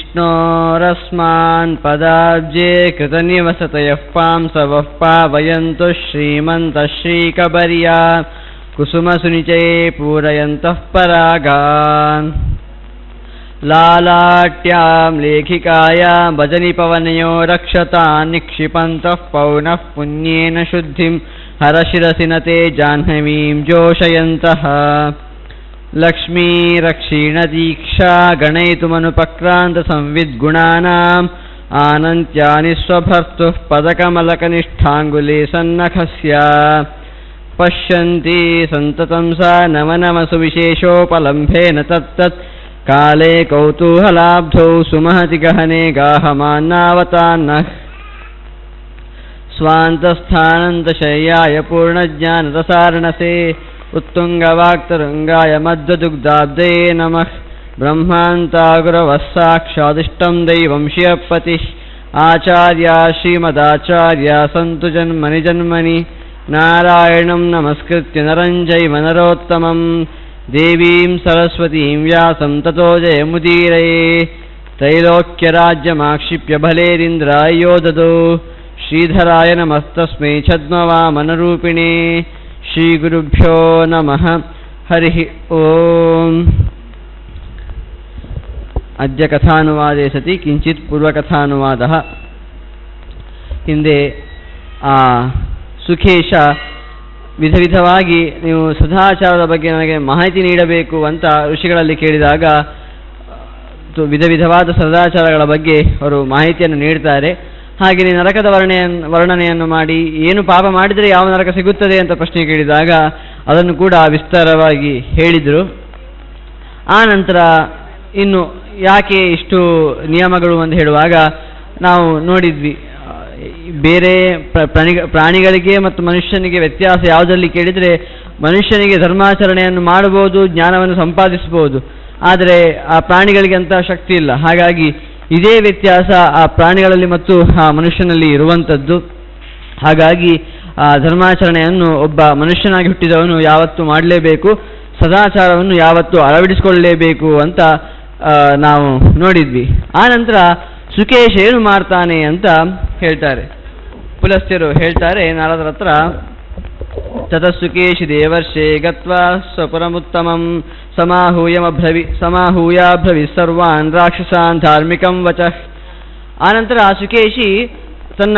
ವಿಷ್ಣೋರಸ್ಮಾನ್ ಪದಾಬ್ಜೆ ಕೃತನಿವಸತಯಃ ಪಾಂಸವಃ ಪಾವಯಂತು ಶ್ರೀಮಂತ ಶ್ರೀಕಬರ್ಯ ಕುಸುಮಸುನಿಚಯೇ ಪೂರಯಂತಃ ಪರಾಗಾನ್ ಲಾಲಾಟ್ಯಾಂ ಲೇಖಿಕಾಯಾಂ ಭಜನಿಪವನಯೋ ರಕ್ಷತಾನ್ ನಿಕ್ಷಿಪಂತಃ ಪೌನಃ ಪುಣ್ಯೇನ ಶುದ್ಧಿಂ ಹರಶಿರಸಿನತೆ ಜಾಹ್ನವೀಂ ಜೋಷಯಂತಃ ಲಕ್ಷ್ಮೀ ರಕ್ಷೀಣದೀಕ್ಷಾ ಗಣಯಿತುಮನುಪಕ್ರಾಂತ ಸಂವಿದ್ಗುಣಾನಾಂ ಆನಂತ್ಯಾನಿ ಸ್ವಭರ್ತುಃ ಪದಕಮಲಕನಿಷ್ಠಾಂಗುಲೇ ಸನ್ನಖಸ್ಯ ಪಶ್ಯಂತಿ ಸಂತತಂ ಸಾ ನಮನಮಸು ವಿಶೇಷೋಪಲಂಭೇನ ತತ್ತತ್ ಕಾಲೇ ಕೌತೂಹಲಾಬ್ಧೌ ಸುಮಹತಿ ಗಹನೆ ಗಾಹಮಾನ್ನಾವತಾನ್ನಃ ಸ್ವಾಂತಸ್ಥಾನಂತಶಯ್ಯಾಯ ಪೂರ್ಣಜ್ಞಾನರಸಾರಣಸೇ ಉತ್ತುಂಗವಾಕ್ತರಂಗಾಯ ಮಧ್ವದುಗ್ಧಾಬ್ಧಯೇ ನಮಃ ಬ್ರಹ್ಮಾಂತಾಗುರವಃ ಸಾಕ್ಷಾದಿಷ್ಟಂ ದೈವಂ ಶಿವಪತಿಃ ಆಚಾರ್ಯ ಶ್ರೀಮದಾಚಾರ್ಯ ಸಂತು ಜನ್ಮನಿ ಜನ್ಮನಿ ನಾರಾಯಣಂ ನಮಸ್ಕೃತ್ಯ ನರಂ ಚೈವ ನರೋತ್ತಮಂ ದೇವೀಂ ಸರಸ್ವತೀಂ ವ್ಯಾಸಂ ತತೋ ಜಯಮುದೀರಯೇ ತ್ರೈಲೋಕ್ಯರಾಜ್ಯಮಾಕ್ಷಿಪ್ಯ ಬಲೇರಿಂದ್ರಾಯ ದದೋ ಶ್ರೀಧರಾಯ ನಮಸ್ತಸ್ಮೈ ಛದ್ಮವಾಮನರೂಪಿಣೇ ಶ್ರೀಗುರುಭ್ಯೋ ನಮಃ ಹರಿ ಓಂ. ಅದ್ಯ ಕಥಾನುವಾದೇ ಸತಿ ಕಿಂಚಿತ್ ಪೂರ್ವಕಥಾನುವಾದಃ. ಹಿಂದೆ ಸುಖೇಶ ವಿಧ ವಿಧವಾಗಿ ನೀವು ಸದಾಚಾರದ ಬಗ್ಗೆ ನನಗೆ ಮಾಹಿತಿ ನೀಡಬೇಕು ಅಂತ ಋಷಿಗಳಲ್ಲಿ ಕೇಳಿದಾಗ ವಿಧ ವಿಧವಾದ ಸದಾಚಾರಗಳ ಬಗ್ಗೆ ಅವರು ಮಾಹಿತಿಯನ್ನು ನೀಡ್ತಾರೆ. ಹಾಗೆಯೇ ನರಕದ ವರ್ಣನೆಯನ್ನು ಮಾಡಿ ಏನು ಪಾಪ ಮಾಡಿದರೆ ಯಾವ ನರಕ ಸಿಗುತ್ತದೆ ಅಂತ ಪ್ರಶ್ನೆ ಕೇಳಿದಾಗ ಅದನ್ನು ಕೂಡ ವಿಸ್ತಾರವಾಗಿ ಹೇಳಿದರು. ಆ ನಂತರ ಇನ್ನು ಯಾಕೆ ಇಷ್ಟು ನಿಯಮಗಳು ಅಂತ ಹೇಳುವಾಗ ನಾವು ನೋಡಿದ್ವಿ, ಬೇರೆ ಪ್ರಾಣಿಗಳಿಗೆ ಮತ್ತು ಮನುಷ್ಯನಿಗೆ ವ್ಯತ್ಯಾಸ ಯಾವುದರಲ್ಲಿ ಕೇಳಿದರೆ ಮನುಷ್ಯನಿಗೆ ಧರ್ಮಾಚರಣೆಯನ್ನು ಮಾಡಬಹುದು, ಜ್ಞಾನವನ್ನು ಸಂಪಾದಿಸಬಹುದು, ಆದರೆ ಆ ಪ್ರಾಣಿಗಳಿಗೆ ಅಂತಹ ಶಕ್ತಿ ಇಲ್ಲ. ಹಾಗಾಗಿ ಇದೇ ವ್ಯತ್ಯಾಸ ಆ ಪ್ರಾಣಿಗಳಲ್ಲಿ ಮತ್ತು ಆ ಮನುಷ್ಯನಲ್ಲಿ ಇರುವಂಥದ್ದು. ಹಾಗಾಗಿ ಆ ಧರ್ಮಾಚರಣೆಯನ್ನು ಒಬ್ಬ ಮನುಷ್ಯನಾಗಿ ಹುಟ್ಟಿದವನು ಯಾವತ್ತೂ ಮಾಡಲೇಬೇಕು, ಸದಾಚಾರವನ್ನು ಯಾವತ್ತೂ ಅಳವಡಿಸಿಕೊಳ್ಳಲೇಬೇಕು ಅಂತ ನಾವು ನೋಡಿದ್ವಿ. ಆ ನಂತರ ಸುಕೇಶ ಏನು ಮಾಡ್ತಾನೆ ಅಂತ ಹೇಳ್ತಾರೆ. ಪುಲಸ್ತ್ಯರು ಹೇಳ್ತಾರೆ ನಾರದರ ಹತ್ರ, ತತಸುಕೇಶಿ ದೇವರ್ಷೇ ಗತ್ವಾ ಸ್ವಪುರಮುತ್ತಮಂ ಸಮಾಹೂಯಾಬ್ರವಿ ಸರ್ವಾನ್ ರಾಕ್ಷಸಾನ್ ಧಾರ್ಮಿಕಂ ವಚಃ. ಆನಂತರ ಸುಕೇಶಿ ತನ್ನ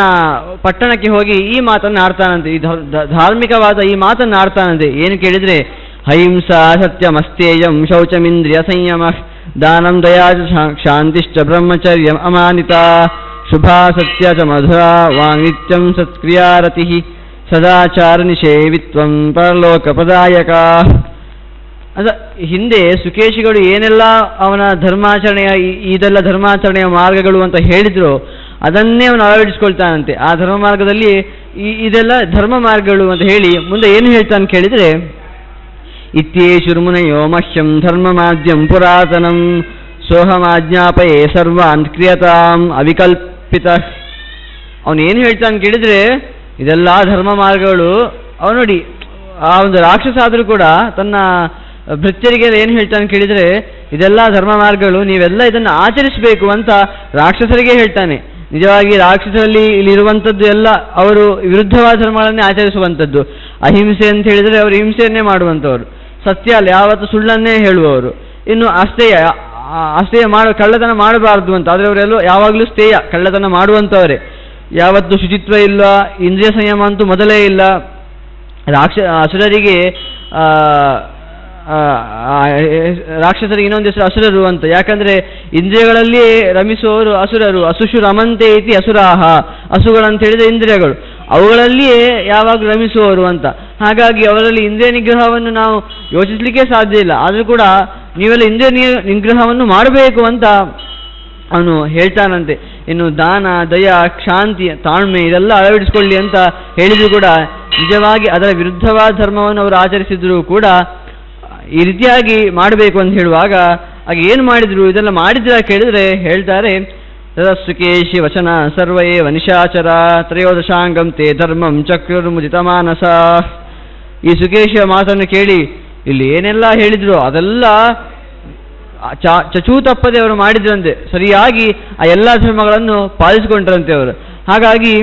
ಪಟ್ಟಣಕ್ಕೆ ಹೋಗಿ ಈ ಮಾತನ್ನು ಆಡ್ತಾನಂತೆ, ಈ ಧಾರ್ಮಿಕವಾದ ಈ ಮಾತನ್ನು ಆಡ್ತಾನಂತೆ. ಏನು ಕೇಳಿದರೆ, ಅಹಿಂಸಾ ಸತ್ಯಮಸ್ತೇಯಂ ಶೌಚಮಿಂದ್ರಿಯ ಸಂಯಮ ದಾನಂ ದಯಾ ಶಾಂತಿಶ್ಚ ಬ್ರಹ್ಮಚರ್ಯಂ ಅಮಾನಿತಾ ಶುಭಾ ಸತ್ಯ ಚ ಮಧುರಾ ವಾಂಗಿತ್ಯಂ ಸತ್ಕ್ರಿಯಾರತಿ ಸದಾಚಾರ ನಿಷೇವಿತ್ವಂ ಪರಲೋಕಪದಾಯಕ. ಅದ ಹಿಂದೆ ಸುಕೇಶಿಗಳು ಏನೆಲ್ಲ ಅವನ ಧರ್ಮಾಚರಣೆಯ ಇದೆಲ್ಲ ಧರ್ಮಾಚರಣೆಯ ಮಾರ್ಗಗಳು ಅಂತ ಹೇಳಿದ್ರು ಅದನ್ನೇ ಅವನು ಅಳವಡಿಸ್ಕೊಳ್ತಾನಂತೆ. ಆ ಧರ್ಮ ಮಾರ್ಗದಲ್ಲಿ ಇದೆಲ್ಲ ಧರ್ಮ ಮಾರ್ಗಗಳು ಅಂತ ಹೇಳಿ ಮುಂದೆ ಏನು ಹೇಳ್ತಾನೆ ಕೇಳಿದರೆ, ಇತ್ಯೇಷುರ್ಮುನಯೋ ಮಹ್ಯಂ ಧರ್ಮಮಾದ್ಯಂ ಪುರಾತನಂ ಸೋಹಮಾಜ್ಞಾಪಯೇ ಸರ್ವಾನ್ ಕ್ರಿಯತಾಂ ಅವಿಕಲ್ಪಿತ. ಅವನು ಏನು ಹೇಳ್ತಾನೆ ಕೇಳಿದರೆ ಇದೆಲ್ಲ ಧರ್ಮ ಮಾರ್ಗಗಳು. ಅವನು ನೋಡಿ, ಆ ಒಂದು ರಾಕ್ಷಸ ಆದರೂ ಕೂಡ ತನ್ನ ಭೃತ್ಯರಿಗೆ ಏನು ಹೇಳ್ತಾನೆ ಕೇಳಿದರೆ ಇದೆಲ್ಲ ಧರ್ಮ ಮಾರ್ಗಗಳು, ನೀವೆಲ್ಲ ಇದನ್ನು ಆಚರಿಸಬೇಕು ಅಂತ ರಾಕ್ಷಸರಿಗೆ ಹೇಳ್ತಾನೆ. ನಿಜವಾಗಿ ರಾಕ್ಷಸರಲ್ಲಿ ಇಲ್ಲಿರುವಂಥದ್ದು ಎಲ್ಲ ಅವರು ವಿರುದ್ಧವಾದ ಧರ್ಮಗಳನ್ನೇ ಆಚರಿಸುವಂಥದ್ದು. ಅಹಿಂಸೆ ಅಂತ ಹೇಳಿದರೆ ಅವರು ಹಿಂಸೆಯನ್ನೇ ಮಾಡುವಂಥವ್ರು, ಸತ್ಯ ಅಲ್ಲ ಯಾವತ್ತು ಸುಳ್ಳನ್ನೇ ಹೇಳುವವರು. ಇನ್ನು ಅಸ್ಥೇಯ ಕಳ್ಳತನ ಮಾಡಬಾರ್ದು ಅಂತ, ಆದರೆ ಅವರೆಲ್ಲೂ ಯಾವಾಗಲೂ ಸ್ಥೇಯ ಕಳ್ಳತನ ಮಾಡುವಂಥವರೇ. ಯಾವತ್ತು ಶುಚಿತ್ವ ಇಲ್ಲ, ಇಂದ್ರಿಯ ಸಂಯಮ ಅಂತೂ ಮೊದಲೇ ಇಲ್ಲ. ಅಸುರರಿಗೆ ರಾಕ್ಷಸರಿಗೆ ಇನ್ನೊಂದು ಹೆಸರು ಅಸುರರು ಅಂತ. ಯಾಕಂದರೆ ಇಂದ್ರಿಯಗಳಲ್ಲಿ ರಮಿಸುವವರು ಅಸುರರು. ಅಸುಷು ರಮಂತೆ ಇತಿ ಅಸುರಾಹ. ಅಸುಗಳಂತ ಹೇಳಿದರೆ ಇಂದ್ರಿಯಗಳು, ಅವುಗಳಲ್ಲಿಯೇ ಯಾವಾಗ ರಮಿಸುವವರು ಅಂತ. ಹಾಗಾಗಿ ಅವರಲ್ಲಿ ಇಂದ್ರಿಯ ನಿಗ್ರಹವನ್ನು ನಾವು ಯೋಚಿಸಲಿಕ್ಕೆ ಸಾಧ್ಯ ಇಲ್ಲ. ಆದರೂ ಕೂಡ ನೀವೆಲ್ಲ ಇಂದ್ರಿಯ ನಿಗ್ರಹವನ್ನು ಮಾಡಬೇಕು ಅಂತ ಅವನು ಹೇಳ್ತಾನಂತೆ. ಇನ್ನು ದಾನ, ದಯ, ಶಾಂತಿ, ತಾಳ್ಮೆ ಇದೆಲ್ಲ ಅಳವಡಿಸಿಕೊಳ್ಳಿ ಅಂತ ಹೇಳಿದ್ರು ಕೂಡ ನಿಜವಾಗಿ ಅದರ ವಿರುದ್ಧವಾದ ಧರ್ಮವನ್ನು ಅವರು ಆಚರಿಸಿದ್ರು ಕೂಡ ಈ ರೀತಿಯಾಗಿ ಮಾಡಬೇಕು ಅಂತ ಹೇಳುವಾಗ ಆಗ ಏನು ಮಾಡಿದ್ರು, ಇದೆಲ್ಲ ಮಾಡಿದ್ರ ಕೇಳಿದ್ರೆ ಹೇಳ್ತಾರೆ, ತದಸುಕೇಶಿ ವಚನ ಸರ್ವೇ ವನಿಶಾಚರ ತ್ರಯೋದಶಾಂಗಂ ತೇ ಧರ್ಮಂ ಚಕ್ರುರ್ಮುದಿತ ಮಾನಸ. ಈ ಸುಕೇಶ ಮಾತನ್ನು ಕೇಳಿ ಇಲ್ಲಿ ಏನೆಲ್ಲ ಹೇಳಿದ್ರು ಅದೆಲ್ಲ ಚಚೂ ತಪ್ಪದೆ ಅವರು ಮಾಡಿದ್ರಂತೆ, ಸರಿಯಾಗಿ ಆ ಎಲ್ಲ ಧರ್ಮಗಳನ್ನು ಪಾಲಿಸಿಕೊಂಡ್ರಂತೆ ಅವರು. ಹಾಗಾಗಿ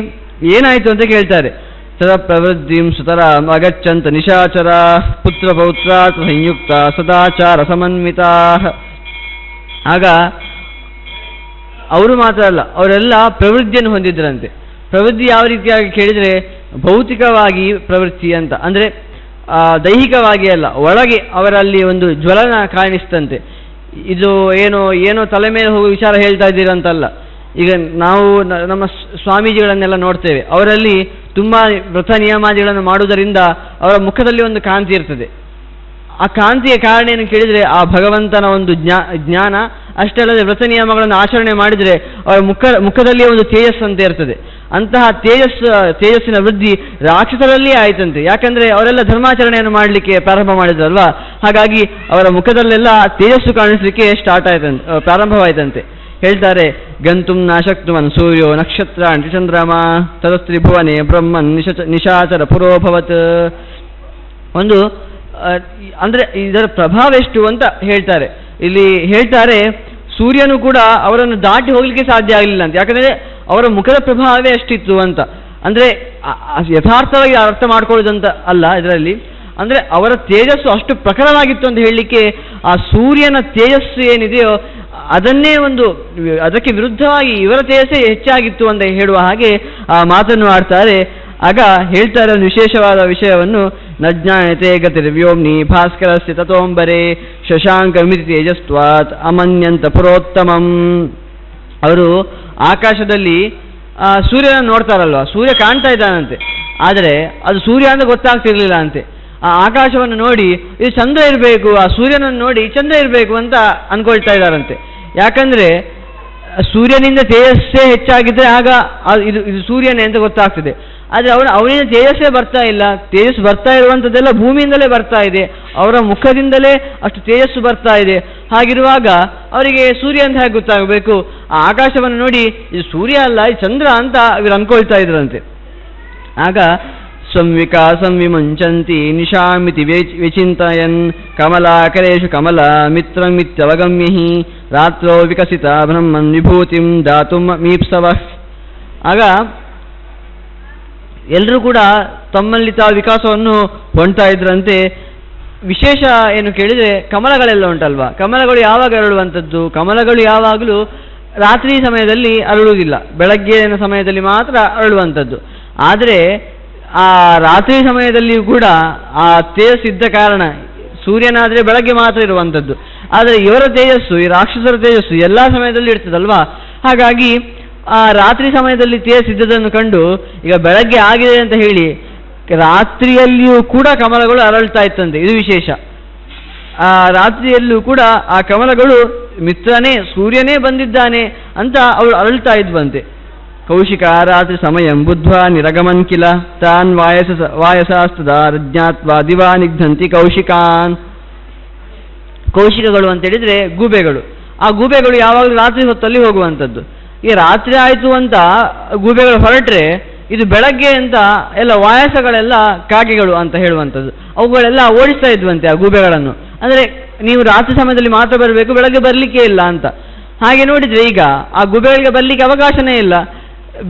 ಏನಾಯಿತು ಅಂತ ಕೇಳ್ತಾರೆ. ತದ ಪ್ರವೃದ್ಧಿಂ ಸುತರ ಅಗಚ್ಚಂತ ನಿಶಾಚರ ಪುತ್ರ ಪೌತ್ರ ಸಂಯುಕ್ತ ಸದಾಚಾರ ಸಮನ್ವಿತ. ಆಗ ಅವರು ಮಾತ್ರ ಅಲ್ಲ, ಅವರೆಲ್ಲ ಪ್ರವೃತ್ತಿಯನ್ನು ಹೊಂದಿದ್ರಂತೆ. ಪ್ರವೃತ್ತಿ ಯಾವ ರೀತಿಯಾಗಿ ಕೇಳಿದರೆ ಭೌತಿಕವಾಗಿ ಪ್ರವೃತ್ತಿ ಅಂತ, ಅಂದರೆ ದೈಹಿಕವಾಗಿ ಅಲ್ಲ, ಒಳಗೆ ಅವರಲ್ಲಿ ಒಂದು ಜ್ವಲನ ಕಾಣಿಸ್ತಂತೆ. ಇದು ಏನೋ ತಲೆ ಮೇಲೆ ಹೋಗುವ ವಿಚಾರ ಹೇಳ್ತಾ ಇದ್ದೀರಂತಲ್ಲ. ಈಗ ನಾವು ನಮ್ಮ ಸ್ವಾಮೀಜಿಗಳನ್ನೆಲ್ಲ ನೋಡ್ತೇವೆ, ಅವರಲ್ಲಿ ತುಂಬ ವ್ರತ ನಿಯಮಾದಿಗಳನ್ನು ಮಾಡುವುದರಿಂದ ಅವರ ಮುಖದಲ್ಲಿ ಒಂದು ಕಾಂತಿ ಇರ್ತದೆ. ಆ ಕಾಂತಿಯ ಕಾರಣ ಏನು ಕೇಳಿದರೆ ಆ ಭಗವಂತನ ಒಂದು ಜ್ಞಾನ. ಅಷ್ಟೇ ಅಲ್ಲದೆ ವ್ರತ ನಿಯಮಗಳನ್ನು ಆಚರಣೆ ಮಾಡಿದರೆ ಅವರ ಮುಖದಲ್ಲಿ ಒಂದು ತೇಜಸ್ಸಂತೆ ಇರ್ತದೆ. ಅಂತಹ ತೇಜಸ್ಸಿನ ವೃದ್ಧಿ ರಾಕ್ಷಸರಲ್ಲಿಯೇ ಆಯಿತಂತೆ. ಯಾಕಂದರೆ ಅವರೆಲ್ಲ ಧರ್ಮಾಚರಣೆಯನ್ನು ಮಾಡಲಿಕ್ಕೆ ಪ್ರಾರಂಭ ಮಾಡಿದ್ರಲ್ವಾ, ಹಾಗಾಗಿ ಅವರ ಮುಖದಲ್ಲೆಲ್ಲ ತೇಜಸ್ಸು ಕಾಣಿಸಲಿಕ್ಕೆ ಪ್ರಾರಂಭವಾಯಿತಂತೆ. ಹೇಳ್ತಾರೆ, ಗಂತುಂ ನಾಶಕ್ನುವನ್ ಸೂರ್ಯೋ ನಕ್ಷತ್ರ ಚಂದ್ರಮ ತದಸ್ತ್ರಿಭುವನೆ ಬ್ರಹ್ಮನ್ ನಿಶಾಚರ ಪುರೋಭವತ್. ಒಂದು ಅಂದರೆ ಇದರ ಪ್ರಭಾವ ಎಷ್ಟು ಅಂತ ಹೇಳ್ತಾರೆ. ಇಲ್ಲಿ ಹೇಳ್ತಾರೆ, ಸೂರ್ಯನು ಕೂಡ ಅವರನ್ನು ದಾಟಿ ಹೋಗಲಿಕ್ಕೆ ಸಾಧ್ಯ ಆಗಲಿಲ್ಲ ಅಂತ. ಯಾಕಂದರೆ ಅವರ ಮುಖದ ಪ್ರಭಾವವೇ ಅಷ್ಟಿತ್ತು ಅಂತ. ಅಂದರೆ ಯಥಾರ್ಥವಾಗಿ ಅರ್ಥ ಮಾಡ್ಕೊಳ್ಳೋದಂತ ಅಲ್ಲ ಇದರಲ್ಲಿ. ಅಂದರೆ ಅವರ ತೇಜಸ್ಸು ಅಷ್ಟು ಪ್ರಖರವಾಗಿತ್ತು ಅಂತ ಹೇಳಲಿಕ್ಕೆ ಆ ಸೂರ್ಯನ ತೇಜಸ್ಸು ಏನಿದೆಯೋ ಅದಕ್ಕೆ ವಿರುದ್ಧವಾಗಿ ಇವರ ತೇಜಸ್ಸೇ ಹೆಚ್ಚಾಗಿತ್ತು ಅಂತ ಹೇಳುವ ಹಾಗೆ ಆ ಮಾತನ್ನು ಆಡ್ತಾರೆ. ಆಗ ಹೇಳ್ತಾರೆ ಒಂದು ವಿಶೇಷವಾದ ವಿಷಯವನ್ನು. ನ ಜ್ಞಾಯತೆ ಗತಿರ್ವ್ಯೋಮ್ನಿ ಭಾಸ್ಕರಸ್ಯ ತಥೋಂಬರೆ ಶಶಾಂಕ ಮಿತಿ ತೇಜಸ್ವಾತ್ ಅಮನ್ಯಂತ ಪುರೋತ್ತಮಂ. ಅವರು ಆಕಾಶದಲ್ಲಿ ಸೂರ್ಯನ ನೋಡ್ತಾರಲ್ವ, ಸೂರ್ಯ ಕಾಣ್ತಾ ಇದ್ದಾನಂತೆ, ಆದರೆ ಅದು ಸೂರ್ಯ ಅಂತ ಗೊತ್ತಾಗ್ತಿರ್ಲಿಲ್ಲ ಅಂತೆ. ಆ ಆಕಾಶವನ್ನು ನೋಡಿ ಇದು ಚಂದ್ರ ಇರಬೇಕು, ಆ ಸೂರ್ಯನನ್ನು ನೋಡಿ ಚಂದ್ರ ಇರಬೇಕು ಅಂತ ಅಂದ್ಕೊಳ್ತಾ ಇದ್ದಾರಂತೆ. ಯಾಕಂದರೆ ಸೂರ್ಯನಿಂದ ತೇಜಸ್ಸೇ ಹೆಚ್ಚಾಗಿದ್ದರೆ ಆಗ ಇದು ಸೂರ್ಯನೇ ಅಂತ ಗೊತ್ತಾಗ್ತದೆ. ಆದರೆ ಅವನಿಂದ ತೇಜಸ್ಸೇ ಬರ್ತಾ ಇಲ್ಲ. ತೇಜಸ್ಸು ಬರ್ತಾ ಇರುವಂಥದ್ದೆಲ್ಲ ಭೂಮಿಯಿಂದಲೇ ಬರ್ತಾ ಇದೆ, ಅವರ ಮುಖದಿಂದಲೇ ಅಷ್ಟು ತೇಜಸ್ಸು ಬರ್ತಾ ಇದೆ. ಹಾಗಿರುವಾಗ ಅವರಿಗೆ ಸೂರ್ಯ ಅಂತ ಹೇಗೆ ಗೊತ್ತಾಗಬೇಕು? ಆ ಆಕಾಶವನ್ನು ನೋಡಿ ಇದು ಸೂರ್ಯ ಅಲ್ಲ, ಇದು ಚಂದ್ರ ಅಂತ ಇವರು ಅಂದ್ಕೊಳ್ತಾ ಇದ್ರಂತೆ. ಆಗ ಸಂವಿಕಾಸಂ ವಿಮುಂಚಂತಿ ನಿಶಾಮಿತಿ ವಿಚಿಂತಯನ್ ಕಮಲಾಕರೇಶು ಕಮಲ ಮಿತ್ರಮಿತ್ಯವಗಮ್ಯಹಿ ರಾತ್ರೋ ವಿಕಸಿತ ಬ್ರಹ್ಮನ್ ವಿಭೂತಿಂ ದಾತುಂ ಮೀಪ್ಸವಃ. ಆಗ ಎಲ್ಲರೂ ಕೂಡ ತಮ್ಮಲ್ಲಿ ತಾವು ವಿಕಾಸವನ್ನು ಹೊಂದ್ತಾ ಇದ್ರಂತೆ. ವಿಶೇಷ ಏನು ಕೇಳಿದರೆ ಕಮಲಗಳೆಲ್ಲ ಉಂಟಲ್ವಾ, ಕಮಲಗಳು ಯಾವಾಗ ಅರಳುವಂಥದ್ದು? ಕಮಲಗಳು ಯಾವಾಗಲೂ ರಾತ್ರಿ ಸಮಯದಲ್ಲಿ ಅರಳುವುದಿಲ್ಲ, ಬೆಳಗ್ಗಿನ ಸಮಯದಲ್ಲಿ ಮಾತ್ರ ಅರಳುವಂಥದ್ದು. ಆದರೆ ಆ ರಾತ್ರಿ ಸಮಯದಲ್ಲಿಯೂ ಕೂಡ ಆ ತೇಜಸ್ಸಿದ್ದ ಕಾರಣ ಸೂರ್ಯನಾದರೆ ಬೆಳಗ್ಗೆ ಮಾತ್ರ ಇರುವಂಥದ್ದು. ಆದರೆ ಇವರ ತೇಜಸ್ಸು, ಈ ರಾಕ್ಷಸರ ತೇಜಸ್ಸು ಎಲ್ಲ ಸಮಯದಲ್ಲಿ ಇರ್ತದಲ್ವಾ, ಹಾಗಾಗಿ ಆ ರಾತ್ರಿ ಸಮಯದಲ್ಲಿ ತೇಜಸ್ಸಿದ್ದದನ್ನು ಕಂಡು ಈಗ ಬೆಳಗ್ಗೆ ಆಗಿದೆ ಅಂತ ಹೇಳಿ ರಾತ್ರಿಯಲ್ಲಿಯೂ ಕೂಡ ಕಮಲಗಳು ಅರಳ್ತಾ ಇತ್ತಂತೆ. ಇದು ವಿಶೇಷ. ಆ ರಾತ್ರಿಯಲ್ಲೂ ಕೂಡ ಆ ಕಮಲಗಳು ಮಿತ್ರನೇ ಸೂರ್ಯನೇ ಬಂದಿದ್ದಾನೆ ಅಂತ ಅವಳು ಅರಳ್ತಾ ಇದ್ವಂತೆ. ಕೌಶಿಕ ರಾತ್ರಿ ಸಮಯಂ ಬುದ್ಧ್ವಾ ನಿರಗಮನ್ ಕಿಲ ತಾನ್ ವಾಯಸಾಸ್ತದಾ ರಜ್ಞಾತ್ವಾ ದಿವಾ ನಿಘ್ನಂತಿ ಕೌಶಿಕಾನ್. ಕೌಶಿಕಗಳು ಅಂತ ಹೇಳಿದರೆ ಗೂಬೆಗಳು. ಆ ಗೂಬೆಗಳು ಯಾವಾಗಲೂ ರಾತ್ರಿ ಹೊತ್ತಲ್ಲಿ ಹೋಗುವಂಥದ್ದು. ಈ ರಾತ್ರಿ ಆಯಿತು ಅಂತ ಗೂಬೆಗಳು ಹೊರಟ್ರೆ ಇದು ಬೆಳಗ್ಗೆ ಅಂತ ಎಲ್ಲ ವಾಯಸಗಳೆಲ್ಲ ಕಾಗೆಗಳು ಅಂತ ಹೇಳುವಂಥದ್ದು, ಅವುಗಳೆಲ್ಲ ಓಡಿಸ್ತಾ ಇದ್ವಂತೆ ಆ ಗೂಬೆಗಳನ್ನು. ಅಂದರೆ ನೀವು ರಾತ್ರಿ ಸಮಯದಲ್ಲಿ ಮಾತ್ರ ಬರಬೇಕು, ಬೆಳಗ್ಗೆ ಬರಲಿಕ್ಕೆ ಇಲ್ಲ ಅಂತ. ಹಾಗೆ ನೋಡಿದರೆ ಈಗ ಆ ಗೂಬೆಗಳಿಗೆ ಬರಲಿಕ್ಕೆ ಅವಕಾಶನೇ ಇಲ್ಲ.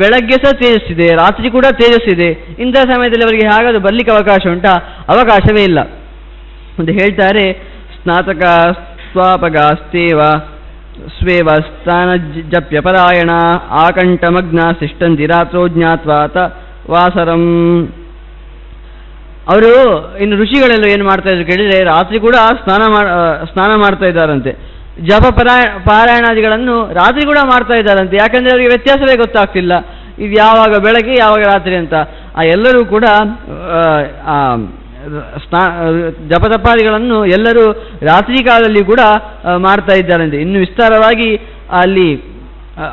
ಬೆಳಗ್ಗೆ ಸಹ ತೇಜಸ್ಸಿದೆ, ರಾತ್ರಿ ಕೂಡ ತೇಜಸ್ಸಿದೆ. ಇಂಥ ಸಮಯದಲ್ಲಿ ಅವರಿಗೆ ಹಾಗಾದ್ರೆ ಬರಲಿಕ್ಕೆ ಅವಕಾಶ ಉಂಟಾ? ಅವಕಾಶವೇ ಇಲ್ಲ ಅಂತ ಹೇಳ್ತಾರೆ. ಸ್ನಾತಕ ಸ್ವಾಪಗಾಸ್ತೇವ ಸ್ವೇವ ಸ್ಥಾನ ಜಪ್ಯ ಪರಾಯಣ ಆಕಂಠಮಗ್ನ ಶಿಷ್ಟಂತಿ ರಾತ್ರೋ ಜ್ಞಾತ್ವಾತ ವಾಸರಂ. ಅವರು ಇನ್ನು ಋಷಿಗಳೆಲ್ಲ ಏನು ಮಾಡ್ತಾ ಇದ್ರು ಕೇಳಿದರೆ ರಾತ್ರಿ ಕೂಡ ಸ್ನಾನ ಮಾಡ್ತಾ ಇದ್ದಾರಂತೆ. ಜಪ ಪಾರಾಯಣಾದಿಗಳನ್ನು ರಾತ್ರಿ ಕೂಡ ಮಾಡ್ತಾ ಇದ್ದಾರಂತೆ. ಯಾಕಂದರೆ ಅವರಿಗೆ ವ್ಯತ್ಯಾಸವೇ ಗೊತ್ತಾಗ್ತಿಲ್ಲ, ಇದು ಯಾವಾಗ ಬೆಳಗ್ಗೆ ಯಾವಾಗ ರಾತ್ರಿ ಅಂತ. ಆ ಎಲ್ಲರೂ ಕೂಡ ಜಪತಪಾದಿಗಳನ್ನು ಎಲ್ಲರೂ ರಾತ್ರಿ ಕಾಲದಲ್ಲಿ ಕೂಡ ಮಾಡ್ತಾ ಇದ್ದಾರಂತೆ. ಇನ್ನು ವಿಸ್ತಾರವಾಗಿ ಅಲ್ಲಿ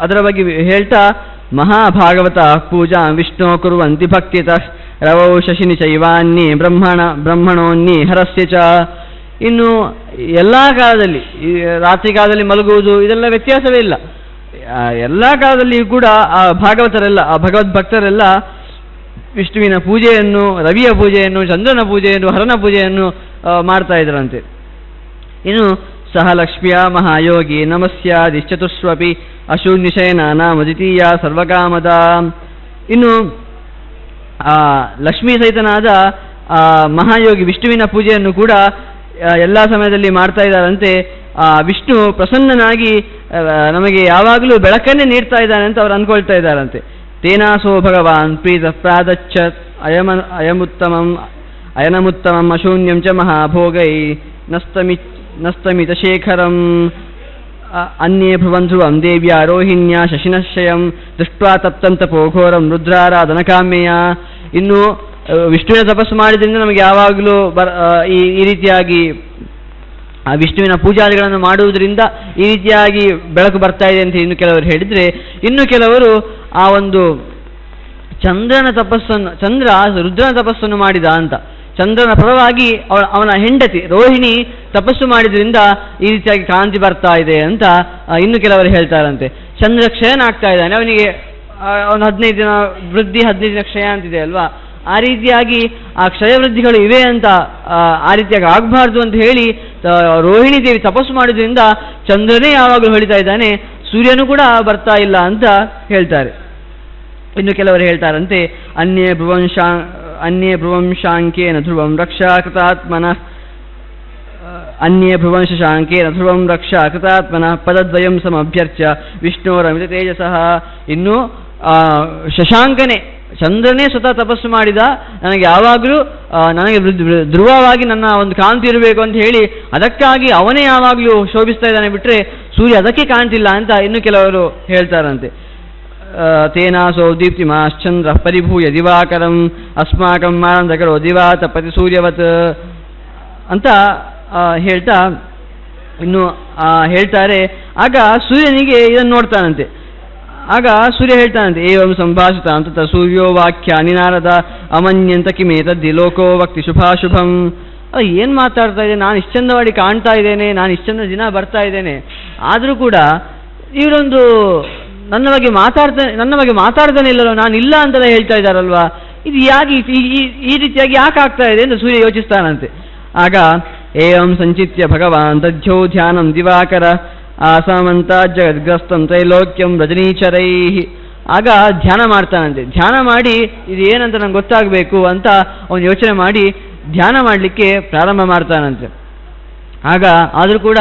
ಅದರ ಬಗ್ಗೆ ಹೇಳ್ತಾ, ಮಹಾಭಾಗವತ ಪೂಜಾ ವಿಷ್ಣು ಕುರುವಂತಿ ಭಕ್ತಿತಃ ರವೌ ಶಶಿನಿ ಚೈವಾನ್ಯೇ ಬ್ರಹ್ಮಣೋನ್ಯೇ ಹರಸ್ಯ ಚ. ಇನ್ನು ಎಲ್ಲ ಕಾಲದಲ್ಲಿ, ರಾತ್ರಿ ಕಾಲದಲ್ಲಿ ಮಲಗುವುದು ಇದೆಲ್ಲ ವ್ಯತ್ಯಾಸವೇ ಇಲ್ಲ. ಎಲ್ಲ ಕಾಲದಲ್ಲಿಯೂ ಕೂಡ ಆ ಭಾಗವತರೆಲ್ಲ, ಆ ಭಗವದ್ಭಕ್ತರೆಲ್ಲ ವಿಷ್ಣುವಿನ ಪೂಜೆಯನ್ನು, ರವಿಯ ಪೂಜೆಯನ್ನು, ಚಂದ್ರನ ಪೂಜೆಯನ್ನು, ಹರನ ಪೂಜೆಯನ್ನು ಮಾಡ್ತಾ ಇದ್ರಂತೆ. ಇನ್ನು ಸಹ ಲಕ್ಷ್ಮ್ಯಾ ಮಹಾಯೋಗಿ ನಮಸ್ಯಾದಿಶ್ಚತುಷ್ವಪಿ ಅಶೂನ್ಯಶಯನಾಮದ್ವಿತೀಯ ಸರ್ವಕಾಮದ. ಇನ್ನು ಲಕ್ಷ್ಮೀ ಸಹಿತನಾದ ಮಹಾಯೋಗಿ ವಿಷ್ಣುವಿನ ಪೂಜೆಯನ್ನು ಕೂಡ ಎಲ್ಲ ಸಮಯದಲ್ಲಿ ಮಾಡ್ತಾ ಇದ್ದಾರಂತೆ. ವಿಷ್ಣು ಪ್ರಸನ್ನನಾಗಿ ನಮಗೆ ಯಾವಾಗಲೂ ಬೆಳಕನ್ನೇ ನೀಡ್ತಾ ಇದ್ದಾನೆ ಅಂತ ಅವ್ರು ಅಂದ್ಕೊಳ್ತಾ ಇದ್ದಾರಂತೆ. ತೇನಾಸೋ ಭಗವಾನ್ ಪ್ರೀತ ಪ್ರಾದಚ್ಚತ್ ಅಯನಮುತ್ತಮಂ ಅಶೂನ್ಯಂ ಚ ಮಹಾಭೋಗೈ ನಸ್ತಮಿತ ಶೇಖರಂ ಅನ್ಯೇ ಭುವನ್ ಧ್ರುವಂ ದೇವ್ಯಾ ರೋಹಿಣ್ಯ ಶಶಿನಶ್ಯಯಂ ದೃಷ್ಟ್ವಾ ತಪ್ತಂ ತಪೋಘೋರಂ ರುದ್ರಾರಾಧನಕಾಮ್ಯಯ. ಇನ್ನು ವಿಷ್ಣುವಿನ ತಪಸ್ಸು ಮಾಡಿದ್ರಿಂದ ನಮಗೆ ಯಾವಾಗಲೂ ಈ ರೀತಿಯಾಗಿ ವಿಷ್ಣುವಿನ ಪೂಜಾದಿಗಳನ್ನು ಮಾಡುವುದರಿಂದ ಈ ರೀತಿಯಾಗಿ ಬೆಳಕು ಬರ್ತಾ ಇದೆ ಅಂತ ಇನ್ನು ಕೆಲವರು ಹೇಳಿದರೆ, ಇನ್ನು ಕೆಲವರು ಆ ಒಂದು ಚಂದ್ರ ರುದ್ರನ ತಪಸ್ಸನ್ನು ಮಾಡಿದ ಅಂತ, ಚಂದ್ರನ ಫಲವಾಗಿ ಅವನ ಹೆಂಡತಿ ರೋಹಿಣಿ ತಪಸ್ಸು ಮಾಡಿದ್ರಿಂದ ಈ ರೀತಿಯಾಗಿ ಕಾಂತಿ ಬರ್ತಾ ಇದೆ ಅಂತ ಇನ್ನು ಕೆಲವರು ಹೇಳ್ತಾರಂತೆ. ಚಂದ್ರ ಕ್ಷಯನ ಆಗ್ತಾ ಇದ್ದಾನೆ, ಅವನಿಗೆ ಒಂದು 15 ದಿನ ವೃದ್ಧಿ 15 ದಿನ ಕ್ಷಯ ಅಂತಿದೆ ಅಲ್ವಾ, ಆ ರೀತಿಯಾಗಿ ಆ ಕ್ಷಯವೃದ್ಧಿಗಳು ಇವೆ ಅಂತ ಆ ರೀತಿಯಾಗಿ ಆಗಬಾರ್ದು ಅಂತ ಹೇಳಿ ರೋಹಿಣಿ ದೇವಿ ತಪಸ್ಸು ಮಾಡಿದ್ರಿಂದ ಚಂದ್ರನೇ ಯಾವಾಗಲೂ ಹೊಳಿತಾ ಇದ್ದಾನೆ, ಸೂರ್ಯನೂ ಕೂಡ ಬರ್ತಾ ಇಲ್ಲ ಅಂತ ಹೇಳ್ತಾರೆ. ಇನ್ನು ಕೆಲವರು ಹೇಳ್ತಾರಂತೆ, ಅನ್ಯೇ ಭ್ರುವಂಶಾಂಕೇನ ಧ್ರುವಂ ರಕ್ಷಾಕೃತಾತ್ಮನಃ ಪದದ್ವಯಂ ಸಮಭ್ಯರ್ಚ್ಯ ವಿಷ್ಣೋರಮಿತ ತೇಜಸಃ. ಇನ್ನು ಶಶಾಂಕನೇ, ಚಂದ್ರನೇ ಸ್ವತಃ ತಪಸ್ಸು ಮಾಡಿದ, ನನಗೆ ಯಾವಾಗಲೂ ನನಗೆ ಧ್ರುವವಾಗಿ ನನ್ನ ಒಂದು ಕಾಂತಿ ಇರಬೇಕು ಅಂತ ಹೇಳಿ ಅದಕ್ಕಾಗಿ ಅವನೇ ಯಾವಾಗಲೂ ಶೋಭಿಸ್ತಾ ಇದ್ದಾನೆ, ಬಿಟ್ಟರೆ ಸೂರ್ಯ ಅದಕ್ಕೆ ಕಾಣ್ತಿಲ್ಲ ಅಂತ ಇನ್ನು ಕೆಲವರು ಹೇಳ್ತಾರಂತೆ. ತೇನಾಸೋ ದೀಪ್ತಿಮಾಶ್ಚಂದ್ರ ಪರಿಭೂಯ ದಿವಾಕರಂ ಅಸ್ಮಾಕಂ ಮಾನಂದಕರೋ ದಿವಾತ ಪತಿ ಸೂರ್ಯವತ್ ಅಂತ ಹೇಳ್ತಾ ಇನ್ನು ಹೇಳ್ತಾರೆ. ಆಗ ಸೂರ್ಯನಿಗೆ ಇದನ್ನು ನೋಡ್ತಾನಂತೆ. ಆಗ ಸೂರ್ಯ ಹೇಳ್ತಾನಂತೆ, ಏವಂ ಸಂಭಾಷಿತ ಅಂತ ಸೂರ್ಯೋ ವಾಕ್ಯ ನಿನಾರದ ಅಮನ್ಯಂತ ಕಿಮೇತದ್ದಿ ಲೋಕೋ ವಕ್ತಿ ಶುಭಾಶುಭಂ. ಏನು ಮಾತಾಡ್ತಾ ಇದೆ, ನಾನು ಇಷ್ಟು ಚಂದವಾಗಿ ಕಾಣ್ತಾ ಇದ್ದೇನೆ, ನಾನು ಇಷ್ಟು ಚಂದ ದಿನ ಬರ್ತಾ ಇದ್ದೇನೆ, ಆದರೂ ಕೂಡ ಇವರೊಂದು ನನ್ನ ಬಗ್ಗೆ ಮಾತಾಡ್ತಾನೆ ಇಲ್ಲല്ലോ, ನಾನು ಇಲ್ಲ ಅಂತೆಲ್ಲ ಹೇಳ್ತಾ ಇದ್ದಾರಲ್ವಾ, ಇದು ಯಾಕೆ ಈ ರೀತಿಯಾಗಿ ಯಾಕೆ ಆಗ್ತಾ ಇದೆ ಅಂತ ಸೂರ್ಯ ಯೋಚಿಸ್ತಾನಂತೆ. ಆಗ ಏವಂ ಸಂಚಿತ್ಯ ಭಗವಾನ್ ದಧ್ಯೋ ಧ್ಯಾನಂ ದಿವಾಕರ ಆಸಾಮಂತ ಜಗದ್ಗ್ರಸ್ತಂ ತ್ರೈಲೋಕ್ಯಂ ರಜನೀಚರೈ. ಆಗ ಧ್ಯಾನ ಮಾಡ್ತಾನಂತೆ. ಧ್ಯಾನ ಮಾಡಿ ಇದು ಏನಂತ ನಂಗೆ ಗೊತ್ತಾಗಬೇಕು ಅಂತ ಅವನು ಯೋಚನೆ ಮಾಡಿ ಧ್ಯಾನ ಮಾಡಲಿಕ್ಕೆ ಪ್ರಾರಂಭ ಮಾಡ್ತಾನಂತೆ. ಆಗ ಆದರೂ ಕೂಡ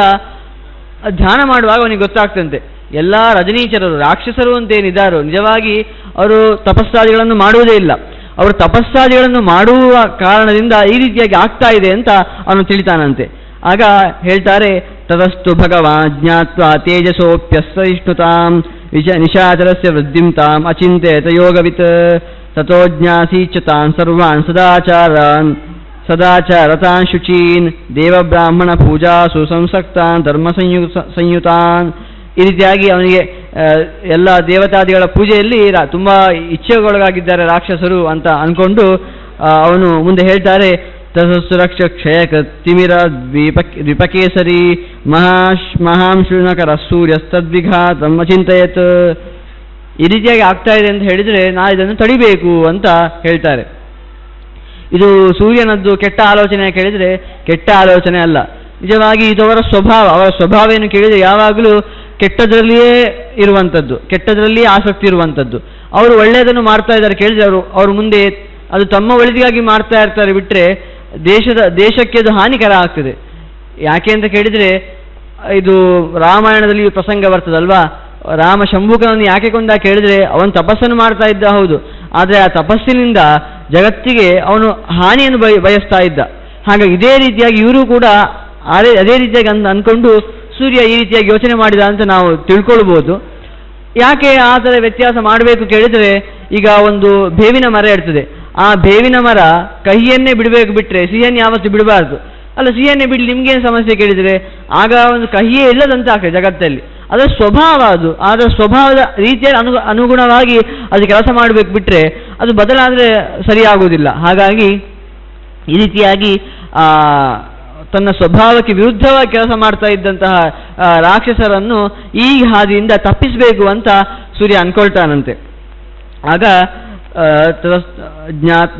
ಧ್ಯಾನ ಮಾಡುವಾಗ ಅವನಿಗೆ ಗೊತ್ತಾಗ್ತಂತೆ, ಎಲ್ಲ ರಜನೀಚರರು ರಾಕ್ಷಸರು ಅಂತೇನಿದ್ದಾರೋ ನಿಜವಾಗಿ ಅವರು ತಪಸ್ಸಾದಿಗಳನ್ನು ಮಾಡುವುದೇ ಇಲ್ಲ, ಅವರು ತಪಸ್ಸಾದಿಗಳನ್ನು ಮಾಡುವ ಕಾರಣದಿಂದ ಈ ರೀತಿಯಾಗಿ ಆಗ್ತಾ ಇದೆ ಅಂತ ಅವನು ತಿಳಿತಾನಂತೆ. ಆಗ ಹೇಳ್ತಾರೆ, ತದಸ್ತು ಭಗವಾನ್ ಜ್ಞಾತ್ವಾ ತೇಜಸೋಪ್ಯಸ್ಸಹಿಷ್ಣುತಾಂ ನಿಶಾಚರಸ್ಯ ವೃದ್ಧಿಂ ತಾಂ ಅಚಿಂತ್ಯತ ಯೋಗವಿತ್ ತಥೋ ಜ್ಞಾಸೀಚ ತಾನ್ ಸರ್ವಾನ್ ಸದಾಚಾರತಾನ್ ಶುಚೀನ್ ದೇವಬ್ರಾಹ್ಮಣ ಪೂಜಾಸು ಸಂಸಕ್ತಾನ್ ಧರ್ಮ ಸಂಯುತಾನ್. ಈ ರೀತಿಯಾಗಿ ಅವನಿಗೆ ಎಲ್ಲ ದೇವತಾದಿಗಳ ಪೂಜೆಯಲ್ಲಿ ತುಂಬ ಇಚ್ಛೆಗೊಳಗಾಗಿದ್ದಾರೆ ರಾಕ್ಷಸರು ಅಂತ ಅಂದ್ಕೊಂಡು ಅವನು ಮುಂದೆ ಹೇಳ್ತಾರೆ, ತಸುರಕ್ಷ ಕ್ಷಯಕ ತಿಮಿರ ದ್ವಿಪಕೇಸರಿ ಮಹಾಂಶುನಕರ ಸೂರ್ಯಸ್ತದ್ವಿಘಾತಂ ಅಚಿಂತಯತ್. ಈ ರೀತಿಯಾಗಿ ಆಗ್ತಾ ಇದೆ ಅಂತ ಹೇಳಿದರೆ ನಾ ಇದನ್ನು ತಡಿಬೇಕು ಅಂತ ಹೇಳ್ತಾರೆ. ಇದು ಸೂರ್ಯನದ್ದು ಕೆಟ್ಟ ಆಲೋಚನೆ ಕೇಳಿದರೆ ಕೆಟ್ಟ ಆಲೋಚನೆ ಅಲ್ಲ, ನಿಜವಾಗಿ ಇದು ಅವರ ಸ್ವಭಾವ ಏನು ಕೇಳಿದರೆ ಯಾವಾಗಲೂ ಕೆಟ್ಟದರಲ್ಲಿಯೇ ಇರುವಂಥದ್ದು, ಕೆಟ್ಟದರಲ್ಲಿಯೇ ಆಸಕ್ತಿ ಇರುವಂಥದ್ದು. ಅವರು ಒಳ್ಳೆಯದನ್ನು ಮಾಡ್ತಾ ಇದ್ದಾರೆ ಕೇಳಿದರೆ ಅವರು ಮುಂದೆ ಅದು ತಮ್ಮ ಒಳಿತಿಗಾಗಿ ಮಾಡ್ತಾ ಇರ್ತಾರೆ, ಬಿಟ್ಟರೆ ದೇಶಕ್ಕೆ ಅದು ಹಾನಿಕರ ಆಗ್ತದೆ. ಯಾಕೆ ಅಂತ ಕೇಳಿದರೆ ಇದು ರಾಮಾಯಣದಲ್ಲಿ ಪ್ರಸಂಗ ಬರ್ತದಲ್ವಾ, ರಾಮ ಶಂಭುಕನನ್ನು ಯಾಕೆ ಕೊಂದ ಕೇಳಿದರೆ ಅವನು ತಪಸ್ಸನ್ನು ಮಾಡ್ತಾ ಇದ್ದ, ಹೌದು, ಆದರೆ ಆ ತಪಸ್ಸಿನಿಂದ ಜಗತ್ತಿಗೆ ಅವನು ಹಾನಿಯನ್ನು ಬಯಸ್ತಾ ಇದ್ದ. ಹಾಗಾಗಿ ಇದೇ ರೀತಿಯಾಗಿ ಇವರು ಕೂಡ ಅದೇ ರೀತಿಯಾಗಿ ಅಂದ್ಕೊಂಡು ಸೂರ್ಯ ಈ ರೀತಿಯಾಗಿ ಯೋಚನೆ ಮಾಡಿದ ಅಂತ ನಾವು ತಿಳ್ಕೊಳ್ಬೋದು. ಯಾಕೆ ಆ ಥರ ವ್ಯತ್ಯಾಸ ಮಾಡಬೇಕು ಕೇಳಿದರೆ, ಈಗ ಒಂದು ಬೇವಿನ ಮರ ಇರ್ತದೆ, ಆ ಬೇವಿನ ಮರ ಕಹಿಯನ್ನೇ ಬಿಡಬೇಕು, ಬಿಟ್ಟರೆ ಸಿಹಿಯನ್ನು ಯಾವತ್ತೂ ಬಿಡಬಾರ್ದು. ಅಲ್ಲ, ಸಿಹಿಯನ್ನೇ ಬಿಡಲಿ ನಿಮಗೇನು ಸಮಸ್ಯೆ ಕೇಳಿದರೆ, ಆಗ ಒಂದು ಕಹಿಯೇ ಇಲ್ಲದಂತ ಆಗ್ತದೆ ಜಗತ್ತಲ್ಲಿ. ಅದರ ಸ್ವಭಾವ ಅದು, ಅದರ ಸ್ವಭಾವದ ರೀತಿಯಲ್ಲಿ ಅನುಗುಣವಾಗಿ ಅದು ಕೆಲಸ ಮಾಡಬೇಕು, ಬಿಟ್ಟರೆ ಅದು ಬದಲಾದರೆ ಸರಿಯಾಗುವುದಿಲ್ಲ. ಹಾಗಾಗಿ ಈ ರೀತಿಯಾಗಿ ತನ್ನ ಸ್ವಭಾವಕ್ಕೆ ವಿರುದ್ಧವಾಗಿ ಕೆಲಸ ಮಾಡ್ತಾ ಇದ್ದಂತಹ ರಾಕ್ಷಸರನ್ನು ಈ ಹಾದಿಯಿಂದ ತಪ್ಪಿಸಬೇಕು ಅಂತ ಸೂರ್ಯ ಅನ್ಕೊಳ್ತಾನಂತೆ. ಆಗ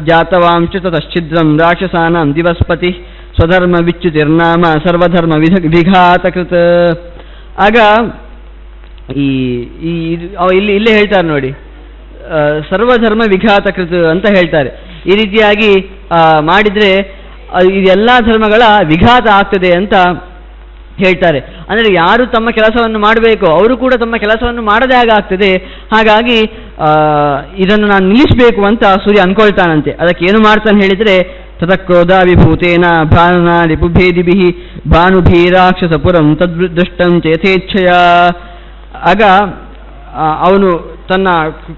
ಜಾತವಾಂಶ ತತಶ್ಚಿದ್ರಂ ರಾಕ್ಷಸಾನಾಂ ದಿವಸ್ಪತಿ ಸ್ವಧರ್ಮ ವಿಚ್ಯುತಿರ್ನಾಮ ಸರ್ವಧರ್ಮ ವಿಘಾತಕೃತ. ಆಗ ಇಲ್ಲೇ ಹೇಳ್ತಾರೆ ನೋಡಿ, ಸರ್ವಧರ್ಮ ವಿಘಾತಕೃತ ಅಂತ ಹೇಳ್ತಾರೆ. ಈ ರೀತಿಯಾಗಿ ಮಾಡಿದರೆ ಇದೆಲ್ಲ ಧರ್ಮಗಳ ವಿಘಾತ ಆಗ್ತದೆ ಅಂತ ಹೇಳ್ತಾರೆ. ಅಂದರೆ ಯಾರು ತಮ್ಮ ಕೆಲಸವನ್ನು ಮಾಡಬೇಕು ಅವರು ಕೂಡ ತಮ್ಮ ಕೆಲಸವನ್ನು ಮಾಡದೇ ಹಾಗಾಗ್ತದೆ. ಹಾಗಾಗಿ ಇದನ್ನು ನಾನು ನಿಲ್ಲಿಸಬೇಕು ಅಂತ ಸೂರ್ಯ ಅನ್ಕೊಳ್ತಾನಂತೆ. ಅದಕ್ಕೆ ಏನು ಮಾಡ್ತಾನೆ ಹೇಳಿದರೆ, ತತಕ್ರೋಧ ವಿಭೂತೇನ ಭಾನುನಾ ರಿಪುಭೇದಿಭಿ ಭಾನುಭೀರಾಕ್ಷಸಪುರಂ ತದ್ದೃಷ್ಟಂ ಚೇಥೇಚ್ಛಯ. ಆಗ ಅವನು ತನ್ನ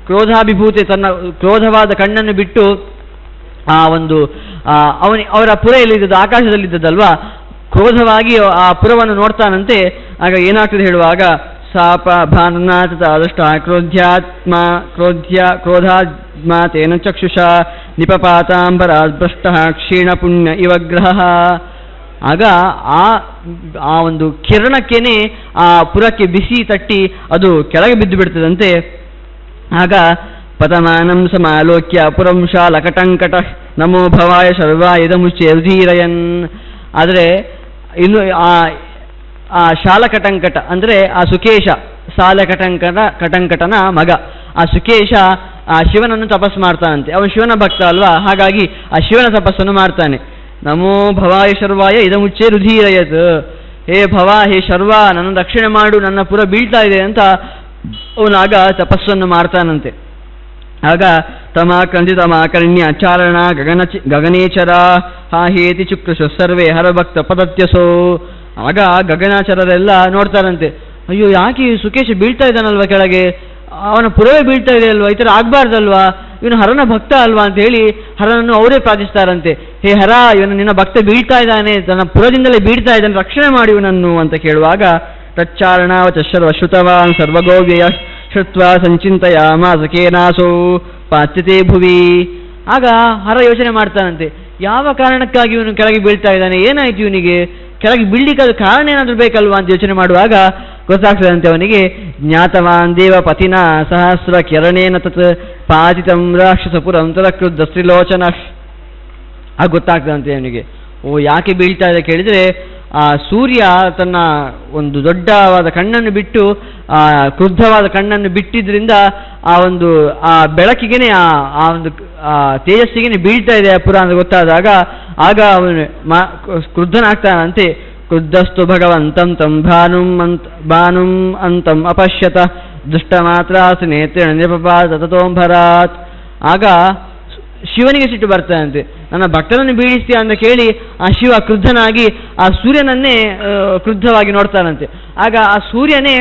ಕ್ರೋಧಾಭಿಭೂತಿ, ತನ್ನ ಕ್ರೋಧವಾದ ಕಣ್ಣನ್ನು ಬಿಟ್ಟು ಅವರ ಪುರ ಎಲ್ಲಿದ್ದದ್ದು, ಆಕಾಶದಲ್ಲಿದ್ದದಲ್ವಾ, ಕ್ರೋಧವಾಗಿ ಆ ಪುರವನ್ನು ನೋಡ್ತಾನಂತೆ. ಆಗ ಏನಾಗ್ತದೆ ಹೇಳುವಾಗ, ಸಾಪ ಭಾನುನಾಥ ಅದೃಷ್ಟ ಕ್ರೋಧಾತ್ಮ ತೇನ ಚಕ್ಷುಷ ನಿಪಪಾತಾಂಬರ ಭ್ರಷ್ಟ ಕ್ಷೀಣ ಪುಣ್ಯ ಇವಗ್ರಹ. ಆಗ ಆ ಒಂದು ಕಿರಣಕ್ಕೇನೆ ಆ ಪುರಕ್ಕೆ ಬಿಸಿ ತಟ್ಟಿ ಅದು ಕೆಳಗೆ ಬಿದ್ದು ಬಿಡ್ತದಂತೆ. ಆಗ ಪತಮಾನಂ ಸಮಾಲೋಕ್ಯ ಪುರಂ ಶಾಲಕಟಂಕಟ ನಮೋ ಭವಾಯ ಶರ್ವಾಯ ಇದಮುಚ್ಚೆ ಉದೀರಯನ್. ಆದರೆ ಇನ್ನು ಆ ಶಾಲಕಟಂಕಟ ಅಂದರೆ ಆ ಸುಕೇಶ, ಕಟಂಕಟನ ಮಗ ಆ ಸುಕೇಶ ಆ ಶಿವನನ್ನು ತಪಸ್ಸು ಮಾಡ್ತಾನಂತೆ. ಅವನು ಶಿವನ ಭಕ್ತ ಅಲ್ವಾ, ಹಾಗಾಗಿ ಆ ಶಿವನ ತಪಸ್ಸನ್ನು ಮಾಡ್ತಾನೆ. ನಮೋ ಭವಾಯ ಶರ್ವಾಯ ಇದಮುಚ್ಚೆ ರುಧೀರಯತ್. ಹೇ ಭವ, ಹೇ ಶರ್ವ, ನನ್ನ ರಕ್ಷಣೆ ಮಾಡು, ನನ್ನ ಪುರ ಬೀಳ್ತಾ ಇದೆ ಅಂತ ಅವನಾಗ ತಪಸ್ಸನ್ನು ಮಾಡ್ತಾನಂತೆ. ಆಗ ತಮಾಕರ್ಣ್ಯ ಚಾರಣ ಗಗನೇಚರ ಹಾಹೇತಿ ಚುಕ್ರಶು ಸರ್ವೇ ಹರಭಕ್ತ ಪದತ್ಯಸೋ. ಆಗ ಗಗನಾಚರರೆಲ್ಲ ನೋಡ್ತಾರಂತೆ, ಅಯ್ಯೋ ಯಾಕೆ ಸುಕೇಶ ಬೀಳ್ತಾ ಇದ್ದಾನಲ್ವ ಕೆಳಗೆ, ಅವನ ಪುರವೇ ಬೀಳ್ತಾ ಇದೆ ಅಲ್ವಾ, ಈ ಥರ ಆಗಬಾರ್ದಲ್ವಾ, ಇವನು ಹರನ ಭಕ್ತ ಅಲ್ವಾ ಅಂತ ಹೇಳಿ ಹರನನ್ನು ಅವರೇ ಪ್ರಾರ್ಥಿಸ್ತಾರಂತೆ. ಹೇ ಹರ, ಇವನು ನಿನ್ನ ಭಕ್ತ ಬೀಳ್ತಾ ಇದ್ದಾನೆ, ತನ್ನ ಪುರದಿಂದಲೇ ಬೀಳ್ತಾ ಇದ್ದಾನೆ, ರಕ್ಷಣೆ ಮಾಡಿ ಇವನನ್ನು ಅಂತ ಕೇಳುವಾಗ, ತಚ್ಚಾರಣಾವಚ ಶರ್ವ ಶ್ರುತವಾನ್ ಸರ್ವಗೋವ್ಯಯ ಶ್ರುತ್ವಾ ಸಂಚಿಂತಯಾಮಾಸ ಕೇನಾಸೋ ಪಾಚ್ಯತೆ ಭುವಿ. ಆಗ ಹರ ಯೋಚನೆ ಮಾಡ್ತಾನಂತೆ, ಯಾವ ಕಾರಣಕ್ಕಾಗಿ ಇವನು ಕೆಳಗೆ ಬೀಳ್ತಾ ಇದ್ದಾನೆ, ಏನಾಯ್ತು ಇವನಿಗೆ, ಕೆಳಗೆ ಬೀಳ್ಲಿಕ್ಕಾದ ಕಾರಣ ಏನಾದರೂ ಬೇಕಲ್ವಾ ಅಂತ ಯೋಚನೆ ಮಾಡುವಾಗ ಗೊತ್ತಾಗ್ತದಂತೆ ಅವನಿಗೆ. ಜ್ಞಾತವಾನ್ ದೇವ ಪತಿನ ಸಹಸ್ರ ಕಿರಣೇನ ತತ್ ಪಾತಿತಂ ರಾಕ್ಷಸಪುರಂ ತದಕೃದ್ಧ ತ್ರಿಲೋಚನ. ಆಗ ಗೊತ್ತಾಗ್ತದಂತೆ ಅವನಿಗೆ, ಓ ಯಾಕೆ ಬೀಳ್ತಾ ಇದೆ ಕೇಳಿದರೆ, ಆ ಸೂರ್ಯ ತನ್ನ ಒಂದು ದೊಡ್ಡವಾದ ಕಣ್ಣನ್ನು ಬಿಟ್ಟು, ಆ ಕ್ರುದ್ಧವಾದ ಕಣ್ಣನ್ನು ಬಿಟ್ಟಿದ್ರಿಂದ ಆ ಬೆಳಕಿಗೆನೆ ಆ ಒಂದು ತೇಜಸ್ಸಿಗೆ ಬೀಳ್ತಾ ಇದೆ ಪುರ ಅಂತ ಗೊತ್ತಾದಾಗ ಆಗ ಅವನು ಕ್ರುದ್ಧನಾಗ್ತಾನಂತೆ. ಕ್ರುದ್ಧಸ್ತು ಭಗವಂತಂ ತಂ ಭಾನುಂ ಅಂತಂ ಅಪಶ್ಯತ ದುಷ್ಟ ಮಾತ್ರ ನೇತ್ರೇಣ ನಿಪಪಾತ ತತೋಂಭರಾತ್. ಆಗ ಶಿವನಿಗೆ ಸಿಟ್ಟು ಬರ್ತಾನಂತೆ, ನನ್ನ ಭಕ್ತನನ್ನು ಬೀಳಿಸ್ತೀಯ ಅಂತ ಕೇಳಿ ಆ ಶಿವ ಕ್ರುದ್ಧನಾಗಿ ಆ ಸೂರ್ಯನನ್ನೇ ಕ್ರುದ್ಧವಾಗಿ ನೋಡ್ತಾನಂತೆ. ಆಗ ಆ ಸೂರ್ಯನೇ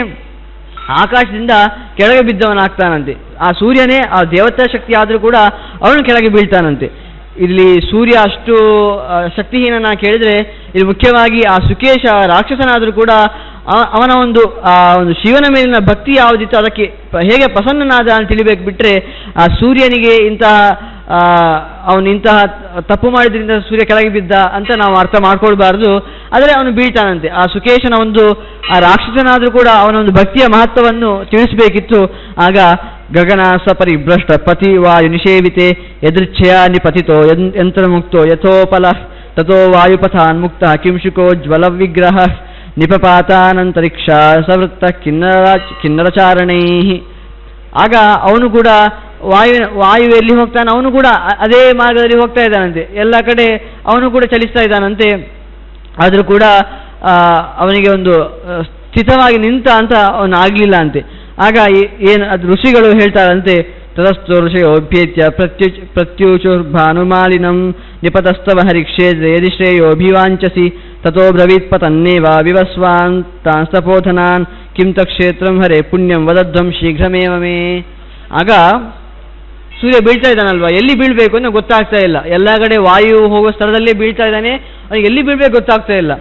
ಆಕಾಶದಿಂದ ಕೆಳಗೆ ಬಿದ್ದವನಾಗ್ತಾನಂತೆ. ಆ ಸೂರ್ಯನೇ ಆ ದೇವತಾ ಶಕ್ತಿ ಆದರೂ ಕೂಡ ಅವನು ಕೆಳಗೆ ಬೀಳ್ತಾನಂತೆ. ಇಲ್ಲಿ ಸೂರ್ಯ ಅಷ್ಟು ಶಕ್ತಿಹೀನನ ಕೇಳಿದರೆ, ಇಲ್ಲಿ ಮುಖ್ಯವಾಗಿ ಆ ಸುಕೇಶ ರಾಕ್ಷಸನಾದರೂ ಕೂಡ ಅವನ ಒಂದು ಶಿವನ ಮೇಲಿನ ಭಕ್ತಿ ಯಾವುದಿತ್ತು ಅದಕ್ಕೆ ಹೇಗೆ ಪ್ರಸನ್ನನಾದ ಅಂತ ತಿಳಿಬೇಕು. ಬಿಟ್ಟರೆ ಆ ಸೂರ್ಯನಿಗೆ ಇಂತಹ ತಪ್ಪು ಮಾಡಿದ್ರಿಂದ ಸೂರ್ಯ ಕೆಳಗೆ ಬಿದ್ದ ಅಂತ ನಾವು ಅರ್ಥ ಮಾಡ್ಕೊಳ್ಬಾರ್ದು. ಆದರೆ ಅವನು ಬೀಳ್ತಾನಂತೆ. ಆ ಸುಕೇಶನ ಆ ರಾಕ್ಷಸನಾದರೂ ಕೂಡ ಅವನ ಒಂದು ಭಕ್ತಿಯ ಮಹತ್ವವನ್ನು ತಿಳಿಸಬೇಕಿತ್ತು. ಆಗ ಗಗನ ಸಪರಿಭ್ರಷ್ಟ ಪತಿ ವಾಯು ನಿಷೇವಿತೆ ಯದೃಚ್ಛಯ ನಿಪತಿತೋ ಯಂತ್ರಮುಕ್ತೋ ಯಥೋಪಲ ತಥೋ ವಾಯುಪಥಾನ್ ಮುಕ್ತ ಕಿಂಶುಕೋ ಜ್ವಲ ವಿಗ್ರಹ ನಿಪಪಾತಾನಂತರಿಕ್ಷ ಸವೃತ್ತ ಕಿನ್ನರಚಾರಣೈ. ಆಗ ಅವನು ಕೂಡ ವಾಯು ಎಲ್ಲಿ ಹೋಗ್ತಾನೆ, ಅವನು ಕೂಡ ಅದೇ ಮಾರ್ಗದಲ್ಲಿ ಹೋಗ್ತಾ ಇದ್ದಾನಂತೆ. ಎಲ್ಲ ಕಡೆ ಅವನು ಕೂಡ ಚಲಿಸ್ತಾ ಇದ್ದಾನಂತೆ. ಆದರೂ ಕೂಡ ಅವನಿಗೆ ಒಂದು ಸ್ಥಿತವಾಗಿ ನಿಂತ ಅಂತ ಅವನು ಆಗಲಿಲ್ಲ ಅಂತೆ. ಆಗ ಅದು ಋಷಿಗಳು ಹೇಳ್ತಾರಂತೆ, ತದಸ್ತು ಋಷಯೋಭ್ಯೇತ್ಯ ಪ್ರತ್ಯುಚುರ್ಭಾನುಮಾಲಿನಂ ನಿಪತಸ್ತವ ಹರಿಕ್ಷೇತ್ರ ಯದಿ ಶ್ರೇಯೋಭಿವಾಂಚಸಿ ತಥೋ ಬ್ರವೀತ್ ಪತನ್ನೇವ ವಿವಸ್ವಾನ್ ತಾಂಸ್ತಪೋಧನಾನ್ ಕಿಂ ತಕ್ಷೇತ್ರಂ ಹರೇ ಪುಣ್ಯಂ ವದಧ್ವಂ ಶೀಘ್ರಮೇವ ಮೇ. ಆಗ ಸೂರ್ಯ ಬೀಳ್ತಾ ಇದ್ದಾನಲ್ವಾ, ಎಲ್ಲಿ ಬೀಳಬೇಕು ಅನ್ನೋ ಗೊತ್ತಾಗ್ತಾ ಇಲ್ಲ. ಎಲ್ಲ ಕಡೆ ವಾಯು ಹೋಗುವ ಸ್ಥಳದಲ್ಲೇ ಬೀಳ್ತಾ ಇದ್ದಾನೆ, ಅವನಿಗೆ ಎಲ್ಲಿ ಬೀಳಬೇಕು ಗೊತ್ತಾಗ್ತಾ ಇಲ್ಲ.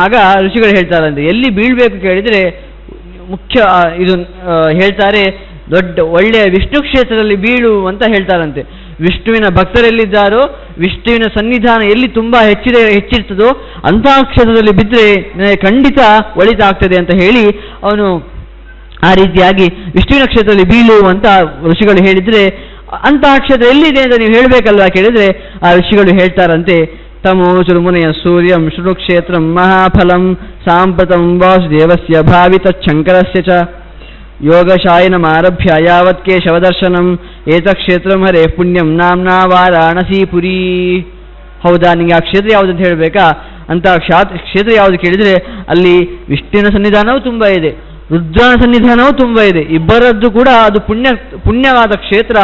ಆಗ ಋಷಿಗಳು ಹೇಳ್ತಾರಂತೆ, ಎಲ್ಲಿ ಬೀಳಬೇಕು ಕೇಳಿದರೆ ಮುಖ್ಯ ಇದು ಹೇಳ್ತಾರೆ, ದೊಡ್ಡ ಒಳ್ಳೆಯ ವಿಷ್ಣು ಕ್ಷೇತ್ರದಲ್ಲಿ ಬೀಳು ಅಂತ ಹೇಳ್ತಾರಂತೆ. ವಿಷ್ಣುವಿನ ಭಕ್ತರೆಲ್ಲಿದ್ದಾರೋ, ವಿಷ್ಣುವಿನ ಸನ್ನಿಧಾನ ಎಲ್ಲಿ ತುಂಬ ಹೆಚ್ಚಿರ್ತದೋ ಅಂತಹ ಕ್ಷೇತ್ರದಲ್ಲಿ ಬಿದ್ದರೆ ನನಗೆ ಖಂಡಿತ ಒಳಿತಾಗ್ತದೆ ಅಂತ ಹೇಳಿ ಅವನು ಆ ರೀತಿಯಾಗಿ ವಿಷ್ಣುವಿನ ಕ್ಷೇತ್ರದಲ್ಲಿ ಬೀಳು ಅಂತ ಋಷಿಗಳು ಹೇಳಿದರೆ, ಅಂತಹ ಕ್ಷೇತ್ರ ಎಲ್ಲಿದೆ ಅಂತ ನೀವು ಹೇಳಬೇಕಲ್ವಾ ಕೇಳಿದರೆ ಆ ಋಷಿಗಳು ಹೇಳ್ತಾರಂತೆ, ತಮೋಚುರ್ಮುನೆಯ ಸೂರ್ಯಂ ಶೃಣುಕ್ಷೇತ್ರಂ ಮಹಾಫಲಂ ಸಾಂಪ್ರತಂ ವಾಸುದೇವಸ್ಯ ಭಾವಿತಚ್ಛಂಕರಸ್ಯ ಚ ಯೋಗಶಾಯನಮಾರಭ್ಯ ಯಾವತ್ ಕೇಶವದರ್ಶನಂ ಏತಕ್ಷೇತ್ರಂ ಹರೇ ಪುಣ್ಯಂ ನಾಮ್ನಾ ವಾರಾಣಸೀಪುರಿ. ಹೌದಾ, ನಿಮಗೆ ಆ ಕ್ಷೇತ್ರ ಯಾವುದು ಅಂತ ಹೇಳಬೇಕಾ? ಅಂತ ಕ್ಷೇತ್ರ ಯಾವುದು ಕೇಳಿದರೆ ಅಲ್ಲಿ ವಿಷ್ಣುವಿನ ಸನ್ನಿಧಾನವೂ ತುಂಬ ಇದೆ, ರುದ್ರನ ಸನ್ನಿಧಾನವೂ ತುಂಬ ಇದೆ. ಇಬ್ಬರದ್ದು ಕೂಡ ಅದು ಪುಣ್ಯವಾದ ಕ್ಷೇತ್ರ.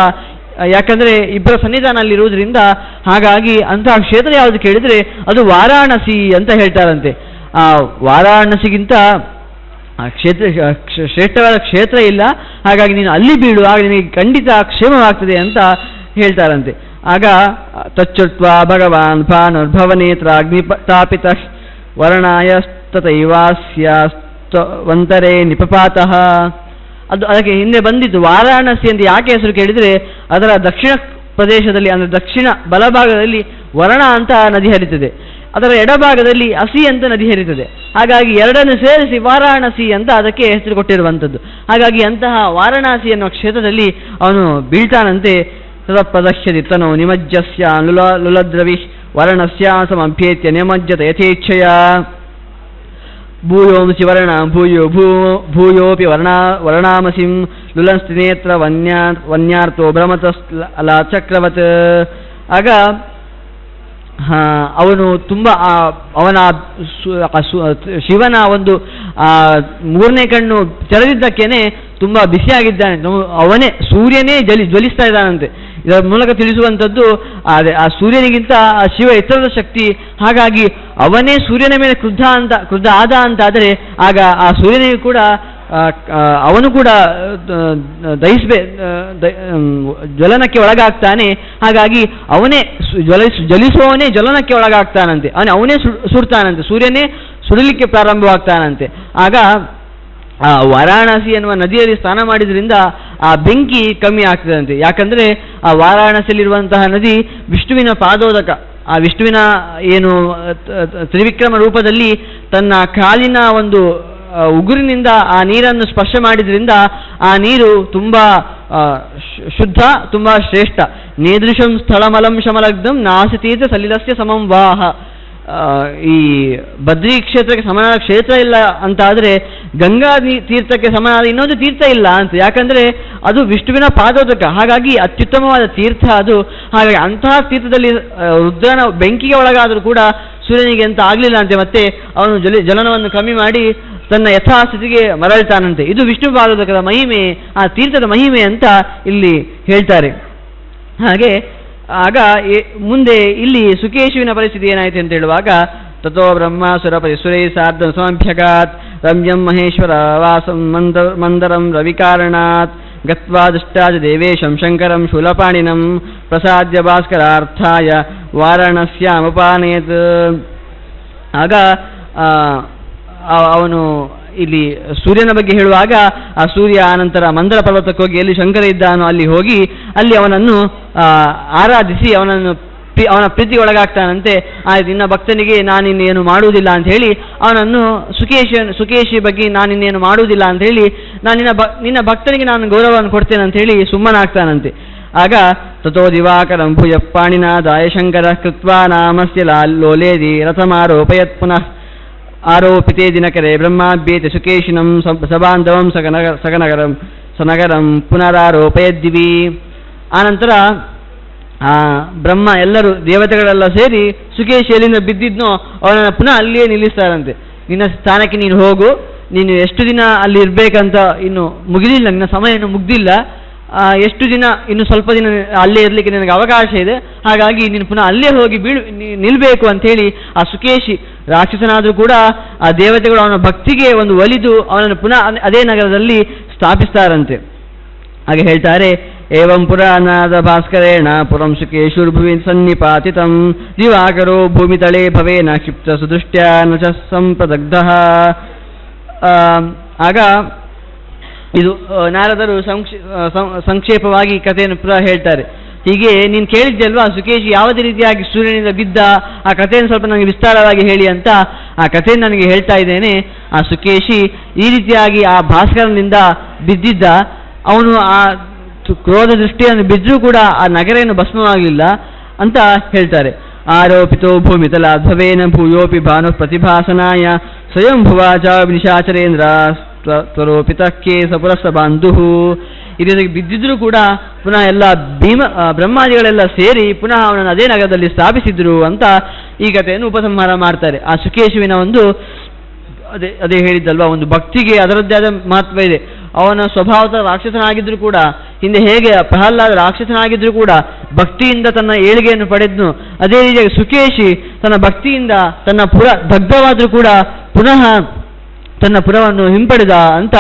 ಯಾಕಂದರೆ ಇಬ್ಬರ ಸನ್ನಿಧಾನ ಅಲ್ಲಿರುವುದರಿಂದ. ಹಾಗಾಗಿ ಅಂತಹ ಕ್ಷೇತ್ರ ಯಾವುದು ಕೇಳಿದರೆ ಅದು ವಾರಾಣಸಿ ಅಂತ ಹೇಳ್ತಾರಂತೆ. ಆ ವಾರಾಣಸಿಗಿಂತ ಕ್ಷೇತ್ರ ಶ್ರೇಷ್ಠವಾದ ಕ್ಷೇತ್ರ ಇಲ್ಲ. ಹಾಗಾಗಿ ನೀನು ಅಲ್ಲಿ ಬೀಳು, ಆಗ ನಿನಗೆ ಖಂಡಿತ ಕ್ಷೇಮವಾಗ್ತದೆ ಅಂತ ಹೇಳ್ತಾರಂತೆ. ಆಗ ತಚ್ಚುತ್ವಾ ಭಗವಾನ್ ಭಾನುರ್ಭವನೇತ್ರ ಅಗ್ನಿತಾಪಿತ ವರ್ಣಾಯಸ್ತತೈವಾಸ್ಯಸ್ತವಂತರೇ ನಿಪಪಾತಃ. ಅದು ಅದಕ್ಕೆ ಹಿಂದೆ ಬಂದಿದ್ದು. ವಾರಾಣಸಿ ಅಂತ ಯಾಕೆ ಹೆಸರು ಕೇಳಿದರೆ ಅದರ ದಕ್ಷಿಣ ಪ್ರದೇಶದಲ್ಲಿ, ಅಂದರೆ ದಕ್ಷಿಣ ಬಲಭಾಗದಲ್ಲಿ ವರ್ಣ ಅಂತ ನದಿ ಹರಿತದೆ, ಅದರ ಎಡಭಾಗದಲ್ಲಿ ಅಸಿ ಅಂತ ನದಿ ಹರಿತದೆ. ಹಾಗಾಗಿ ಎರಡನ್ನು ಸೇರಿಸಿ ವಾರಾಣಸಿ ಅಂತ ಅದಕ್ಕೆ ಹೆಸರು ಕೊಟ್ಟಿರುವಂಥದ್ದು. ಹಾಗಾಗಿ ಅಂತಹ ವಾರಾಣಸಿ ಎನ್ನುವ ಕ್ಷೇತ್ರದಲ್ಲಿ ಅವನು ಬೀಳ್ತಾನಂತೆ. ತದಪ್ರದಶ್ಯತಿ ತನೋ ನಿಮಜ್ಜಸ್ಯ ಲುಲದ್ರವಿ ವರ್ಣಸ್ಯ ಸಮಭ್ಯೇತ್ಯ ನಿಮಜ್ಜತ ಯಥೇಚ್ಛಯ ಭೂಯೋಂಸಿ ವರ್ಣ ಭೂಯೋಪಿ ವರ್ಣಾಮಸಿಂ ಲುಲಸ್ತಿನೇತ್ರ ವನ್ಯಾರ್ಥೋ ಭ್ರಮತಲ ಚಕ್ರವತ್. ಆಗ ಅವನು ತುಂಬ ಅವನ ಶಿವನ ಒಂದು ಮೂರನೇ ಕಣ್ಣು ತೆರೆದಿದ್ದಕ್ಕೇನೆ ತುಂಬ ಬಿಸಿಯಾಗಿದ್ದಾನೆ. ಅವನೇ ಸೂರ್ಯನೇ ಜ್ವಲಿಸ್ತಾ ಇದ್ದಾನಂತೆ. ಇದರ ಮೂಲಕ ತಿಳಿಸುವಂಥದ್ದು ಅದೇ ಆ ಸೂರ್ಯನಿಗಿಂತ ಆ ಶಿವ ಎತ್ತರದ ಶಕ್ತಿ. ಹಾಗಾಗಿ ಅವನೇ ಸೂರ್ಯನ ಮೇಲೆ ಕ್ರುದ್ಧ ಆದ ಅಂತಾದರೆ ಆಗ ಆ ಸೂರ್ಯನಿಗೆ ಕೂಡ ಅವನು ಕೂಡ ಜ್ವಲನಕ್ಕೆ ಒಳಗಾಗ್ತಾನೆ. ಹಾಗಾಗಿ ಅವನೇ ಜ್ವಲಿಸುವವನೇ ಜ್ವಲನಕ್ಕೆ ಒಳಗಾಗ್ತಾನಂತೆ. ಅವನೇ ಸುಡ್ತಾನಂತೆ, ಸೂರ್ಯನೇ ಸುಡಲಿಕ್ಕೆ ಪ್ರಾರಂಭವಾಗ್ತಾನಂತೆ. ಆಗ ಆ ವಾರಾಣಸಿ ಎನ್ನುವ ನದಿಯಲ್ಲಿ ಸ್ನಾನ ಮಾಡಿದ್ರಿಂದ ಆ ಬೆಂಕಿ ಕಮ್ಮಿ ಆಗ್ತದಂತೆ. ಯಾಕಂದರೆ ಆ ವಾರಾಣಸಿಯಲ್ಲಿರುವಂತಹ ನದಿ ವಿಷ್ಣುವಿನ ಪಾದೋದಕ. ಆ ವಿಷ್ಣುವಿನ ಏನು ತ್ರಿವಿಕ್ರಮ ರೂಪದಲ್ಲಿ ತನ್ನ ಕಾಲಿನ ಒಂದು ಉಗುರಿನಿಂದ ಆ ನೀರನ್ನು ಸ್ಪರ್ಶ ಮಾಡಿದ್ರಿಂದ ಆ ನೀರು ತುಂಬ ಶುದ್ಧ, ತುಂಬ ಶ್ರೇಷ್ಠ. ನೇದೃಶಂ ಸ್ಥಳಮಲಂ ಶಮಲಗ್ಧಂ ನಾಸಿತೀರ್ಥ ಸಲಿಲಸ್ಯ ಸಮಂ ವಾಹ. ಈ ಬದ್ರಿ ಕ್ಷೇತ್ರಕ್ಕೆ ಸಮನಾದ ಕ್ಷೇತ್ರ ಇಲ್ಲ ಅಂತಾದರೆ ಗಂಗಾ ತೀರ್ಥಕ್ಕೆ ಸಮನಾದ ಇನ್ನೊಂದು ತೀರ್ಥ ಇಲ್ಲ ಅಂತ. ಯಾಕಂದರೆ ಅದು ವಿಷ್ಣುವಿನ ಪಾದೋದಕ, ಹಾಗಾಗಿ ಅತ್ಯುತ್ತಮವಾದ ತೀರ್ಥ ಅದು. ಹಾಗಾಗಿ ಅಂತಹ ತೀರ್ಥದಲ್ಲಿ ರುದ್ರನ ಬೆಂಕಿಗೆ ಒಳಗಾದರೂ ಕೂಡ ಸೂರ್ಯನಿಗೆ ಅಂತ ಆಗಲಿಲ್ಲ ಅಂತೆ. ಮತ್ತೆ ಅವನು ಜಲನವನ್ನು ಕಮ್ಮಿ ಮಾಡಿ ತನ್ನ ಯಥಾಸ್ಥಿತಿಗೆ ಮರಳ್ತಾನಂತೆ. ಇದು ವಿಷ್ಣು ಪಾದೋದಕದ ಮಹಿಮೆ, ಆ ತೀರ್ಥದ ಮಹಿಮೆ ಅಂತ ಇಲ್ಲಿ ಹೇಳ್ತಾರೆ. ಹಾಗೆ ಆಗ ಮುಂದೆ ಇಲ್ಲಿ ಸುಕೇಶುವಿನ ಪರಿಸ್ಥಿತಿ ಏನಾಯಿತು ಅಂತ ಹೇಳುವಾಗ ತಥೋ ಬ್ರಹ್ಮಾಸುರ ಪರಿಸುರೈ ಸಾರ್ಧ ಸಮಭ್ಯಗಾತ್ ರಮ್ಯಂ ಮಹೇಶ್ವರ ವಾಸಂ ಮಂದರಂ ರವಿಕಾರಣಾತ್ ಗತ್ವಾ ದೃಷ್ಟಾಜ ದೇವೇಶಂ ಶಂಕರಂ ಶೂಲಪಾಣಿನಂ ಪ್ರಸಾದ್ಯ ಭಾಸ್ಕರಾರ್ಥಾಯ ವಾರಾಣಸ್ಯಾಮುಪಾನೇತ್. ಆಗ ಅವನು ಇಲ್ಲಿ ಸೂರ್ಯನ ಬಗ್ಗೆ ಹೇಳುವಾಗ ಆ ಸೂರ್ಯ ಆನಂತರ ಮಂದರ ಪರ್ವತಕ್ಕೆ ಹೋಗಿ ಎಲ್ಲಿ ಶಂಕರ ಇದ್ದಾನೋ ಅಲ್ಲಿ ಹೋಗಿ ಅಲ್ಲಿ ಅವನನ್ನು ಆರಾಧಿಸಿ ಅವನ ಪ್ರೀತಿಗೆ ಒಳಗಾಗ್ತಾನಂತೆ. ಆಯ್ತು, ನಿನ್ನ ಭಕ್ತನಿಗೆ ನಾನಿನ್ನೇನು ಮಾಡುವುದಿಲ್ಲ ಅಂತ ಹೇಳಿ ಅವನನ್ನು ಸುಕೇಶಿ ಬಗ್ಗೆ ನಾನಿನ್ನೇನು ಮಾಡುವುದಿಲ್ಲ ಅಂತ ಹೇಳಿ ನಿನ್ನ ಭಕ್ತನಿಗೆ ನಾನು ಗೌರವವನ್ನು ಕೊಡ್ತೇನೆ ಅಂತ ಹೇಳಿ ಸುಮ್ಮನಾಗ್ತಾನಂತೆ. ಆಗ ತಥೋ ದಿವಾಕರಂ ಭೂಯ ಪಾಣಿನಾದಾಯ ಶಂಕರ ಕೃತ್ವಾ ನಾಮಸ್ಯ ಲೋಲೇದಿ ರಥಮಾರೋಪಯತ್ ಪುನಃ ಆರೋಪಿತೇ ದಿನಕರೇ ಬ್ರಹ್ಮಾಭ್ಯೇತಿ ಸುಕೇಶಿನಂ ಸಬಾಂಧವಂ ಸನಗರಂ ಪುನರಾರೋಪಯದ್ದಿವಿ. ಆನಂತರ ಬ್ರಹ್ಮ ಎಲ್ಲರೂ ದೇವತೆಗಳೆಲ್ಲ ಸೇರಿ ಸುಕೇಶಿ ಎಲ್ಲಿಂದ ಬಿದ್ದಿದ್ನೋ ಅವನನ್ನು ಪುನಃ ಅಲ್ಲಿಯೇ ನಿಲ್ಲಿಸ್ತಾರಂತೆ. ನಿನ್ನ ಸ್ಥಾನಕ್ಕೆ ನೀನು ಹೋಗು, ನೀನು ಎಷ್ಟು ದಿನ ಅಲ್ಲಿ ಇರಬೇಕಂತ ಇನ್ನು ಮುಗಿದಿಲ್ಲ, ನಿನ್ನ ಸಮಯ ಇನ್ನು ಮುಗ್ದಿಲ್ಲ, ಎಷ್ಟು ದಿನ ಇನ್ನು ಸ್ವಲ್ಪ ದಿನ ಅಲ್ಲೇ ಇರಲಿಕ್ಕೆ ನಿನಗೆ ಅವಕಾಶ ಇದೆ. ಹಾಗಾಗಿ ನೀನು ಪುನಃ ಅಲ್ಲೇ ಹೋಗಿ ನಿಲ್ಲಬೇಕು ಅಂಥೇಳಿ ಆ ಸುಕೇಶಿ ರಾಕ್ಷಸನಾದರೂ ಕೂಡ ಆ ದೇವತೆಗಳು ಅವನ ಭಕ್ತಿಗೆ ಒಂದು ಒಲಿದು ಅವನನ್ನು ಪುನಃ ಅದೇ ನಗರದಲ್ಲಿ ಸ್ಥಾಪಿಸ್ತಾರಂತೆ. ಹಾಗೆ ಹೇಳ್ತಾರೆ, ಏವಂ ಪುರಾಣಾದ ಭಾಸ್ಕರೇಣ ಪುರಂ ಸುಕೇಶುರ್ಭುವಿ ಸನ್ನಿಪಾತಿತಂ ದಿವಾಕರೋ ಭೂಮಿತಳೇ ಭವೇನ ಕ್ಷಿಪ್ತ ಸುದೃಷ್ಟ್ಯಾ ನ ಚ ಸಂಪ್ರದಗ್ಧಃ. ಆಗ ಇದು ನಾರದರು ಸಂಕ್ಷೇಪವಾಗಿ ಕಥೆಯನ್ನು ಪುನಃ ಹೇಳ್ತಾರೆ. ಹೀಗೆ ನೀನು ಕೇಳಿದ್ದೆ ಅಲ್ವಾ, ಸುಕೇಶಿ ಯಾವುದೇ ರೀತಿಯಾಗಿ ಸೂರ್ಯನಿಂದ ಬಿದ್ದ, ಆ ಕಥೆಯನ್ನು ಸ್ವಲ್ಪ ನನಗೆ ವಿಸ್ತಾರವಾಗಿ ಹೇಳಿ ಅಂತ ಆ ಕಥೆಯನ್ನು ನನಗೆ ಹೇಳ್ತಾ ಇದ್ದೇನೆ. ಆ ಸುಕೇಶಿ ಈ ರೀತಿಯಾಗಿ ಆ ಭಾಸ್ಕರನಿಂದ ಬಿದ್ದಿದ್ದ. ಅವನು ಆ ಕ್ರೋಧ ದೃಷ್ಟಿಯನ್ನು ಬಿದ್ದರೂ ಕೂಡ ಆ ನಗರ ಏನು ಭಸ್ಮವಾಗಲಿಲ್ಲ ಅಂತ ಹೇಳ್ತಾರೆ. ಆರೋಪಿತೋ ಭೂಮಿತಲಾಧ್ವೇನ ಭೂಯೋಪಿ ಭಾನು ಪ್ರತಿಭಾಸನಾಯ ಸ್ವಯಂ ಭುವಾಚ ನಿಶಾಚರೇಂದ್ರ ತ್ವರೋಪಿತ ಕೇಸ ಪುರಸ್ಸ ಬಾಂಧು. ಈ ರೀತಿ ಬಿದ್ದಿದ್ರು ಕೂಡ ಪುನಃ ಎಲ್ಲ ಬ್ರಹ್ಮಾದಿಗಳೆಲ್ಲ ಸೇರಿ ಪುನಃ ಅವನನ್ನು ಅದೇ ನಗರದಲ್ಲಿ ಸ್ಥಾಪಿಸಿದ್ರು ಅಂತ ಈ ಕಥೆಯನ್ನು ಉಪಸಂಹಾರ ಮಾಡ್ತಾರೆ. ಆ ಸುಕೇಶುವಿನ ಒಂದು ಅದೇ ಹೇಳಿದ್ದಲ್ವ, ಒಂದು ಭಕ್ತಿಗೆ ಅದರದ್ದೇ ಆದ ಮಹತ್ವ ಇದೆ. ಅವನ ಸ್ವಭಾವದ ರಾಕ್ಷಸನಾಗಿದ್ದರೂ ಕೂಡ, ಹಿಂದೆ ಹೇಗೆ ಪ್ರಹ್ಲಾದ ರಾಕ್ಷಸನಾಗಿದ್ದರೂ ಕೂಡ ಭಕ್ತಿಯಿಂದ ತನ್ನ ಏಳಿಗೆಯನ್ನು ಪಡೆದ್ನು, ಅದೇ ರೀತಿಯಾಗಿ ಸುಕೇಶಿ ತನ್ನ ಭಕ್ತಿಯಿಂದ ತನ್ನ ಪುರ ದಗ್ಧವಾದರೂ ಕೂಡ ಪುನಃ ತನ್ನ ಪುರವನ್ನು ಹಿಂಪಡೆದ ಅಂತ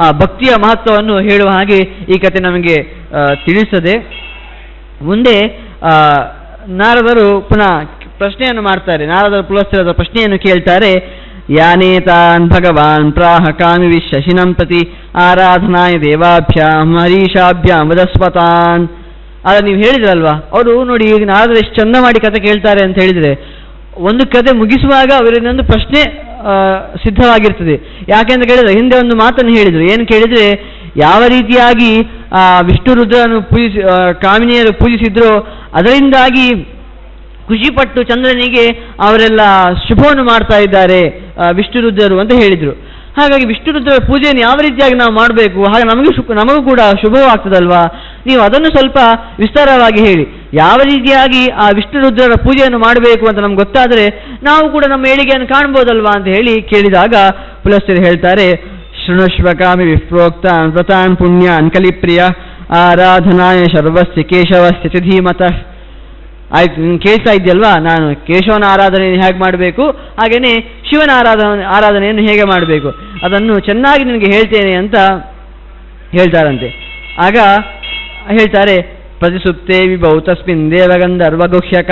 ಆ ಭಕ್ತಿಯ ಮಹತ್ವವನ್ನು ಹೇಳುವ ಹಾಗೆ ಈ ಕಥೆ ನಮಗೆ ತಿಳಿಸ್ತದೆ. ಮುಂದೆ ನಾರದರು ಪುನಃ ಪ್ರಶ್ನೆಯನ್ನು ಮಾಡ್ತಾರೆ. ನಾರದರು ಪುಲಸ್ತ್ಯದ ಪ್ರಶ್ನೆಯನ್ನು ಕೇಳ್ತಾರೆ. ಯಾನೇತಾನ್ ಭಗವಾನ್ ಪ್ರಾಹ ಕಾಮಿ ವಿಶಶಿನಂ ಪ್ರತಿ ಆರಾಧನಾಯ ದೇವಾಭ್ಯಾಂ ಹರೀಶಾಭ್ಯಾಂ ವದಸ್ವತಾನ್. ಆಗ ನೀವು ಹೇಳಿದ್ರಲ್ವಾ, ಅವರು ನೋಡಿ ಈಗ ನಾರದರು ಎಷ್ಟು ಚಂದ ಮಾಡಿ ಕಥೆ ಕೇಳ್ತಾರೆ ಅಂತ ಹೇಳಿದರೆ, ಒಂದು ಕಥೆ ಮುಗಿಸುವಾಗ ಅವರಿಗೊಂದು ಪ್ರಶ್ನೆ ಸಿದ್ಧವಾಗಿರ್ತದೆ. ಯಾಕೆಂತ ಕೇಳಿದ್ರೆ ಹಿಂದೆ ಒಂದು ಮಾತನ್ನು ಹೇಳಿದರು. ಏನು ಕೇಳಿದರೆ, ಯಾವ ರೀತಿಯಾಗಿ ವಿಷ್ಣು ರುದ್ರನು ಕಾಮಿನಿಯರು ಪೂಜಿಸಿದ್ರೋ ಅದರಿಂದಾಗಿ ಖುಷಿಪಟ್ಟು ಚಂದ್ರನಿಗೆ ಅವರೆಲ್ಲ ಶುಭವನ್ನು ಮಾಡ್ತಾ ಇದ್ದಾರೆ ವಿಷ್ಣು ರುದ್ರರು ಅಂತ ಹೇಳಿದರು. ಹಾಗಾಗಿ ವಿಷ್ಣು ರುದ್ರರ ಪೂಜೆಯನ್ನು ಯಾವ ರೀತಿಯಾಗಿ ನಾವು ಮಾಡಬೇಕು, ಹಾಗೆ ನಮಗೂ ಕೂಡ ಶುಭವಾಗ್ತದಲ್ವಾ, ನೀವು ಅದನ್ನು ಸ್ವಲ್ಪ ವಿಸ್ತಾರವಾಗಿ ಹೇಳಿ. ಯಾವ ರೀತಿಯಾಗಿ ಆ ವಿಷ್ಣು ರುದ್ರರ ಪೂಜೆಯನ್ನು ಮಾಡಬೇಕು ಅಂತ ನಮ್ಗೆ ಗೊತ್ತಾದರೆ ನಾವು ಕೂಡ ನಮ್ಮ ಏಳಿಗೆಯನ್ನು ಕಾಣ್ಬೋದಲ್ವಾ ಅಂತ ಹೇಳಿ ಕೇಳಿದಾಗ ಪುಲಸ್ತ್ಯರು ಹೇಳ್ತಾರೆ, ಶೃಣುಷ್ವಕಾಮಿ ವಿಪ್ರೋಕ್ತಾನ್ ವ್ರತಾನ್ ಪುಣ್ಯಾನ್ ಕಲಿಪ್ರಿಯ ಆರಾಧನಾಯ ಶರ್ವಸ್ಯ ಕೇಶವಸ್ಯ ಚ ಧೀಮತಃ. ಆಯ್ತು, ನೀನು ಕೇಳ್ತಾ ಇದೆಯಲ್ವಾ, ನಾನು ಕೇಶವನ ಆರಾಧನೆಯನ್ನು ಹೇಗೆ ಮಾಡಬೇಕು, ಹಾಗೆಯೇ ಶಿವನ ಆರಾಧನೆಯನ್ನು ಹೇಗೆ ಮಾಡಬೇಕು ಅದನ್ನು ಚೆನ್ನಾಗಿ ನಿನಗೆ ಹೇಳ್ತೇನೆ ಅಂತ ಹೇಳ್ತಾರಂತೆ. ಆಗ ಹೇಳ್ತಾರೆ, ಪ್ರತಿಸುಪ್ತೇ ವಿಭೌ ತಸ್ಮಿನ್ ದೇವಗಂಧರ್ವಗುಹ್ಯಕ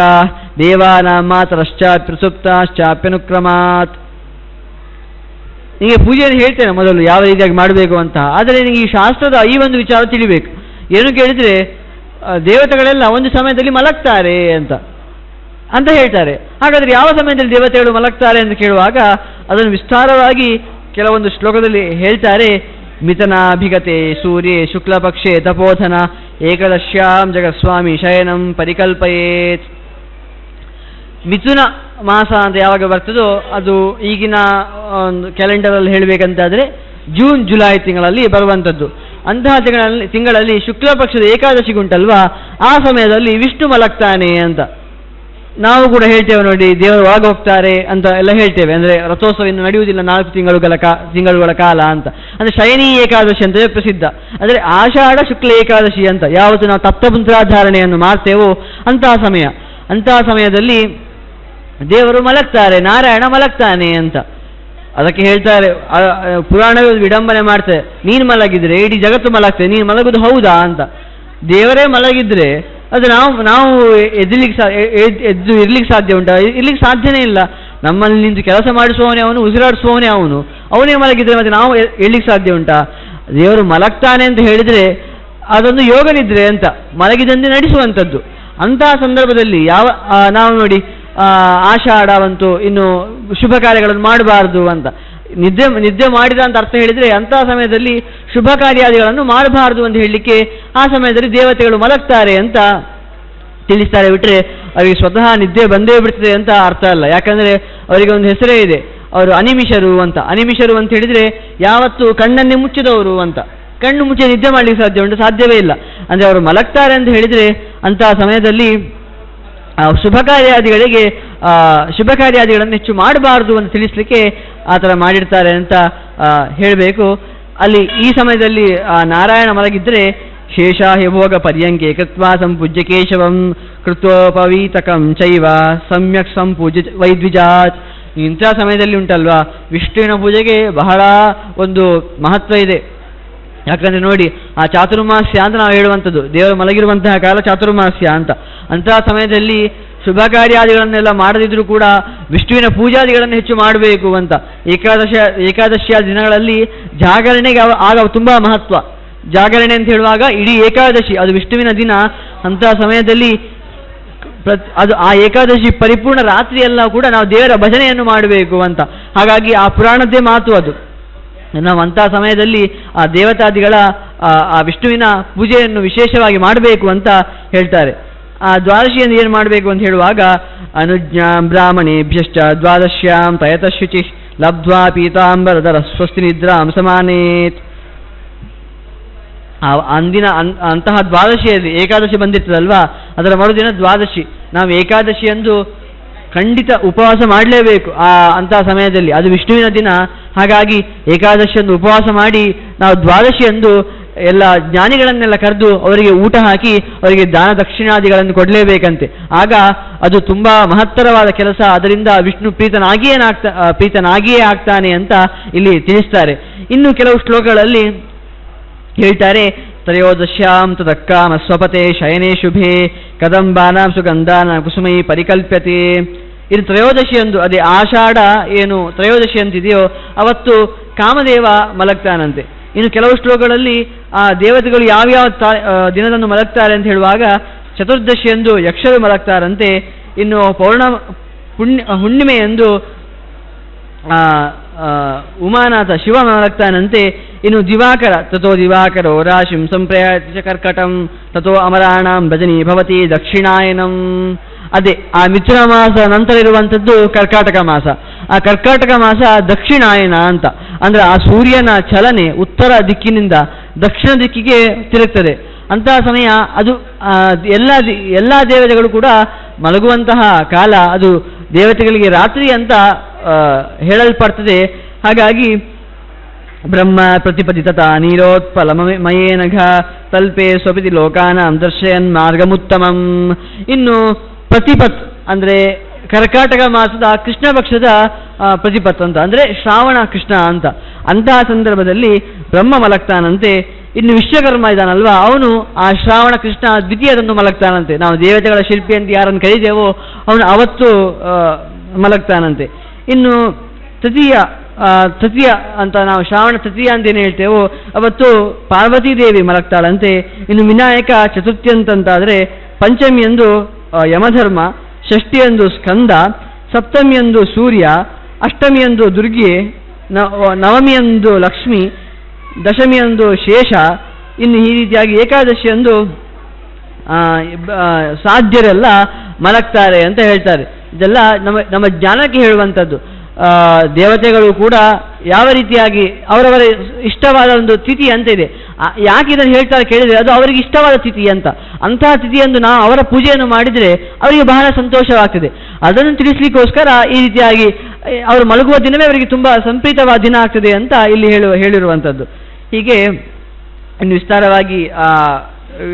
ದೇವಾನಾಂ ಮಾತರಶ್ಚಾಪ್ಯಸುಪ್ತಾಶ್ಚಾಪ್ಯನುಕ್ರಮಾತ್. ನಿಮಗೆ ಪೂಜೆಯನ್ನು ಹೇಳ್ತೇನೆ ಮೊದಲು ಯಾವ ರೀತಿಯಾಗಿ ಮಾಡಬೇಕು ಅಂತ, ಆದರೆ ನಿಮಗೆ ಈ ಶಾಸ್ತ್ರದ ಈ ಒಂದು ವಿಚಾರ ತಿಳಿಬೇಕು. ಏನು ಕೇಳಿದರೆ, ದೇವತೆಗಳೆಲ್ಲ ಒಂದು ಸಮಯದಲ್ಲಿ ಮಲಗ್ತಾರೆ ಅಂತ ಹೇಳ್ತಾರೆ. ಹಾಗಾದರೆ ಯಾವ ಸಮಯದಲ್ಲಿ ದೇವತೆಗಳು ಮಲಗ್ತಾರೆ ಅಂತ ಕೇಳುವಾಗ ಅದನ್ನು ವಿಸ್ತಾರವಾಗಿ ಕೆಲವೊಂದು ಶ್ಲೋಕದಲ್ಲಿ ಹೇಳ್ತಾರೆ. ಮಿಥನಾಭಿಗತೆ ಸೂರ್ಯೇ ಶುಕ್ಲಪಕ್ಷೆ ತಪೋಧನ ಏಕದಶ್ಯಾಂ ಜಗಸ್ವಾಮಿ ಶಯನಂ ಪರಿಕಲ್ಪಯೇತ್. ಮಿಥುನ ಮಾಸ ಅಂತ ಯಾವಾಗ ಬರ್ತದೋ ಅದು ಈಗಿನ ಒಂದು ಕ್ಯಾಲೆಂಡರಲ್ಲಿ ಹೇಳಬೇಕಂತಾದರೆ ಜೂನ್ ಜುಲೈ ತಿಂಗಳಲ್ಲಿ ಬರುವಂಥದ್ದು. ಅಂತಹ ತಿಂಗಳಲ್ಲಿ ಶುಕ್ಲ ಪಕ್ಷದ ಏಕಾದಶಿಗುಂಟಲ್ವಾ, ಆ ಸಮಯದಲ್ಲಿ ವಿಷ್ಣು ಮಲಗ್ತಾನೆ ಅಂತ ನಾವು ಕೂಡ ಹೇಳ್ತೇವೆ. ನೋಡಿ, ದೇವರು ಒಳಗೆ ಹೋಗ್ತಾರೆ ಅಂತ ಎಲ್ಲ ಹೇಳ್ತೇವೆ. ಅಂದರೆ ರಥೋತ್ಸವ ಇನ್ನು ನಡೆಯುವುದಿಲ್ಲ 4 ತಿಂಗಳುಗಳ ಕಾಲ ಅಂತ. ಅಂದರೆ ಶಯನಿ ಏಕಾದಶಿ ಅಂತಲೇ ಪ್ರಸಿದ್ಧ. ಅಂದರೆ ಆಷಾಢ ಶುಕ್ಲ ಏಕಾದಶಿ ಅಂತ ಯಾವತ್ತು ನಾವು ತಪ್ತಪುಂತ್ರಾಧಾರಣೆಯನ್ನು ಮಾಡ್ತೇವೋ ಅಂತಹ ಸಮಯದಲ್ಲಿ ದೇವರು ಮಲಗ್ತಾರೆ, ನಾರಾಯಣ ಮಲಗ್ತಾನೆ ಅಂತ. ಅದಕ್ಕೆ ಹೇಳ್ತಾರೆ, ಪುರಾಣವೇ ವಿಡಂಬನೆ ಮಾಡ್ತಾರೆ, ನೀನು ಮಲಗಿದ್ರೆ ಇಡೀ ಜಗತ್ತು ಮಲಗ್ತದೆ, ನೀನು ಮಲಗುದು ಹೌದಾ ಅಂತ. ದೇವರೇ ಮಲಗಿದ್ರೆ ಅದು ನಾವು ಎದ್ದು ಇರ್ಲಿಕ್ಕೆ ಸಾಧ್ಯ ಉಂಟಾ? ಇರ್ಲಿಕ್ಕೆ ಸಾಧ್ಯನೇ ಇಲ್ಲ. ನಮ್ಮಲ್ಲಿ ನಿಂತು ಕೆಲಸ ಮಾಡಿಸುವವನೇ ಅವನು, ಉಸಿರಾಡಿಸುವವನೇ ಅವನೇ ಮಲಗಿದ್ರೆ ಮತ್ತೆ ನಾವು ಇರ್ಲಿಕ್ಕೆ ಸಾಧ್ಯ ಉಂಟಾ? ದೇವರು ಮಲಗ್ತಾನೆ ಅಂತ ಹೇಳಿದರೆ ಅದೊಂದು ಯೋಗ ನಿದ್ರೆ ಅಂತ, ಮಲಗಿದಂತೆ ನಡೆಸುವಂಥದ್ದು. ಅಂತಹ ಸಂದರ್ಭದಲ್ಲಿ ನಾವು ನೋಡಿ ಆಷಾಢ ಬಂತು, ಇನ್ನು ಶುಭ ಕಾರ್ಯಗಳನ್ನು ಮಾಡಬಾರ್ದು ಅಂತ ನಿದ್ದೆ ಮಾಡಿದ ಅಂತ ಅರ್ಥ ಹೇಳಿದರೆ ಅಂತಹ ಸಮಯದಲ್ಲಿ ಶುಭ ಕಾರ್ಯಾದಿಗಳನ್ನು ಮಾಡಬಾರ್ದು ಅಂತ ಹೇಳಲಿಕ್ಕೆ ಆ ಸಮಯದಲ್ಲಿ ದೇವತೆಗಳು ಮಲಗ್ತಾರೆ ಅಂತ ತಿಳಿಸ್ತಾರೆ. ಬಿಟ್ಟರೆ ಅವರಿಗೆ ಸ್ವತಃ ನಿದ್ದೆ ಬಂದೇ ಬಿಡ್ತದೆ ಅಂತ ಅರ್ಥ ಅಲ್ಲ. ಯಾಕಂದರೆ ಅವರಿಗೆ ಒಂದು ಹೆಸರೇ ಇದೆ, ಅವರು ಅನಿಮಿಷರು ಅಂತ. ಅನಿಮಿಷರು ಅಂತ ಹೇಳಿದರೆ ಯಾವತ್ತು ಕಣ್ಣನ್ನೇ ಮುಚ್ಚಿದವರು ಅಂತ. ಕಣ್ಣು ಮುಚ್ಚಿ ನಿದ್ದೆ ಮಾಡಲಿಕ್ಕೆ ಸಾಧ್ಯ ಉಂಟು? ಸಾಧ್ಯವೇ ಇಲ್ಲ. ಅಂದರೆ ಅವರು ಮಲಗ್ತಾರೆ ಅಂತ ಹೇಳಿದರೆ ಅಂತಹ ಸಮಯದಲ್ಲಿ ಶುಭ ಕಾರ್ಯಾದಿಗಳನ್ನು ಹೆಚ್ಚು ಮಾಡಬಾರ್ದು ಅಂತ ತಿಳಿಸ್ಲಿಕ್ಕೆ ಆ ಥರ ಮಾಡಿರ್ತಾರೆ ಅಂತ ಹೇಳಬೇಕು. ಅಲ್ಲಿ ಈ ಸಮಯದಲ್ಲಿ ನಾರಾಯಣ ಮಲಗಿದ್ರೆ ಶೇಷಾಹಿ ಭೋಗ ಪರ್ಯಂಕೆ ಕೃತ್ವಾ ಸಂಪೂಜ್ಯ ಕೇಶವಂ ಕೃತ್ವೋಪವೀತಕಂ ಚೈವ ಸಮ್ಯಕ್ ಸಂಪೂಜ್ಯ ವೈದ್ವಿಜಾತ್. ಇಂಥ ಸಮಯದಲ್ಲಿ ಉಂಟಲ್ವಾ, ವಿಷ್ಣುವಿನ ಪೂಜೆಗೆ ಬಹಳ ಒಂದು ಮಹತ್ವ ಇದೆ. ಯಾಕಂದರೆ ನೋಡಿ, ಆ ಚಾತುರ್ಮಾಸ್ಯ ಅಂತ ನಾವು ಹೇಳುವಂಥದ್ದು, ದೇವರು ಮಲಗಿರುವಂತಹ ಕಾಲ ಚಾತುರ್ಮಾಸ್ಯ ಅಂತ. ಅಂತಹ ಸಮಯದಲ್ಲಿ ಶುಭ ಕಾರ್ಯಾದಿಗಳನ್ನೆಲ್ಲ ಮಾಡದಿದ್ರೂ ಕೂಡ ವಿಷ್ಣುವಿನ ಪೂಜಾದಿಗಳನ್ನು ಹೆಚ್ಚು ಮಾಡಬೇಕು ಅಂತ. ಏಕಾದಶಿಯ ದಿನಗಳಲ್ಲಿ ಜಾಗರಣೆಗೆ ಆಗ ತುಂಬ ಮಹತ್ವ. ಜಾಗರಣೆ ಅಂತ ಹೇಳುವಾಗ ಇಡೀ ಏಕಾದಶಿ ಅದು ವಿಷ್ಣುವಿನ ದಿನ. ಅಂತಹ ಸಮಯದಲ್ಲಿ ಅದು ಆ ಏಕಾದಶಿ ಪರಿಪೂರ್ಣ ರಾತ್ರಿಯೆಲ್ಲ ಕೂಡ ನಾವು ದೇವರ ಭಜನೆಯನ್ನು ಮಾಡಬೇಕು ಅಂತ. ಹಾಗಾಗಿ ಆ ಪುರಾಣದ್ದೇ ಮಾತು ಅದು. ನಾವು ಅಂತಹ ಸಮಯದಲ್ಲಿ ಆ ದೇವತಾದಿಗಳ ಆ ವಿಷ್ಣುವಿನ ಪೂಜೆಯನ್ನು ವಿಶೇಷವಾಗಿ ಮಾಡಬೇಕು ಅಂತ ಹೇಳ್ತಾರೆ. ಆ ದ್ವಾದಶಿಯನ್ನು ಏನು ಮಾಡಬೇಕು ಅಂತ ಹೇಳುವಾಗ ಅನುಜ್ಞಾಂ ಬ್ರಾಹ್ಮಣೇಭ್ಯಶ್ಚ ದ್ವಾದಶ್ಯಾಂ ತಯತಶುಚಿ ಲಬ್ಧ್ವಾ ಪೀತಾಂಬರಧರ ಸ್ವಸ್ತಿ ನಿದ್ರಾಂ ಸಮಾನೇತ್. ಅಂದಿನ ಅಂತಹ ದ್ವಾದಶಿಯಲ್ಲಿ ಏಕಾದಶಿ ಬಂದಿರ್ತದಲ್ವಾ, ಅದರ ಮರುದಿನ ದ್ವಾದಶಿ. ನಾವು ಏಕಾದಶಿ ಎಂದು ಖಂಡಿತ ಉಪವಾಸ ಮಾಡಲೇಬೇಕು ಅಂತಹ ಸಮಯದಲ್ಲಿ, ಅದು ವಿಷ್ಣುವಿನ ದಿನ. ಹಾಗಾಗಿ ಏಕಾದಶಿಯಂದು ಉಪವಾಸ ಮಾಡಿ ನಾವು ದ್ವಾದಶಿಯಂದು ಎಲ್ಲ ಜ್ಞಾನಿಗಳನ್ನೆಲ್ಲ ಕರೆದು ಅವರಿಗೆ ಊಟ ಹಾಕಿ ಅವರಿಗೆ ದಾನ ದಕ್ಷಿಣಾದಿಗಳನ್ನು ಕೊಡಲೇಬೇಕಂತೆ. ಆಗ ಅದು ತುಂಬ ಮಹತ್ತರವಾದ ಕೆಲಸ. ಅದರಿಂದ ವಿಷ್ಣು ಪ್ರೀತನಾಗಿಯೇ ಆಗ್ತಾನೆ ಅಂತ ಇಲ್ಲಿ ತಿಳಿಸ್ತಾರೆ. ಇನ್ನು ಕೆಲವು ಶ್ಲೋಕಗಳಲ್ಲಿ ಹೇಳ್ತಾರೆ, ತ್ರಯೋದಶ್ಯಾಂ ತದಕ್ಕಾಮ ಸ್ವಪತೆ ಶಯನೇ ಶುಭೆ ಕದಂಬಾನಾಂ ಸುಗಂಧಾನಾಂ ಕುಸುಮೈ ಪರಿಕಲ್ಪ್ಯತೆ. ಇದು ತ್ರಯೋದಶಿಯಂದು, ಅದೇ ಆಷಾಢ ಏನು ತ್ರಯೋದಶಿ ಅಂತಿದೆಯೋ ಅವತ್ತು ಕಾಮದೇವ ಮಲಗ್ತಾನಂತೆ. ಇನ್ನು ಕೆಲವು ಶ್ಲೋಕಗಳಲ್ಲಿ ಆ ದೇವತೆಗಳು ಯಾವ್ಯಾವ ದಿನದಂದು ಮಲಗ್ತಾರೆ ಅಂತ ಹೇಳುವಾಗ ಚತುರ್ದಶಿಯಂದು ಯಕ್ಷರು ಮಲಗ್ತಾರಂತೆ. ಇನ್ನು ಹುಣ್ಣಿಮೆಯಂದು ಉಮಾನಾಥ ಶಿವ ಮಲಗ್ತಾನಂತೆ. ಇನ್ನು ದಿವಾಕರ ತಥೋ ದಿವಾಕರೋ ರಾಶಿಂ ಸಂಪ್ರಯಾತಿ ಕರ್ಕಟಂ ತಥೋ ಅಮರಾಣಾಂ ಭಜನಿ ಭವತಿ ದಕ್ಷಿಣಾಯನಂ. ಅದೇ ಆ ಮಿಥುನ ಮಾಸ ನಂತರ ಇರುವಂಥದ್ದು ಕರ್ಕಾಟಕ ಮಾಸ. ಆ ಕರ್ಕಾಟಕ ಮಾಸ ದಕ್ಷಿಣಾಯನ ಅಂತ, ಅಂದ್ರೆ ಆ ಸೂರ್ಯನ ಚಲನೆ ಉತ್ತರ ದಿಕ್ಕಿನಿಂದ ದಕ್ಷಿಣ ದಿಕ್ಕಿಗೆ ತಿರುಗ್ತದೆ. ಅಂತಹ ಸಮಯ ಅದು ಎಲ್ಲ ದೇವತೆಗಳು ಕೂಡ ಮಲಗುವಂತಹ ಕಾಲ. ಅದು ದೇವತೆಗಳಿಗೆ ರಾತ್ರಿ ಅಂತ ಹೇಳಲ್ಪಡ್ತದೆ. ಹಾಗಾಗಿ ಬ್ರಹ್ಮ ಪ್ರತಿಪದಿತತ ನೀಲೋತ್ಪಲ ಮಯೇನಘ ತಲ್ಪೆ ಸ್ವಪಿತಿ ಲೋಕಾನಾಂ ದರ್ಶಯನ್ ಮಾರ್ಗಮುತ್ತಮಂ. ಇನ್ನು ಪ್ರತಿಪತ್ ಅಂದರೆ ಕರ್ಕಾಟಕ ಮಾಸದ ಕೃಷ್ಣ ಪಕ್ಷದ ಪ್ರತಿಪತ್ ಅಂತ, ಅಂದರೆ ಶ್ರಾವಣ ಕೃಷ್ಣ ಅಂತ. ಅಂತಹ ಸಂದರ್ಭದಲ್ಲಿ ಬ್ರಹ್ಮ ಮಲಗ್ತಾನಂತೆ. ಇನ್ನು ವಿಶ್ವಕರ್ಮ ಇದ್ದಾನಲ್ವಾ, ಅವನು ಆ ಶ್ರಾವಣ ಕೃಷ್ಣ ದ್ವಿತೀಯದಂದು ಮಲಗ್ತಾನಂತೆ. ನಾವು ದೇವತೆಗಳ ಶಿಲ್ಪಿ ಅಂತ ಯಾರನ್ನು ಕರೀತೇವೋ ಅವನು ಅವತ್ತು ಮಲಗ್ತಾನಂತೆ. ಇನ್ನು ತೃತೀಯ ಅಂತ ನಾವು ಶ್ರಾವಣ ತೃತೀಯ ಅಂತೇನು ಹೇಳ್ತೇವೋ ಅವತ್ತು ಪಾರ್ವತೀ ದೇವಿ ಮಲಗ್ತಾಳಂತೆ. ಇನ್ನು ವಿನಾಯಕ ಚತುರ್ಥಿ ಅಂತಂತಾದರೆ ಪಂಚಮಿಯಂದು ಯಮಧರ್ಮ, ಷಷ್ಠಿಯಂದು ಸ್ಕಂದ, ಸಪ್ತಮಿಯಂದು ಸೂರ್ಯ, ಅಷ್ಟಮಿಯಂದು ದುರ್ಗೆ, ನವಮಿಯಂದು ಲಕ್ಷ್ಮಿ, ದಶಮಿಯಂದು ಶೇಷ. ಇನ್ನು ಈ ರೀತಿಯಾಗಿ ಏಕಾದಶಿಯಂದು ಸಾಧ್ಯರೆಲ್ಲ ಮಲಗ್ತಾರೆ ಅಂತ ಹೇಳ್ತಾರೆ. ಇದೆಲ್ಲ ನಮ್ಮ ಜ್ಞಾನಕ್ಕೆ ಹೇಳುವಂಥದ್ದು. ದೇವತೆಗಳು ಕೂಡ ಯಾವ ರೀತಿಯಾಗಿ ಅವರವರ ಇಷ್ಟವಾದ ಒಂದು ತಿಥಿ ಅಂತ ಇದೆ. ಯಾಕೆ ಇದನ್ನು ಹೇಳ್ತಾರೆ ಕೇಳಿದರೆ ಅದು ಅವರಿಗೆ ಇಷ್ಟವಾದ ತಿಥಿ ಅಂತ. ಅಂತಹ ತಿಥಿಯಂದು ನಾವು ಅವರ ಪೂಜೆಯನ್ನು ಮಾಡಿದರೆ ಅವರಿಗೆ ಬಹಳ ಸಂತೋಷವಾಗ್ತದೆ. ಅದನ್ನು ತಿಳಿಸ್ಲಿಕ್ಕೋಸ್ಕರ ಈ ರೀತಿಯಾಗಿ ಅವರು ಮಲಗುವ ದಿನವೇ ಅವರಿಗೆ ತುಂಬ ಸಂಪ್ರೀತವಾದ ದಿನ ಆಗ್ತದೆ ಅಂತ ಇಲ್ಲಿ ಹೇಳಿರುವಂಥದ್ದು. ಹೀಗೆ ಇನ್ನು ವಿಸ್ತಾರವಾಗಿ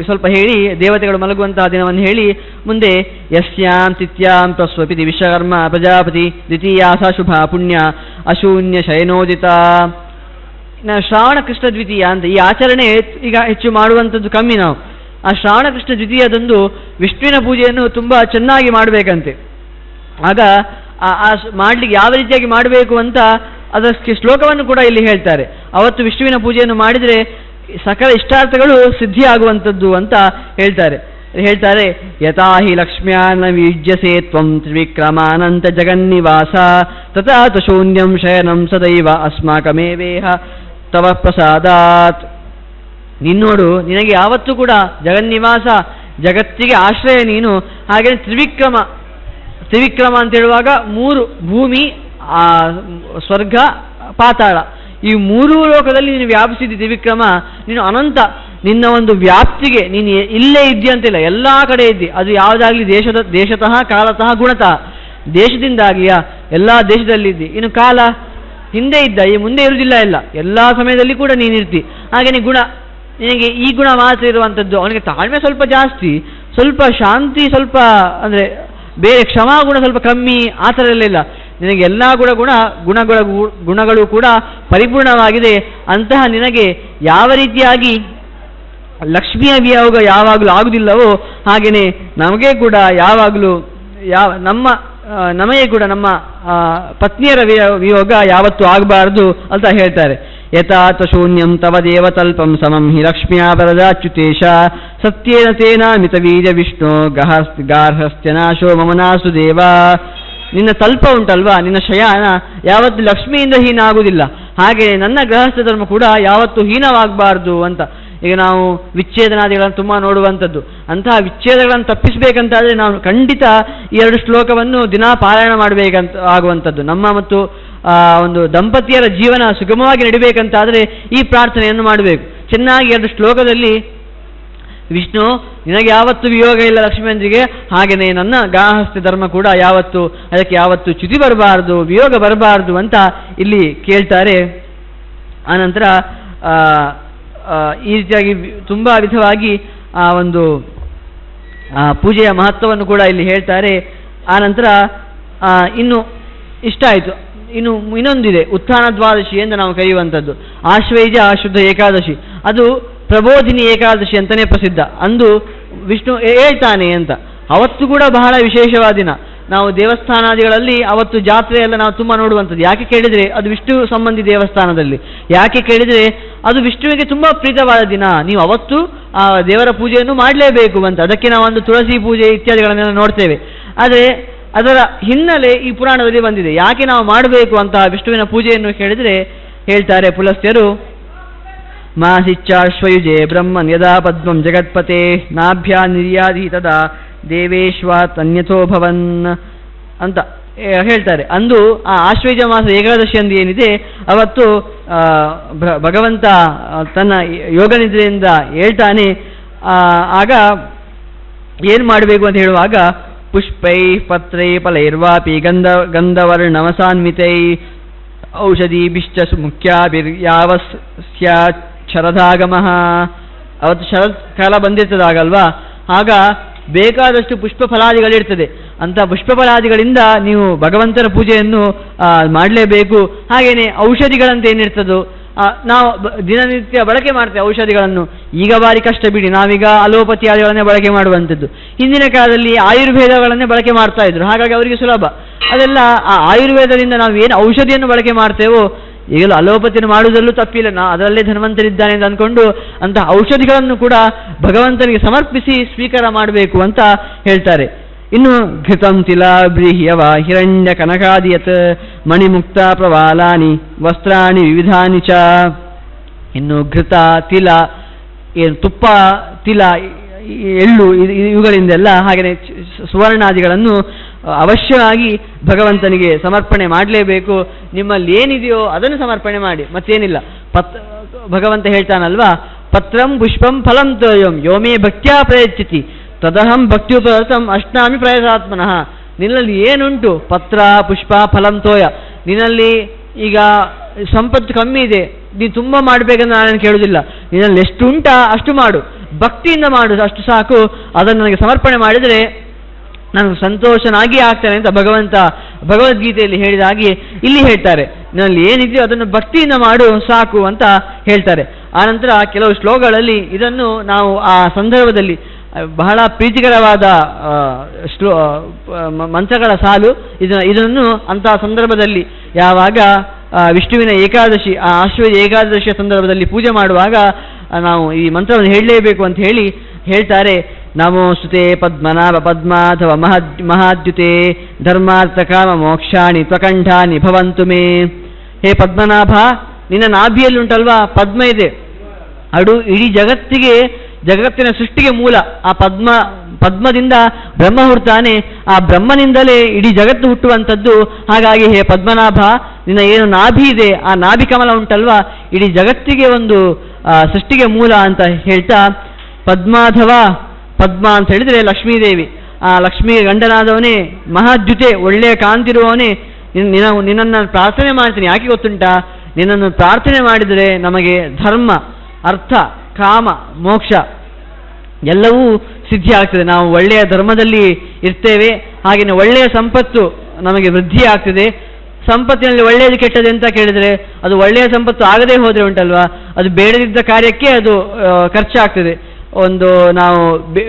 ಸ್ವಲ್ಪ ಹೇಳಿ ದೇವತೆಗಳು ಮಲಗುವಂತಹ ದಿನವನ್ನು ಹೇಳಿ ಮುಂದೆ ಯಸ್ಯಾಂ ತಿಥ್ಯಾಂ ಪ್ರಸ್ವಪಿತಿ ವಿಶ್ವಕರ್ಮ ಪ್ರಜಾಪತಿ ದ್ವಿತೀಯಾಸ ಶುಭ ಪುಣ್ಯ ಅಶೂನ್ಯ ಶಯನೋದಿತ. ಶ್ರಾವಣ ಕೃಷ್ಣ ದ್ವಿತೀಯ ಅಂತ ಈ ಆಚರಣೆ ಈಗ ಹೆಚ್ಚು ಮಾಡುವಂಥದ್ದು ಕಮ್ಮಿ. ನಾವು ಆ ಶ್ರಾವಣ ಕೃಷ್ಣ ದ್ವಿತೀಯದಂದು ವಿಷ್ಣುವಿನ ಪೂಜೆಯನ್ನು ತುಂಬ ಚೆನ್ನಾಗಿ ಮಾಡಬೇಕಂತೆ. ಆಗ ಮಾಡಲಿಕ್ಕೆ ಯಾವ ರೀತಿಯಾಗಿ ಮಾಡಬೇಕು ಅಂತ ಅದಕ್ಕೆ ಶ್ಲೋಕವನ್ನು ಕೂಡ ಇಲ್ಲಿ ಹೇಳ್ತಾರೆ. ಅವತ್ತು ವಿಷ್ಣುವಿನ ಪೂಜೆಯನ್ನು ಮಾಡಿದರೆ ಸಕಲ ಇಷ್ಟಾರ್ಥಗಳು ಸಿದ್ಧಿಯಾಗುವಂಥದ್ದು ಅಂತ ಹೇಳ್ತಾರೆ. ಯಥಾಹಿ ಲಕ್ಷ್ಮ್ಯಾನ ವೀಜ್ಯಸೇ ತ್ವಂ ತ್ರಿವಿಕ್ರಮಾನಂತ ಜಗನ್ನಿವಾಸ ತಥಾ ಶೂನ್ಯಂ ಶಯನಂ ಸದೈವ ಅಸ್ಮಾಕಮೇವೇಹ ತವ ಪ್ರಸಾದಾತ್. ನಿನ್ನೋಡು ನಿನಗೆ ಯಾವತ್ತೂ ಕೂಡ ಜಗನ್ನಿವಾಸ, ಜಗತ್ತಿಗೆ ಆಶ್ರಯ ನೀನು. ಹಾಗೆ ತ್ರಿವಿಕ್ರಮ ಅಂತ ಹೇಳುವಾಗ 3 ಭೂಮಿ, ಸ್ವರ್ಗ, ಪಾತಾಳ, ಈ 3 ಲೋಕದಲ್ಲಿ ನೀನು ವ್ಯಾಪಿಸಿದ್ದಿ ತ್ರಿವಿಕ್ರಮ. ನೀನು ಅನಂತ, ನಿನ್ನ ಒಂದು ವ್ಯಾಪ್ತಿಗೆ ನೀನು ಇಲ್ಲೇ ಇದ್ದೀಯಂತಿಲ್ಲ, ಎಲ್ಲ ಕಡೆ ಇದ್ದಿ. ಅದು ಯಾವುದಾಗಲಿ ದೇಶತಃ ಕಾಲತಃ ಗುಣತಃ. ದೇಶದಿಂದಾಗಿಯಾ ಎಲ್ಲ ದೇಶದಲ್ಲಿದ್ದಿ. ಇನ್ನು ಕಾಲ ಹಿಂದೆ ಇದ್ದ, ಈ ಮುಂದೆ ಇರುವುದಿಲ್ಲ. ಎಲ್ಲ ಸಮಯದಲ್ಲಿ ಕೂಡ ನೀನಿರ್ತಿ. ಹಾಗೆಯೇ ಗುಣ, ನಿನಗೆ ಈ ಗುಣ ಮಾತ್ರ ಇರುವಂಥದ್ದು. ಅವನಿಗೆ ತಾಳ್ಮೆ ಸ್ವಲ್ಪ ಜಾಸ್ತಿ, ಸ್ವಲ್ಪ ಶಾಂತಿ ಸ್ವಲ್ಪ, ಅಂದರೆ ಬೇರೆ ಕ್ಷಮಾಗುಣ ಸ್ವಲ್ಪ ಕಮ್ಮಿ, ಆ ಥರ ಎಲ್ಲ ಇಲ್ಲ. ನಿನಗೆ ಎಲ್ಲ ಗುಣಗಳು ಕೂಡ ಪರಿಪೂರ್ಣವಾಗಿದೆ. ಅಂತಹ ನಿನಗೆ ಯಾವ ರೀತಿಯಾಗಿ ಲಕ್ಷ್ಮಿಯ ವಿಯೋಗ ಯಾವಾಗಲೂ ಆಗುವುದಿಲ್ಲವೋ ಹಾಗೆಯೇ ನಮಗೆ ಕೂಡ ಯಾವಾಗಲೂ ನಮಗೆ ಕೂಡ ನಮ್ಮ ಪತ್ನಿಯರ ವಿಯೋಗ ಯಾವತ್ತೂ ಆಗಬಾರದು ಅಂತ ಹೇಳ್ತಾರೆ. ಯಥಾತ ಶೂನ್ಯಂ ತವ ದೇವತಲ್ಪಂ ಸಮಂ ಹಿ ಲಕ್ಷ್ಮ್ಯಾ ವರದಾಚ್ಯುತೇಶ ಸತ್ಯೇನ ತೇನ ಮಿತವೀರ್ಯ ವಿಷ್ಣು ಗಾರ್ಹಸ್ತ್ಯ ನಾಶೋ ಮಮನಾಸು ದೇವ. ನಿನ್ನ ತಲ್ಪ ಉಂಟಲ್ವಾ, ನಿನ್ನ ಶಯನ ಯಾವತ್ತು ಲಕ್ಷ್ಮಿಯಿಂದ ಹೀನ ಆಗುವುದಿಲ್ಲ. ಹಾಗೆ ನನ್ನ ಗೃಹಸ್ಥ ಧರ್ಮ ಕೂಡ ಯಾವತ್ತೂ ಹೀನವಾಗಬಾರ್ದು ಅಂತ. ಈಗ ನಾವು ವಿಚ್ಛೇದನಾದಿಗಳನ್ನು ತುಂಬ ನೋಡುವಂಥದ್ದು. ಅಂತಹ ವಿಚ್ಛೇದಗಳನ್ನು ತಪ್ಪಿಸಬೇಕಂತಾದರೆ ನಾವು ಖಂಡಿತ ಈ 2 ಶ್ಲೋಕವನ್ನು ದಿನಾ ಪಾರಾಯಣ ಮಾಡಬೇಕಂತ ಆಗುವಂಥದ್ದು. ನಮ್ಮ ಮತ್ತು ಒಂದು ದಂಪತಿಯರ ಜೀವನ ಸುಗಮವಾಗಿ ನಡಿಬೇಕಂತಾದರೆ ಈ ಪ್ರಾರ್ಥನೆಯನ್ನು ಮಾಡಬೇಕು. ಚೆನ್ನಾಗಿ 2 ಶ್ಲೋಕದಲ್ಲಿ ವಿಷ್ಣು ನಿನಗೆ ಯಾವತ್ತು ವಿಯೋಗ ಇಲ್ಲ ಲಕ್ಷ್ಮೀಂದ್ರಿಗೆ, ಹಾಗೆಯೇ ನನ್ನ ಗಾಹಸ್ಥ ಧರ್ಮ ಕೂಡ ಅದಕ್ಕೆ ಯಾವತ್ತು ಚ್ಯುತಿ ಬರಬಾರ್ದು, ವಿಯೋಗ ಬರಬಾರ್ದು ಅಂತ ಇಲ್ಲಿ ಕೇಳ್ತಾರೆ. ಆನಂತರ ಈ ರೀತಿಯಾಗಿ ತುಂಬ ವಿಧವಾಗಿ ಆ ಒಂದು ಪೂಜೆಯ ಮಹತ್ವವನ್ನು ಕೂಡ ಇಲ್ಲಿ ಹೇಳ್ತಾರೆ. ಆನಂತರ ಇನ್ನು ಇಷ್ಟ ಆಯಿತು. ಇನ್ನು ಇನ್ನೊಂದಿದೆ, ಉತ್ಥಾನ ದ್ವಾದಶಿ ಎಂದು ನಾವು ಕರೆಯುವಂಥದ್ದು. ಆಶ್ವಯುಜ ಶುದ್ಧ ಏಕಾದಶಿ, ಅದು ಪ್ರಬೋಧಿನಿ ಏಕಾದಶಿ ಅಂತಲೇ ಪ್ರಸಿದ್ಧ. ಅಂದು ವಿಷ್ಣು ಹೇಳ್ತಾನೆ ಅಂತ. ಅವತ್ತು ಕೂಡ ಬಹಳ ವಿಶೇಷವಾದ ದಿನ. ನಾವು ದೇವಸ್ಥಾನಾದಿಗಳಲ್ಲಿ ಅವತ್ತು ಜಾತ್ರೆ ಎಲ್ಲ ನಾವು ತುಂಬ ನೋಡುವಂಥದ್ದು. ಯಾಕೆ ಕೇಳಿದರೆ ಅದು ವಿಷ್ಣು ಸಂಬಂಧಿ ದೇವಸ್ಥಾನದಲ್ಲಿ. ಯಾಕೆ ಕೇಳಿದರೆ ಅದು ವಿಷ್ಣುವಿಗೆ ತುಂಬ ಪ್ರೀತವಾದ ದಿನ. ನೀವು ಅವತ್ತು ಆ ದೇವರ ಪೂಜೆಯನ್ನು ಮಾಡಲೇಬೇಕು ಅಂತ. ಅದಕ್ಕೆ ನಾವು ಒಂದು ತುಳಸಿ ಪೂಜೆ ಇತ್ಯಾದಿಗಳನ್ನೆಲ್ಲ ನೋಡ್ತೇವೆ. ಆದರೆ ಅದರ ಹಿನ್ನೆಲೆ ಈ ಪುರಾಣದಲ್ಲಿ ಬಂದಿದೆ. ಯಾಕೆ ನಾವು ಮಾಡಬೇಕು ಅಂತ ವಿಷ್ಣುವಿನ ಪೂಜೆಯನ್ನು ಕೇಳಿದರೆ ಹೇಳ್ತಾರೆ ಪುಲಸ್ತ್ಯರು, ಮಾಸಿಚ್ಚಾಶ್ವಯುಜೆ ಬ್ರಹ್ಮನ್ ಯದಾ ಪದ್ಮಂ ಜಗತ್ಪತೆ ನಾಭ್ಯಾ ನಿರ್ಯಾದಿ ತದಾ ದೇವೇಶ್ವಾತ್ ಅನ್ಯಥೋ ಭವನ್ ಅಂತ ಹೇಳ್ತಾರೆ. ಅಂದು ಆ ಆಶ್ವಯುಜ ಮಾಸ ಏಕಾದಶಿ ಅಂದು ಏನಿದೆ ಅವತ್ತು ಭಗವಂತ ತನ್ನ ಯೋಗನಿದ್ರೆಯಿಂದ ಹೇಳ್ತಾನೆ. ಆಗ ಏನು ಮಾಡಬೇಕು ಅಂತ ಹೇಳುವಾಗ, ಪುಷ್ಪೈ ಪತ್ರೈ ಫಲೈರ್ವಾಪಿ ಗಂಧವರ್ಣಮಸಾನ್ವಿತೈ ಔಷಧೀಭಿಶ್ಚ ಮುಖ್ಯಾಭಿರ್ಯಾವಸ್ಯ ಶರದಾಗಮಃ. ಅವತ್ತು ಶರತ್ ಕಾಲ ಬಂದಿರ್ತದಾಗಲ್ವಾ, ಆಗ ಬೇಕಾದಷ್ಟು ಪುಷ್ಪ ಫಲಾದಿಗಳಿರ್ತದೆ. ಅಂಥ ಪುಷ್ಪ ಫಲಾದಿಗಳಿಂದ ನೀವು ಭಗವಂತನ ಪೂಜೆಯನ್ನು ಮಾಡಲೇಬೇಕು. ಹಾಗೆಯೇ ಔಷಧಿಗಳಂತ ಏನಿರ್ತದೋ ನಾವು ದಿನನಿತ್ಯ ಬಳಕೆ ಮಾಡ್ತೇವೆ ಔಷಧಿಗಳನ್ನು. ಈಗ ಭಾರಿ ಕಷ್ಟ ಬಿಡಿ, ನಾವೀಗ ಅಲೋಪತಿಯಾದಿಗಳನ್ನೇ ಬಳಕೆ ಮಾಡುವಂಥದ್ದು. ಹಿಂದಿನ ಕಾಲದಲ್ಲಿ ಆಯುರ್ವೇದಗಳನ್ನೇ ಬಳಕೆ ಮಾಡ್ತಾ ಇದ್ರು, ಹಾಗಾಗಿ ಅವರಿಗೆ ಸುಲಭ. ಅದೆಲ್ಲ ಆ ಆಯುರ್ವೇದದಿಂದ ನಾವು ಏನು ಔಷಧಿಯನ್ನು ಬಳಕೆ ಮಾಡ್ತೇವೋ, ಈಗಲೂ ಅಲೋಪತಿಯನ್ನು ಮಾಡುವುದರಲ್ಲೂ ತಪ್ಪಿಲ್ಲ, ಅದರಲ್ಲೇ ಧನ್ವಂತರಿದ್ದಾನೆ ಅಂತ ಅಂದ್ಕೊಂಡು ಅಂತಹ ಔಷಧಿಗಳನ್ನು ಕೂಡ ಭಗವಂತನಿಗೆ ಸಮರ್ಪಿಸಿ ಸ್ವೀಕಾರ ಮಾಡಬೇಕು ಅಂತ ಹೇಳ್ತಾರೆ. ಇನ್ನು ಘೃತಂ ತಿಲ ಬ್ರೀಹ್ಯವ ಹಿರಣ್ಯ ಕನಕಾದಿಯತ್ ಮಣಿಮುಕ್ತ ಪ್ರವಾಲಾನಿ ವಸ್ತ್ರಾಣಿ ವಿವಿಧಾನಿ ಚ. ಇನ್ನು ಘೃತ, ತಿಲ, ಏನು ತುಪ್ಪ, ತಿಲ, ಎಳ್ಳು ಇವುಗಳಿಂದೆಲ್ಲ ಹಾಗೆಯೇ ಸುವರ್ಣಾದಿಗಳನ್ನು ಅವಶ್ಯವಾಗಿ ಭಗವಂತನಿಗೆ ಸಮರ್ಪಣೆ ಮಾಡಲೇಬೇಕು. ನಿಮ್ಮಲ್ಲಿ ಏನಿದೆಯೋ ಅದನ್ನು ಸಮರ್ಪಣೆ ಮಾಡಿ, ಮತ್ತೇನಿಲ್ಲ. ಭಗವಂತ ಹೇಳ್ತಾನಲ್ವಾ, ಪತ್ರಂ ಪುಷ್ಪಂ ಫಲಂ ತೋಯಂ ಯೋಮೇ ಭಕ್ತ್ಯಾ ಪ್ರಯಚ್ಛತಿ ತದಹಂ ಭಕ್ತ್ಯುಪರತಂ ಅಷ್ಟಾಮಿ ಪ್ರಯತಾತ್ಮನಃ. ನಿನ್ನಲ್ಲಿ ಏನುಂಟು, ಪತ್ರ ಪುಷ್ಪ ಫಲಂ ತೋಯ. ನಿನ್ನಲ್ಲಿ ಈಗ ಸಂಪತ್ತು ಕಮ್ಮಿ ಇದೆ, ನೀನು ತುಂಬ ಮಾಡಬೇಕಂದ್ರೆ ನಾನೇನು ಕೇಳುವುದಿಲ್ಲ. ನಿನ್ನಲ್ಲಿ ಎಷ್ಟು ಉಂಟಾ ಅಷ್ಟು ಮಾಡು, ಭಕ್ತಿಯಿಂದ ಮಾಡು, ಅಷ್ಟು ಸಾಕು. ಅದನ್ನು ನನಗೆ ಸಮರ್ಪಣೆ ಮಾಡಿದರೆ ನಾನು ಸಂತೋಷನಾಗಿ ಆಗ್ತೇನೆ ಅಂತ ಭಗವಂತ ಭಗವದ್ಗೀತೆಯಲ್ಲಿ ಹೇಳಿದ ಹಾಗೆ ಇಲ್ಲಿ ಹೇಳ್ತಾರೆ. ನಿನ್ನಲ್ಲಿ ಏನಿದೆಯೋ ಅದನ್ನು ಭಕ್ತಿಯಿಂದ ಮಾಡು ಸಾಕು ಅಂತ ಹೇಳ್ತಾರೆ. ಆನಂತರ ಕೆಲವು ಶ್ಲೋಕಗಳಲ್ಲಿ ಇದನ್ನು ನಾವು ಆ ಸಂದರ್ಭದಲ್ಲಿ ಬಹಳ ಪ್ರೀತಿಕರವಾದ ಮಂತ್ರಗಳ ಸಾಲು. ಇದನ್ನು ಅಂತಹ ಸಂದರ್ಭದಲ್ಲಿ ಯಾವಾಗ ವಿಷ್ಣುವಿನ ಏಕಾದಶಿ, ಆ ಆಶ್ವಯುಜ ಏಕಾದಶಿಯ ಸಂದರ್ಭದಲ್ಲಿ ಪೂಜೆ ಮಾಡುವಾಗ ನಾವು ಈ ಮಂತ್ರವನ್ನು ಹೇಳಲೇಬೇಕು ಅಂತ ಹೇಳ್ತಾರೆ. ನಮೋಸ್ತುತೆ ಪದ್ಮನಾಭ ಪದ್ಮಾಧವ ಮಹಾದ್ಯುತೆ ಧರ್ಮಾರ್ಥ ಕಾಮ ಮೋಕ್ಷಾಣಿ ತ್ವಕಂಠಾನಿ ಭವಂತು ಮೇ. ಹೇ ಪದ್ಮನಾಭ, ನಿನ್ನ ನಾಭಿಯಲ್ಲುಂಟಲ್ವಾ ಪದ್ಮ ಇದೆ, ಅದು ಇಡೀ ಜಗತ್ತಿನ ಸೃಷ್ಟಿಗೆ ಮೂಲ. ಆ ಪದ್ಮದಿಂದ ಬ್ರಹ್ಮ ಹುಡ್ತಾನೆ, ಆ ಬ್ರಹ್ಮನಿಂದಲೇ ಇಡೀ ಜಗತ್ತು ಹುಟ್ಟುವಂಥದ್ದು. ಹಾಗಾಗಿ ಹೇ ಪದ್ಮನಾಭ, ನಿನ್ನ ಏನು ನಾಭಿ ಇದೆ, ಆ ನಾಭಿ ಕಮಲ ಉಂಟಲ್ವಾ, ಇಡೀ ಜಗತ್ತಿಗೆ ಒಂದು ಸೃಷ್ಟಿಗೆ ಮೂಲ ಅಂತ ಹೇಳ್ತಾ, ಪದ್ಮಾಧವ, ಪದ್ಮ ಅಂತ ಹೇಳಿದರೆ ಲಕ್ಷ್ಮೀದೇವಿ, ಆ ಲಕ್ಷ್ಮಿಗೆ ಗಂಡನಾದವನೇ, ಮಹಾದ್ಯುತೆ ಒಳ್ಳೆಯ ಕಾಂತಿರುವವನೇ, ನಿನ್ನನ್ನು ಪ್ರಾರ್ಥನೆ ಮಾಡ್ತೀನಿ. ಯಾಕೆ ಗೊತ್ತುಂಟಾ, ನಿನ್ನನ್ನು ಪ್ರಾರ್ಥನೆ ಮಾಡಿದರೆ ನಮಗೆ ಧರ್ಮ, ಅರ್ಥ, ಕಾಮ, ಮೋಕ್ಷ ಎಲ್ಲವೂ ಸಿದ್ಧಿ ಆಗ್ತದೆ. ನಾವು ಒಳ್ಳೆಯ ಧರ್ಮದಲ್ಲಿ ಇರ್ತೇವೆ, ಹಾಗೆಯೇ ಒಳ್ಳೆಯ ಸಂಪತ್ತು ನಮಗೆ ವೃದ್ಧಿ ಆಗ್ತದೆ. ಸಂಪತ್ತಿನಲ್ಲಿ ಒಳ್ಳೆಯದು ಕೆಟ್ಟದೆ ಅಂತ ಕೇಳಿದರೆ, ಅದು ಒಳ್ಳೆಯ ಸಂಪತ್ತು ಆಗದೇ ಹೋದರೆ ಉಂಟಲ್ವಾ, ಅದು ಬೇಡದಿದ್ದ ಕಾರ್ಯಕ್ಕೆ ಅದು ಖರ್ಚಾಗ್ತದೆ. ಒಂದು ನಾವು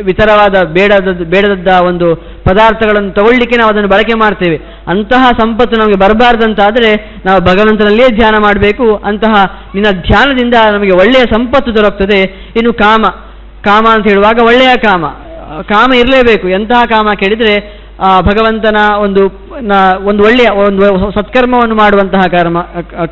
ವಿತರವಾದ ಬೇಡದ ಒಂದು ಪದಾರ್ಥಗಳನ್ನು ತಗೊಳ್ಳಿಕ್ಕೆ ನಾವು ಅದನ್ನು ಬಳಕೆ ಮಾಡ್ತೇವೆ. ಅಂತಹ ಸಂಪತ್ತು ನಮಗೆ ಬರಬಾರ್ದಂತಾದರೆ ನಾವು ಭಗವಂತನಲ್ಲಿಯೇ ಧ್ಯಾನ ಮಾಡಬೇಕು. ಅಂತಹ ನಿನ್ನ ಧ್ಯಾನದಿಂದ ನಮಗೆ ಒಳ್ಳೆಯ ಸಂಪತ್ತು ದೊರಕ್ತದೆ. ಇನ್ನು ಕಾಮ ಅಂತ ಹೇಳುವಾಗ ಒಳ್ಳೆಯ ಕಾಮ ಇರಲೇಬೇಕು. ಎಂತಹ ಕಾಮ ಕೇಳಿದರೆ ಭಗವಂತನ ಒಂದು ಒಳ್ಳೆಯ ಒಂದು ಸತ್ಕರ್ಮವನ್ನು ಮಾಡುವಂತಹ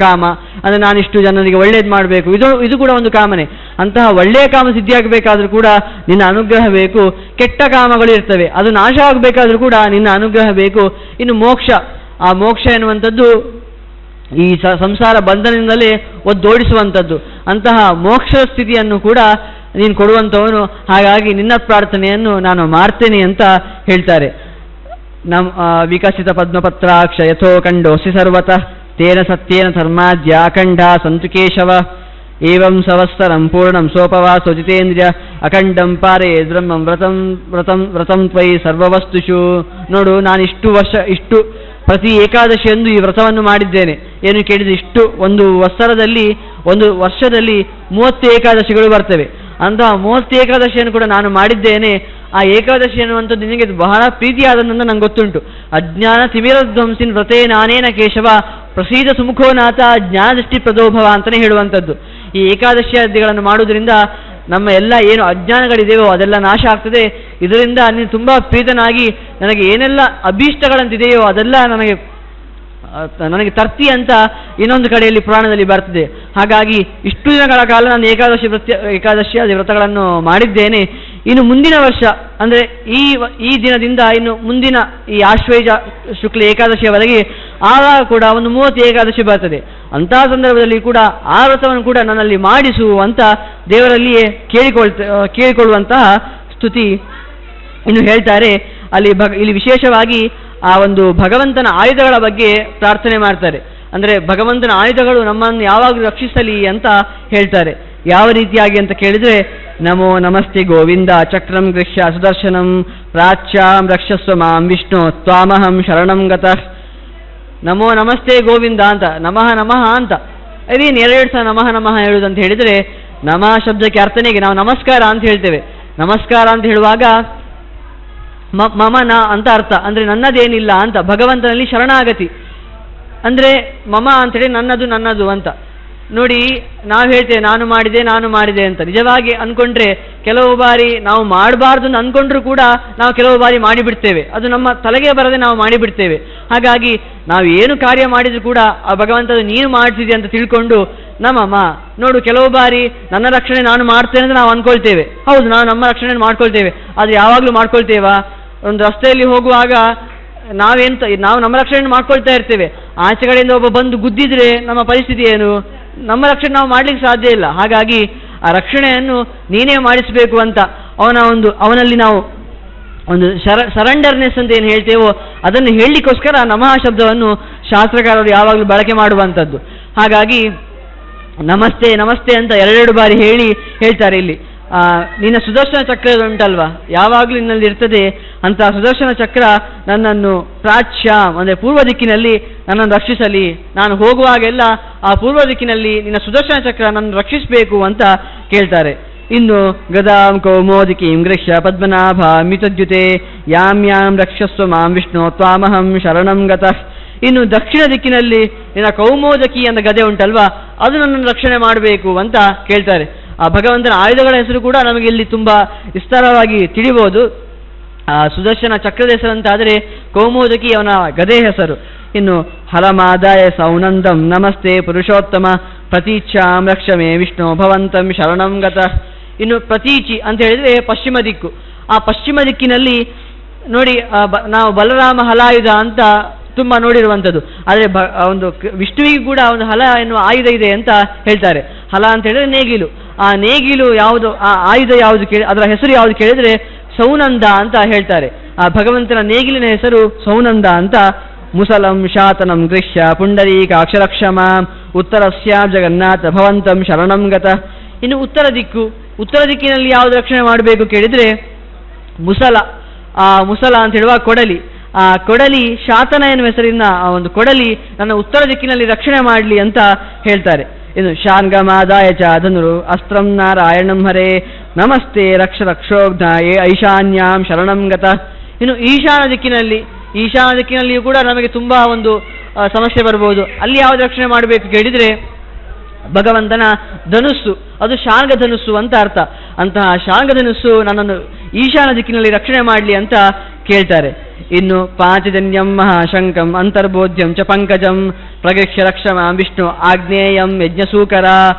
ಕಾಮ, ಅಂದರೆ ನಾನಿಷ್ಟು ಜನರಿಗೆ ಒಳ್ಳೇದು ಮಾಡಬೇಕು, ಇದು ಕೂಡ ಒಂದು ಕಾಮನೆ. ಅಂತಹ ಒಳ್ಳೆಯ ಕಾಮ ಸಿದ್ಧಿಯಾಗಬೇಕಾದ್ರೂ ಕೂಡ ನಿನ್ನ ಅನುಗ್ರಹ ಬೇಕು. ಕೆಟ್ಟ ಕಾಮಗಳು ಇರ್ತವೆ, ಅದು ನಾಶ ಆಗಬೇಕಾದ್ರೂ ಕೂಡ ನಿನ್ನ ಅನುಗ್ರಹ ಬೇಕು. ಇನ್ನು ಮೋಕ್ಷ, ಆ ಮೋಕ್ಷ ಎನ್ನುವಂಥದ್ದು ಈ ಸಂಸಾರ ಬಂಧನದಿಂದಲೇ ಒದ್ದೋಡಿಸುವಂಥದ್ದು. ಅಂತಹ ಮೋಕ್ಷ ಸ್ಥಿತಿಯನ್ನು ಕೂಡ ನೀನು ಕೊಡುವಂಥವನು. ಹಾಗಾಗಿ ನಿನ್ನ ಪ್ರಾರ್ಥನೆಯನ್ನು ನಾನು ಮಾಡ್ತೇನೆ ಅಂತ ಹೇಳ್ತಾರೆ. ವಿಕಸಿತ ಪದ್ಮಪತ್ರಾಕ್ಷ ಯಥೋ ಕಂಡೋಸಿ ಸರ್ವತಃ ತೇನ ಸತ್ಯೇನ ಧರ್ಮಾದ್ಯ ಅಖಂಡ ಸಂತು ಕೇಶವ ಏವಂ ಸವಸ್ತರಂ ಪೂರ್ಣಂ ಸೋಪವಾಸೋ ಜಿತೇಂದ್ರಿಯ ಅಖಂಡಂ ಪಾರೇ ಬ್ರಹ್ಮಂ ವ್ರತಂ ತ್ವಯಿ ಸರ್ವವಸ್ತುಷು. ನೋಡು, ನಾನು ಇಷ್ಟು ಪ್ರತಿ ಏಕಾದಶಿಯಂದು ಈ ವ್ರತವನ್ನು ಮಾಡಿದ್ದೇನೆ. ಏನು ಕೇಳಿದರೆ, ಒಂದು ವರ್ಷದಲ್ಲಿ 30 ಏಕಾದಶಿಗಳು ಬರ್ತವೆ. ಅಂತಹ 30 ಏಕಾದಶಿಯನ್ನು ಕೂಡ ನಾನು ಮಾಡಿದ್ದೇನೆ. ಆ ಏಕಾದಶಿ ಅನ್ನುವಂಥದ್ದು ನಿನಗೆ ಬಹಳ ಪ್ರೀತಿಯಾದಂತ ನಂಗೆ ಗೊತ್ತುಂಟು. ಅಜ್ಞಾನ ತಿಮಿರಧ್ವಂಸಿನ್ ವ್ರತೇ ನಾನೇನ ಕೇಶವ ಪ್ರಸೀದ ಸುಮುಖೋನಾಥ ಜ್ಞಾನದೃಷ್ಟಿ ಪ್ರದೋಭವ ಅಂತಲೇ ಹೇಳುವಂಥದ್ದು. ಈ ಏಕಾದಶಿಯಾದಿಗಳನ್ನು ಮಾಡುವುದರಿಂದ ನಮ್ಮ ಎಲ್ಲ ಏನು ಅಜ್ಞಾನಗಳಿದೆಯೋ ಅದೆಲ್ಲ ನಾಶ ಆಗ್ತದೆ. ಇದರಿಂದ ನೀನು ತುಂಬ ಪ್ರೀತನಾಗಿ ನನಗೆ ಏನೆಲ್ಲ ಅಭೀಷ್ಟಗಳಂತಿದೆಯೋ ಅದೆಲ್ಲ ನನಗೆ ತರ್ತಿ ಅಂತ ಇನ್ನೊಂದು ಕಡೆಯಲ್ಲಿ ಪುರಾಣದಲ್ಲಿ ಬರ್ತದೆ. ಹಾಗಾಗಿ ಇಷ್ಟು ದಿನಗಳ ಕಾಲ ನಾನು ಏಕಾದಶಿಯಾದಿ ವ್ರತಗಳನ್ನು ಮಾಡಿದ್ದೇನೆ. ಇನ್ನು ಮುಂದಿನ ವರ್ಷ ಅಂದರೆ ಈ ದಿನದಿಂದ ಇನ್ನು ಮುಂದಿನ ಈ ಆಶ್ವೇಜ ಶುಕ್ಲ ಏಕಾದಶಿಯವರೆಗೆ ಆವಾಗ ಕೂಡ ಒಂದು 30 ಏಕಾದಶಿ ಬರ್ತದೆ. ಅಂತಹ ಸಂದರ್ಭದಲ್ಲಿ ಕೂಡ ಆ ವ್ರತವನ್ನು ಕೂಡ ನನ್ನಲ್ಲಿ ಮಾಡಿಸು ಅಂತ ದೇವರಲ್ಲಿಯೇ ಕೇಳಿಕೊಳ್ಳುವಂತಹ ಸ್ತುತಿ ಇನ್ನು ಹೇಳ್ತಾರೆ. ಇಲ್ಲಿ ವಿಶೇಷವಾಗಿ ಆ ಒಂದು ಭಗವಂತನ ಆಯುಧಗಳ ಬಗ್ಗೆ ಪ್ರಾರ್ಥನೆ ಮಾಡ್ತಾರೆ. ಅಂದರೆ ಭಗವಂತನ ಆಯುಧಗಳು ನಮ್ಮನ್ನು ಯಾವಾಗಲೂ ರಕ್ಷಿಸಲಿ ಅಂತ ಹೇಳ್ತಾರೆ. ಯಾವ ರೀತಿಯಾಗಿ ಅಂತ ಕೇಳಿದರೆ, ನಮೋ ನಮಸ್ತೆ ಗೋವಿಂದ ಚಕ್ರಂ ಗೃಹ್ಯ ಸುದರ್ಶನಂ ಪ್ರಾಚ್ಯಾಂ ರಕ್ಷಸ್ವ ಮಾಂ ವಿಷ್ಣು ತ್ವಾಮಹಂ ಶರಣಂ ಗತಃ. ನಮೋ ನಮಸ್ತೆ ಗೋವಿಂದ ಅಂತ, ನಮಃ ನಮಃ ಅಂತ ಇದೇನು 2 ಸಲ ನಮಃ ನಮಃ ಹೇಳುವುದಂತ ಹೇಳಿದರೆ, ನಮಃ ಶಬ್ದಕ್ಕೆ ಅರ್ಥನೆಗೆ ನಾವು ನಮಸ್ಕಾರ ಅಂತ ಹೇಳ್ತೇವೆ. ನಮಸ್ಕಾರ ಅಂತ ಹೇಳುವಾಗ ಮಮನ ಅಂತ ಅರ್ಥ, ಅಂದರೆ ನನ್ನದೇನಿಲ್ಲ ಅಂತ. ಭಗವಂತನಲ್ಲಿ ಶರಣಾಗತಿ ಅಂದರೆ ಮಮ ಅಂತೇಳಿ ನನ್ನದು ಅಂತ. ನೋಡಿ, ನಾವು ಹೇಳ್ತೇವೆ ನಾನು ಮಾಡಿದೆ ಅಂತ. ನಿಜವಾಗಿ ಅಂದ್ಕೊಂಡ್ರೆ ಕೆಲವು ಬಾರಿ ನಾವು ಮಾಡಬಾರ್ದು ಅಂತ ಅಂದ್ಕೊಂಡ್ರೂ ಕೂಡ ನಾವು ಕೆಲವು ಬಾರಿ ಮಾಡಿಬಿಡ್ತೇವೆ. ಅದು ನಮ್ಮ ತಲೆಗೆ ಬರದೆ ನಾವು ಮಾಡಿಬಿಡ್ತೇವೆ. ಹಾಗಾಗಿ ನಾವು ಏನು ಕಾರ್ಯ ಮಾಡಿದರೂ ಕೂಡ ಆ ಭಗವಂತದು ನೀನು ಮಾಡ್ತಿದೆ ಅಂತ ತಿಳ್ಕೊಂಡು ನಮ್ಮಮ್ಮ ನೋಡು, ಕೆಲವು ಬಾರಿ ನನ್ನ ರಕ್ಷಣೆ ನಾನು ಮಾಡ್ತೇನೆ ಅಂತ ನಾವು ಅಂದ್ಕೊಳ್ತೇವೆ. ಹೌದು, ನಾವು ನಮ್ಮ ರಕ್ಷಣೆ ಮಾಡ್ಕೊಳ್ತೇವೆ. ಆದರೆ ಯಾವಾಗಲೂ ಮಾಡ್ಕೊಳ್ತೇವಾ? ಒಂದು ರಸ್ತೆಯಲ್ಲಿ ಹೋಗುವಾಗ ನಾವು ನಮ್ಮ ರಕ್ಷಣೆ ಮಾಡ್ಕೊಳ್ತಾ ಇರ್ತೇವೆ. ಆಚೆ ಕಡೆಯಿಂದ ಒಬ್ಬ ಬಂದು ಗುದ್ದಿದ್ರೆ ನಮ್ಮ ಪರಿಸ್ಥಿತಿ ಏನು? ನಮ್ಮ ರಕ್ಷಣೆ ನಾವು ಮಾಡ್ಲಿಕ್ಕೆ ಸಾಧ್ಯ ಇಲ್ಲ. ಹಾಗಾಗಿ ಆ ರಕ್ಷಣೆಯನ್ನು ನೀನೇ ಮಾಡಿಸಬೇಕು ಅಂತ ಅವನಲ್ಲಿ ನಾವು ಒಂದು ಸರೆಂಡರ್ನೆಸ್ ಅಂತ ಏನು ಹೇಳ್ತೇವೋ ಅದನ್ನು ಹೇಳಲಿಕ್ಕೋಸ್ಕರ ನಮಃ ಶಬ್ದವನ್ನು ಶಾಸ್ತ್ರಕಾರರು ಯಾವಾಗಲೂ ಬಳಕೆ ಮಾಡುವಂಥದ್ದು. ಹಾಗಾಗಿ ನಮಸ್ತೆ ನಮಸ್ತೆ ಅಂತ 2 ಬಾರಿ ಹೇಳ್ತಾರೆ ಇಲ್ಲಿ. ನಿನ್ನ ಸುದರ್ಶನ ಚಕ್ರ ಉಂಟಲ್ವಾ, ಯಾವಾಗಲೂ ನಿನ್ನಲ್ಲಿ ಇರ್ತದೆ ಅಂತ. ಸುದರ್ಶನ ಚಕ್ರ ನನ್ನನ್ನು ಪ್ರಾಚ್ಯಾಂ ಅಂದರೆ ಪೂರ್ವ ದಿಕ್ಕಿನಲ್ಲಿ ನನ್ನನ್ನು ರಕ್ಷಿಸಲಿ. ನಾನು ಹೋಗುವಾಗೆಲ್ಲ ಆ ಪೂರ್ವ ದಿಕ್ಕಿನಲ್ಲಿ ನಿನ್ನ ಸುದರ್ಶನ ಚಕ್ರ ನನ್ನನ್ನು ರಕ್ಷಿಸಬೇಕು ಅಂತ ಕೇಳ್ತಾರೆ. ಇನ್ನು ಗದಾಂ ಕೌಮೋದಿಕೀಂ ಗೃಹ್ಯ ಪದ್ಮನಾಭ ಮಿತದ್ಯುತೆ ಯಾಂ ರಕ್ಷಸ್ವ ಮಾಂ ವಿಷ್ಣು ತ್ವಾಮಹಂ ಶರಣಂ ಗತಃ. ಇನ್ನು ದಕ್ಷಿಣ ದಿಕ್ಕಿನಲ್ಲಿ ನಿನ್ನ ಕೌಮೋದಕಿ ಅಂತ ಗದೆ ಉಂಟಲ್ವಾ, ಅದು ನನ್ನನ್ನು ರಕ್ಷಣೆ ಮಾಡಬೇಕು ಅಂತ ಕೇಳ್ತಾರೆ. ಆ ಭಗವಂತನ ಆಯುಧಗಳ ಹೆಸರು ಕೂಡ ನಮಗೆ ಇಲ್ಲಿ ತುಂಬ ವಿಸ್ತಾರವಾಗಿ ತಿಳಿಬಹುದು. ಆ ಸುದರ್ಶನ ಚಕ್ರದ ಹೆಸರಂತಾದರೆ ಕೌಮೋದಕಿ ಅವನ ಗದೆ ಹೆಸರು. ಇನ್ನು ಹಲಮಾದಾಯ ಸೌನಂದಂ ನಮಸ್ತೆ ಪುರುಷೋತ್ತಮ ಪ್ರತೀಚ್ಛಾಂ ರಕ್ಷಮೇ ವಿಷ್ಣು ಭವಂತಂ ಶರಣಂ ಗತಃ. ಇನ್ನು ಪ್ರತೀಚಿ ಅಂತ ಹೇಳಿದರೆ ಪಶ್ಚಿಮ ದಿಕ್ಕು. ಆ ಪಶ್ಚಿಮ ದಿಕ್ಕಿನಲ್ಲಿ ನೋಡಿ, ನಾವು ಬಲರಾಮ ಹಲಾಯುಧ ಅಂತ ತುಂಬ ನೋಡಿರುವಂಥದ್ದು. ಆದರೆ ಒಂದು ವಿಷ್ಣುವಿಗೆ ಕೂಡ ಒಂದು ಹಲ ಎನ್ನುವ ಆಯುಧ ಇದೆ ಅಂತ ಹೇಳ್ತಾರೆ. ಹಲ ಅಂತ ಹೇಳಿದ್ರೆ ನೇಗಿಲು. ಆ ನೇಗಿಲು ಯಾವುದು, ಆ ಆಯುಧ ಯಾವುದು ಅದರ ಹೆಸರು ಯಾವುದು ಕೇಳಿದರೆ ಸೌನಂದ ಅಂತ ಹೇಳ್ತಾರೆ. ಆ ಭಗವಂತನ ನೇಗಿಲಿನ ಹೆಸರು ಸೌನಂದ ಅಂತ. ಮುಸಲಂ ಶಾತನಂ ಗೃಹ್ಯ ಪುಂಡರೀಕ ಅಕ್ಷರಕ್ಷಮಾಂ ಉತ್ತರಸ್ಯಾಂ ಜಗನ್ನಾಥ ಭವಂತಂ ಶರಣಂ ಗತಃ. ಇನ್ನು ಉತ್ತರ ದಿಕ್ಕಿನಲ್ಲಿ ಯಾವುದು ರಕ್ಷಣೆ ಮಾಡಬೇಕು ಕೇಳಿದರೆ ಮುಸಲ. ಆ ಮುಸಲ ಅಂತ ಹೇಳುವ ಕೊಡಲಿ. ಆ ಕೊಡಲಿ ಶಾತನ ಎನ್ನುವ ಹೆಸರಿನ ಆ ಒಂದು ಕೊಡಲಿ ನನ್ನ ಉತ್ತರ ದಿಕ್ಕಿನಲ್ಲಿ ರಕ್ಷಣೆ ಮಾಡಲಿ ಅಂತ ಹೇಳ್ತಾರೆ. ಇನ್ನು ಶಾನ್ಗಮಾದಾಯ ಚ ಧನುರು ಅಸ್ತ್ರಂ ನಾರಾಯಣಂ ಹರೇ ನಮಸ್ತೆ ರಕ್ಷೋಘ್ನ ಐಶಾನ್ಯಾಂ ಶರಣಂ ಗತಃ. ಇನ್ನು ಈಶಾನ ದಿಕ್ಕಿನಲ್ಲಿಯೂ ಕೂಡ ನಮಗೆ ತುಂಬ ಒಂದು ಸಮಸ್ಯೆ ಬರ್ಬೋದು. ಅಲ್ಲಿ ಯಾವುದು ರಕ್ಷಣೆ ಮಾಡಬೇಕು ಕೇಳಿದರೆ ಭಗವಂತನ ಧನುಸ್ಸು, ಅದು ಶಾರ್ಗ ಧನುಸ್ಸು ಅಂತ ಅರ್ಥ. ಅಂತಹ ಶಾರ್ಗ ಧನುಸ್ಸು ನನ್ನನ್ನು ಈಶಾನ ದಿಕ್ಕಿನಲ್ಲಿ ರಕ್ಷಣೆ ಮಾಡಲಿ ಅಂತ ಕೇಳ್ತಾರೆ. ಇನ್ನು ಪಾಂಚಜನ್ಯಂ ಮಹಾಶಂಕಂ ಅಂತರ್ಬೋಧ್ಯಂ ಚ ಪಂಕಜಂ ಪ್ರಗಕ್ಷ್ಯ ರಕ್ಷಮಾಂ ವಿಷ್ಣು ಆಗ್ನೇಯಂ ಯಜ್ಞಸೂಕರ.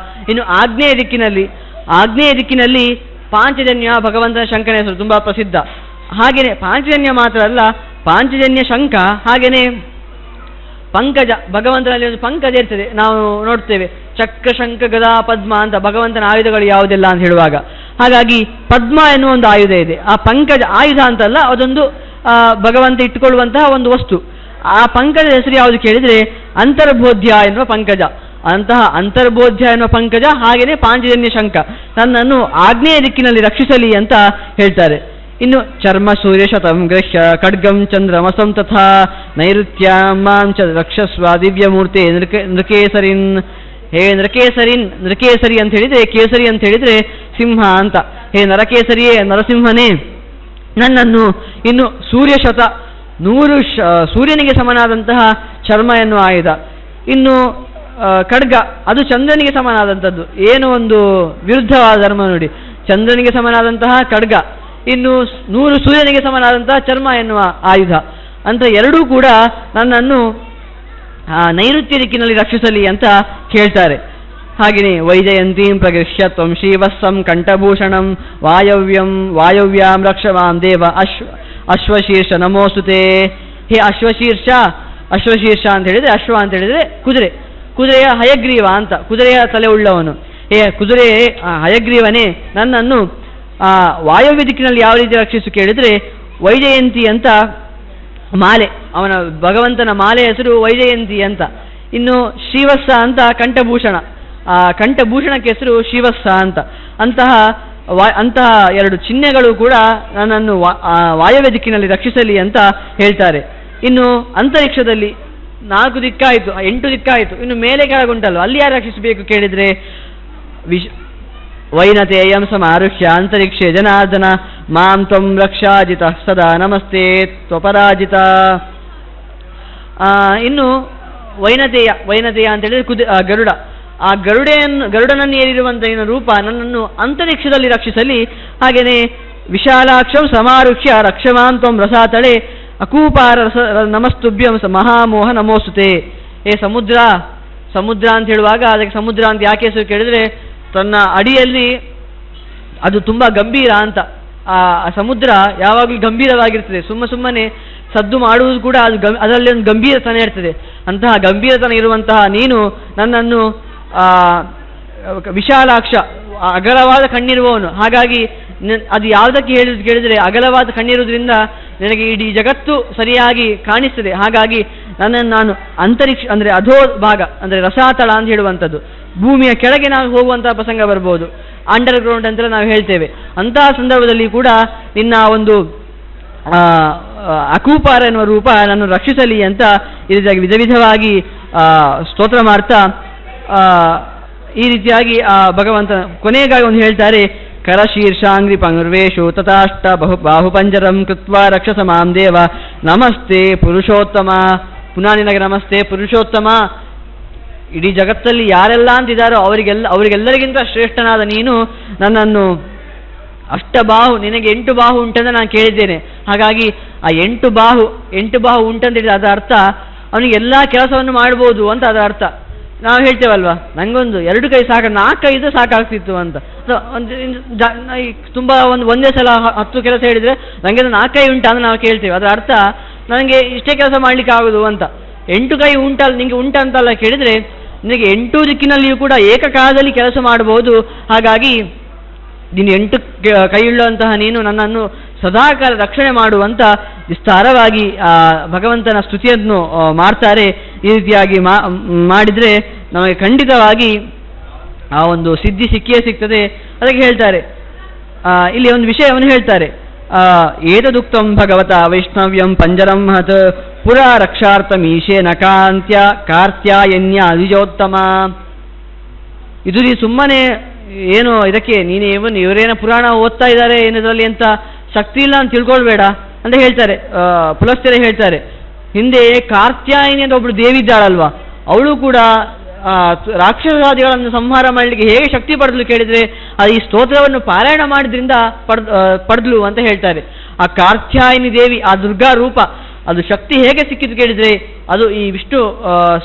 ಇನ್ನು ಆಗ್ನೇಯ ದಿಕ್ಕಿನಲ್ಲಿ ಪಾಂಚಜನ್ಯ ಭಗವಂತನ ಶಂಕನ ಹೆಸರು ತುಂಬ ಪ್ರಸಿದ್ಧ. ಹಾಗೆಯೇ ಪಾಂಚಜನ್ಯ ಮಾತ್ರ ಅಲ್ಲ, ಪಾಂಚಜನ್ಯ ಶಂಕ, ಹಾಗೆಯೇ ಪಂಕಜ, ಭಗವಂತನಲ್ಲಿ ಒಂದು ಪಂಕಜ ಇರ್ತದೆ. ನಾವು ನೋಡ್ತೇವೆ ಚಕ್ರ ಶಂಕ ಗದಾ ಪದ್ಮ ಅಂತ ಭಗವಂತನ ಆಯುಧಗಳು ಯಾವುದೆಲ್ಲ ಅಂತ ಹೇಳುವಾಗ. ಹಾಗಾಗಿ ಪದ್ಮ ಎನ್ನುವ ಒಂದು ಆಯುಧ ಇದೆ. ಆ ಪಂಕಜ ಆಯುಧ ಅಂತಲ್ಲ, ಅದೊಂದು ಭಗವಂತ ಇಟ್ಟುಕೊಳ್ಳುವಂತಹ ಒಂದು ವಸ್ತು. ಆ ಪಂಕಜ ಹೆಸರು ಯಾವುದು ಕೇಳಿದರೆ ಅಂತರ್ಬೋಧ್ಯ ಎನ್ನುವ ಪಂಕಜ. ಅಂತಹ ಅಂತರ್ಬೋಧ್ಯ ಎನ್ನುವ ಪಂಕಜ, ಹಾಗೆಯೇ ಪಾಂಚಜನ್ಯ ಶಂಕ ನನ್ನನ್ನು ಆಗ್ನೇಯ ದಿಕ್ಕಿನಲ್ಲಿ ರಕ್ಷಿಸಲಿ ಅಂತ ಹೇಳ್ತಾರೆ. ಇನ್ನು ಚರ್ಮ ಸೂರ್ಯ ಶತಂ ಗೃಹ್ಯ ಖಡ್ಗಂ ಚಂದ್ರಮಸಂ ತಥಾ ನೈಋತ್ಯಾಂ ಮಾಂ ಚ ರಕ್ಷಸ್ವ ದಿವ್ಯಮೂರ್ತಿ ನೃಕೇಸರಿನ್. ಹೇ ನೃಕೇಸರಿ ಅಂತ ಹೇಳಿದರೆ, ಕೇಸರಿ ಅಂತ ಹೇಳಿದರೆ ಸಿಂಹ ಅಂತ. ಹೇ ನರಕೇಸರಿಯೇ, ನರಸಿಂಹನೇ, ನನ್ನನ್ನು ಇನ್ನು ಸೂರ್ಯಶತ 100 ಸೂರ್ಯನಿಗೆ ಸಮನಾದಂತಹ ಚರ್ಮ ಎನ್ನುವ ಆಯುಧ, ಇನ್ನು ಖಡ್ಗ ಅದು ಚಂದ್ರನಿಗೆ ಸಮನಾದಂಥದ್ದು. ಏನು ಒಂದು ವಿರುದ್ಧವಾದ ಧರ್ಮ ನೋಡಿ, ಚಂದ್ರನಿಗೆ ಸಮನಾದಂತಹ ಖಡ್ಗ, ಇನ್ನು 100 ಸೂರ್ಯನಿಗೆ ಸಮನಾದಂತಹ ಚರ್ಮ ಎನ್ನುವ ಆಯುಧ ಅಂತ ಎರಡೂ ಕೂಡ ನನ್ನನ್ನು ನೈಋತ್ಯ ದಿಕ್ಕಿನಲ್ಲಿ ರಕ್ಷಿಸಲಿ ಅಂತ ಕೇಳ್ತಾರೆ. ಹಾಗೆಯೇ ವೈಜಯಂತೀಂ ಪ್ರಗೃಹ್ಯ ತ್ವಂ ಶ್ರೀವತ್ಸಂ ಕಂಠಭೂಷಣಂ ವಾಯವ್ಯಾಂ ರಕ್ಷಮಾಂ ದೇವ ಅಶ್ವಶೀರ್ಷ ನಮೋಸ್ತುತೆ. ಹೇ ಅಶ್ವಶೀರ್ಷ ಅಂತ ಹೇಳಿದರೆ, ಅಶ್ವ ಅಂತ ಹೇಳಿದರೆ ಕುದುರೆಯ ಹಯಗ್ರೀವ ಅಂತ, ಕುದುರೆಯ ತಲೆ ಉಳ್ಳವನು. ಹೇ ಕುದುರೆ ಹಯಗ್ರೀವನೇ, ನನ್ನನ್ನು ವಾಯವ್ಯ ದಿಕ್ಕಿನಲ್ಲಿ ಯಾವ ರೀತಿ ರಕ್ಷಿಸು ಕೇಳಿದರೆ ವೈಜಯಂತಿ ಅಂತ ಮಾಲೆ, ಅವನ ಭಗವಂತನ ಮಾಲೆ ಹೆಸರು ವೈಜಯಂತಿ ಅಂತ. ಇನ್ನು ಶ್ರೀವತ್ಸ ಅಂತ ಕಂಠಭೂಷಣ, ಕಂಠಭೂಷಣಕ್ಕೆ ಹೆಸರು ಶ್ರೀವತ್ಸ ಅಂತ. ಅಂತಹ ಎರಡು ಚಿಹ್ನೆಗಳು ಕೂಡ ನನ್ನನ್ನು ವಾಯವ್ಯ ದಿಕ್ಕಿನಲ್ಲಿ ರಕ್ಷಿಸಲಿ ಅಂತ ಹೇಳ್ತಾರೆ. ಇನ್ನು ಅಂತರಿಕ್ಷದಲ್ಲಿ 4 ದಿಕ್ಕಾಯಿತು, 8 ದಿಕ್ಕಾಯಿತು, ಇನ್ನು ಮೇಲೆ ಕೆಳಗುಂಟಲ್ಲ, ಅಲ್ಲಿ ಯಾರು ರಕ್ಷಿಸಬೇಕು ಕೇಳಿದರೆ ವೈನತೇಯಂ ಸಮಾರುಹ್ಯ ಅಂತರಿಕ್ಷೇ ಜನಾರ್ದನ ಮಾಂ ತ್ವಂ ರಕ್ಷಾಜಿತ ಸದಾ ನಮಸ್ತೆ ತ್ವಪರಾಜಿತ. ಇನ್ನು ವೈನತೇಯ ಅಂತ ಹೇಳಿದ್ರೆ ಗರುಡ, ಆ ಗರುಡನನ್ನು ಏರಿರುವಂತಹ ರೂಪ ನನ್ನನ್ನು ಅಂತರಿಕ್ಷದಲ್ಲಿ ರಕ್ಷಿಸಲಿ. ಹಾಗೆಯೇ ವಿಶಾಲಾಕ್ಷಂ ಸಮಾರುಹ್ಯ ರಕ್ಷಮಾಂ ತ್ವಂ ರಸಾತಳೆ ಅಕೂಪಾರ ನಮಸ್ತುಭ್ಯಂ ಮಹಾಮೋಹ ನಮೋಸ್ತುತೆ. ಏ ಸಮುದ್ರ ಅಂತ ಹೇಳುವಾಗ ಅದಕ್ಕೆ ಸಮುದ್ರ ಅಂತ ಯಾಕೆ ಹೆಸರು ಕೇಳಿದರೆ, ತನ್ನ ಅಡಿಯಲ್ಲಿ ಅದು ತುಂಬ ಗಂಭೀರ ಅಂತ. ಆ ಸಮುದ್ರ ಯಾವಾಗಲೂ ಗಂಭೀರವಾಗಿರ್ತದೆ, ಸುಮ್ಮನೆ ಸದ್ದು ಮಾಡುವುದು ಕೂಡ ಅದರಲ್ಲಿ ಒಂದು ಗಂಭೀರತನ ಇರ್ತದೆ. ಅಂತಹ ಗಂಭೀರತನ ಇರುವಂತಹ ನೀನು ನನ್ನನ್ನು ವಿಶಾಲಾಕ್ಷ, ಅಗಲವಾದ ಕಣ್ಣಿರುವವನು. ಹಾಗಾಗಿ ಅದು ಯಾವುದಕ್ಕೆ ಕೇಳಿದರೆ ಅಗಲವಾದ ಕಣ್ಣಿರುವುದರಿಂದ ನನಗೆ ಇಡೀ ಜಗತ್ತು ಸರಿಯಾಗಿ ಕಾಣಿಸ್ತದೆ. ಹಾಗಾಗಿ ನನ್ನನ್ನು ನಾನು ಅಂತರಿಕ್ಷ ಅಂದರೆ ಅಧೋ ಭಾಗ ಅಂದರೆ ರಸಾತಳ ಅಂತ ಹೇಳುವಂಥದ್ದು, ಭೂಮಿಯ ಕೆಳಗೆ ನಾವು ಹೋಗುವಂತಹ ಪ್ರಸಂಗ ಬರ್ಬೋದು, ಅಂಡರ್ ಗ್ರೌಂಡ್ ಅಂತೆಲ್ಲ ನಾವು ಹೇಳ್ತೇವೆ. ಅಂತಹ ಸಂದರ್ಭದಲ್ಲಿ ಕೂಡ ನಿನ್ನ ಒಂದು ಅಕೂಪಾರ ಎನ್ನುವ ರೂಪ ನಾನು ರಕ್ಷಿಸಲಿ ಅಂತ ಈ ರೀತಿಯಾಗಿ ವಿಧವಾಗಿ ಸ್ತೋತ್ರ ಮಾಡ್ತಾ ಈ ರೀತಿಯಾಗಿ ಭಗವಂತ ಕೊನೆಗಾಗಿ ಒಂದು ಹೇಳ್ತಾರೆ, ಕರಶೀರ್ಷಾಂಗ್ರಿ ಪಂಗ್ವೇಶು ತಥಾಷ್ಟ ಬಾಹುಪಂಜರಂ ಕೃತ್ವಾ ರಕ್ಷಸ ಮಾಂ ದೇವ ನಮಸ್ತೆ ಪುರುಷೋತ್ತಮ. ಪುನಃ ನಿನಗೆ ನಮಸ್ತೆ ಪುರುಷೋತ್ತಮ. ಇಡೀ ಜಗತ್ತಲ್ಲಿ ಯಾರೆಲ್ಲ ಅಂತಿದ್ದಾರೋ ಅವರಿಗೆಲ್ಲರಿಗಿಂತ ಶ್ರೇಷ್ಠನಾದ ನೀನು ನನ್ನನ್ನು ಅಷ್ಟಬಾಹು, ನಿನಗೆ 8 ಬಾಹು ಉಂಟಂತ ನಾನು ಕೇಳಿದ್ದೇನೆ. ಹಾಗಾಗಿ ಆ 8 ಬಾಹು ಉಂಟಂತ ಹೇಳಿದ್ರೆ ಅದರ ಅರ್ಥ ಅವನಿಗೆ ಎಲ್ಲ ಕೆಲಸವನ್ನು ಮಾಡ್ಬೋದು ಅಂತ ಅದರ ಅರ್ಥ. ನಾವು ಹೇಳ್ತೇವಲ್ವಾ, ನನಗೊಂದು 2 ಕೈ ಸಾಕು, 4 ಕೈ ಇದ್ದು ಸಾಕಾಗ್ತಿತ್ತು ಅಂತ. ತುಂಬ ಒಂದೇ ಸಲ 10 ಕೆಲಸ ಹೇಳಿದರೆ ನನಗೆ 4 ಕೈ ಉಂಟಾ ಅಂತ ನಾವು ಕೇಳ್ತೇವೆ. ಅದರ ಅರ್ಥ ನನಗೆ ಇಷ್ಟೇ ಕೆಲಸ ಮಾಡಲಿಕ್ಕೆ ಆಗೋದು ಅಂತ. 8 ಕೈ ನಿಮಗೆ ಉಂಟಂತಲ್ಲ ಕೇಳಿದರೆ ನಿನಗೆ 8 ದಿಕ್ಕಿನಲ್ಲಿಯೂ ಕೂಡ ಏಕಕಾಲದಲ್ಲಿ ಕೆಲಸ ಮಾಡಬಹುದು. ಹಾಗಾಗಿ ನೀನು 8 ಕೈಯುಳ್ಳಂತಹ ನೀನು ನನ್ನನ್ನು ಸದಾಕಾಲ ರಕ್ಷಣೆ ಮಾಡುವಂತ ವಿಸ್ತಾರವಾಗಿ ಭಗವಂತನ ಸ್ತುತಿಯನ್ನು ಮಾಡ್ತಾರೆ. ಈ ರೀತಿಯಾಗಿ ಮಾಡಿದರೆ ನಮಗೆ ಖಂಡಿತವಾಗಿ ಆ ಒಂದು ಸಿದ್ಧಿ ಸಿಕ್ಕಿಯೇ ಸಿಗ್ತದೆ. ಅದಕ್ಕೆ ಹೇಳ್ತಾರೆ, ಇಲ್ಲಿ ಒಂದು ವಿಷಯವನ್ನು ಹೇಳ್ತಾರೆ, ಏತದುಕ್ತಂ ಭಗವತ ವೈಷ್ಣವ್ಯಂ ಪಂಜರಂ ಹತ್ ಪುರಾ ರಕ್ಷಾರ್ಥಮೀಶೇನ ಕಾರ್ತ್ಯಾಯನ್ಯ ದ್ವಿಜೋತ್ತಮ. ಇದು ನೀ ಸುಮ್ಮನೆ ಏನು ಇದಕ್ಕೆ ಇವರೇನೋ ಪುರಾಣ ಓದ್ತಾ ಇದ್ದಾರೆ ಏನದರಲ್ಲಿ ಅಂತ ಶಕ್ತಿ ಇಲ್ಲ ಅಂತ ತಿಳ್ಕೊಳ್ಬೇಡ ಅಂತ ಹೇಳ್ತಾರೆ. ಪುಲಸ್ತ್ಯರೇ ಹೇಳ್ತಾರೆ, ಹಿಂದೆ ಕಾರ್ತ್ಯಾಯಿನಿ ಅಂತ ಒಬ್ಳು ದೇವಿ ಇದ್ದಾಳಲ್ವಾ, ಅವಳು ಕೂಡ ರಾಕ್ಷಸಾದಿಗಳನ್ನು ಸಂಹಾರ ಮಾಡಲಿಕ್ಕೆ ಹೇಗೆ ಶಕ್ತಿ ಪಡೆದಲು ಕೇಳಿದರೆ ಅದು ಈ ಸ್ತೋತ್ರವನ್ನು ಪಾರಾಯಣ ಮಾಡಿದ್ರಿಂದ ಪಡೆದ್ಲು ಅಂತ ಹೇಳ್ತಾರೆ. ಆ ಕಾತ್ಯಾಯಿನಿ ದೇವಿ, ಆ ದುರ್ಗಾ ರೂಪ, ಅದು ಶಕ್ತಿ ಹೇಗೆ ಸಿಕ್ಕಿತು ಕೇಳಿದರೆ ಅದು ಈ ವಿಷ್ಣು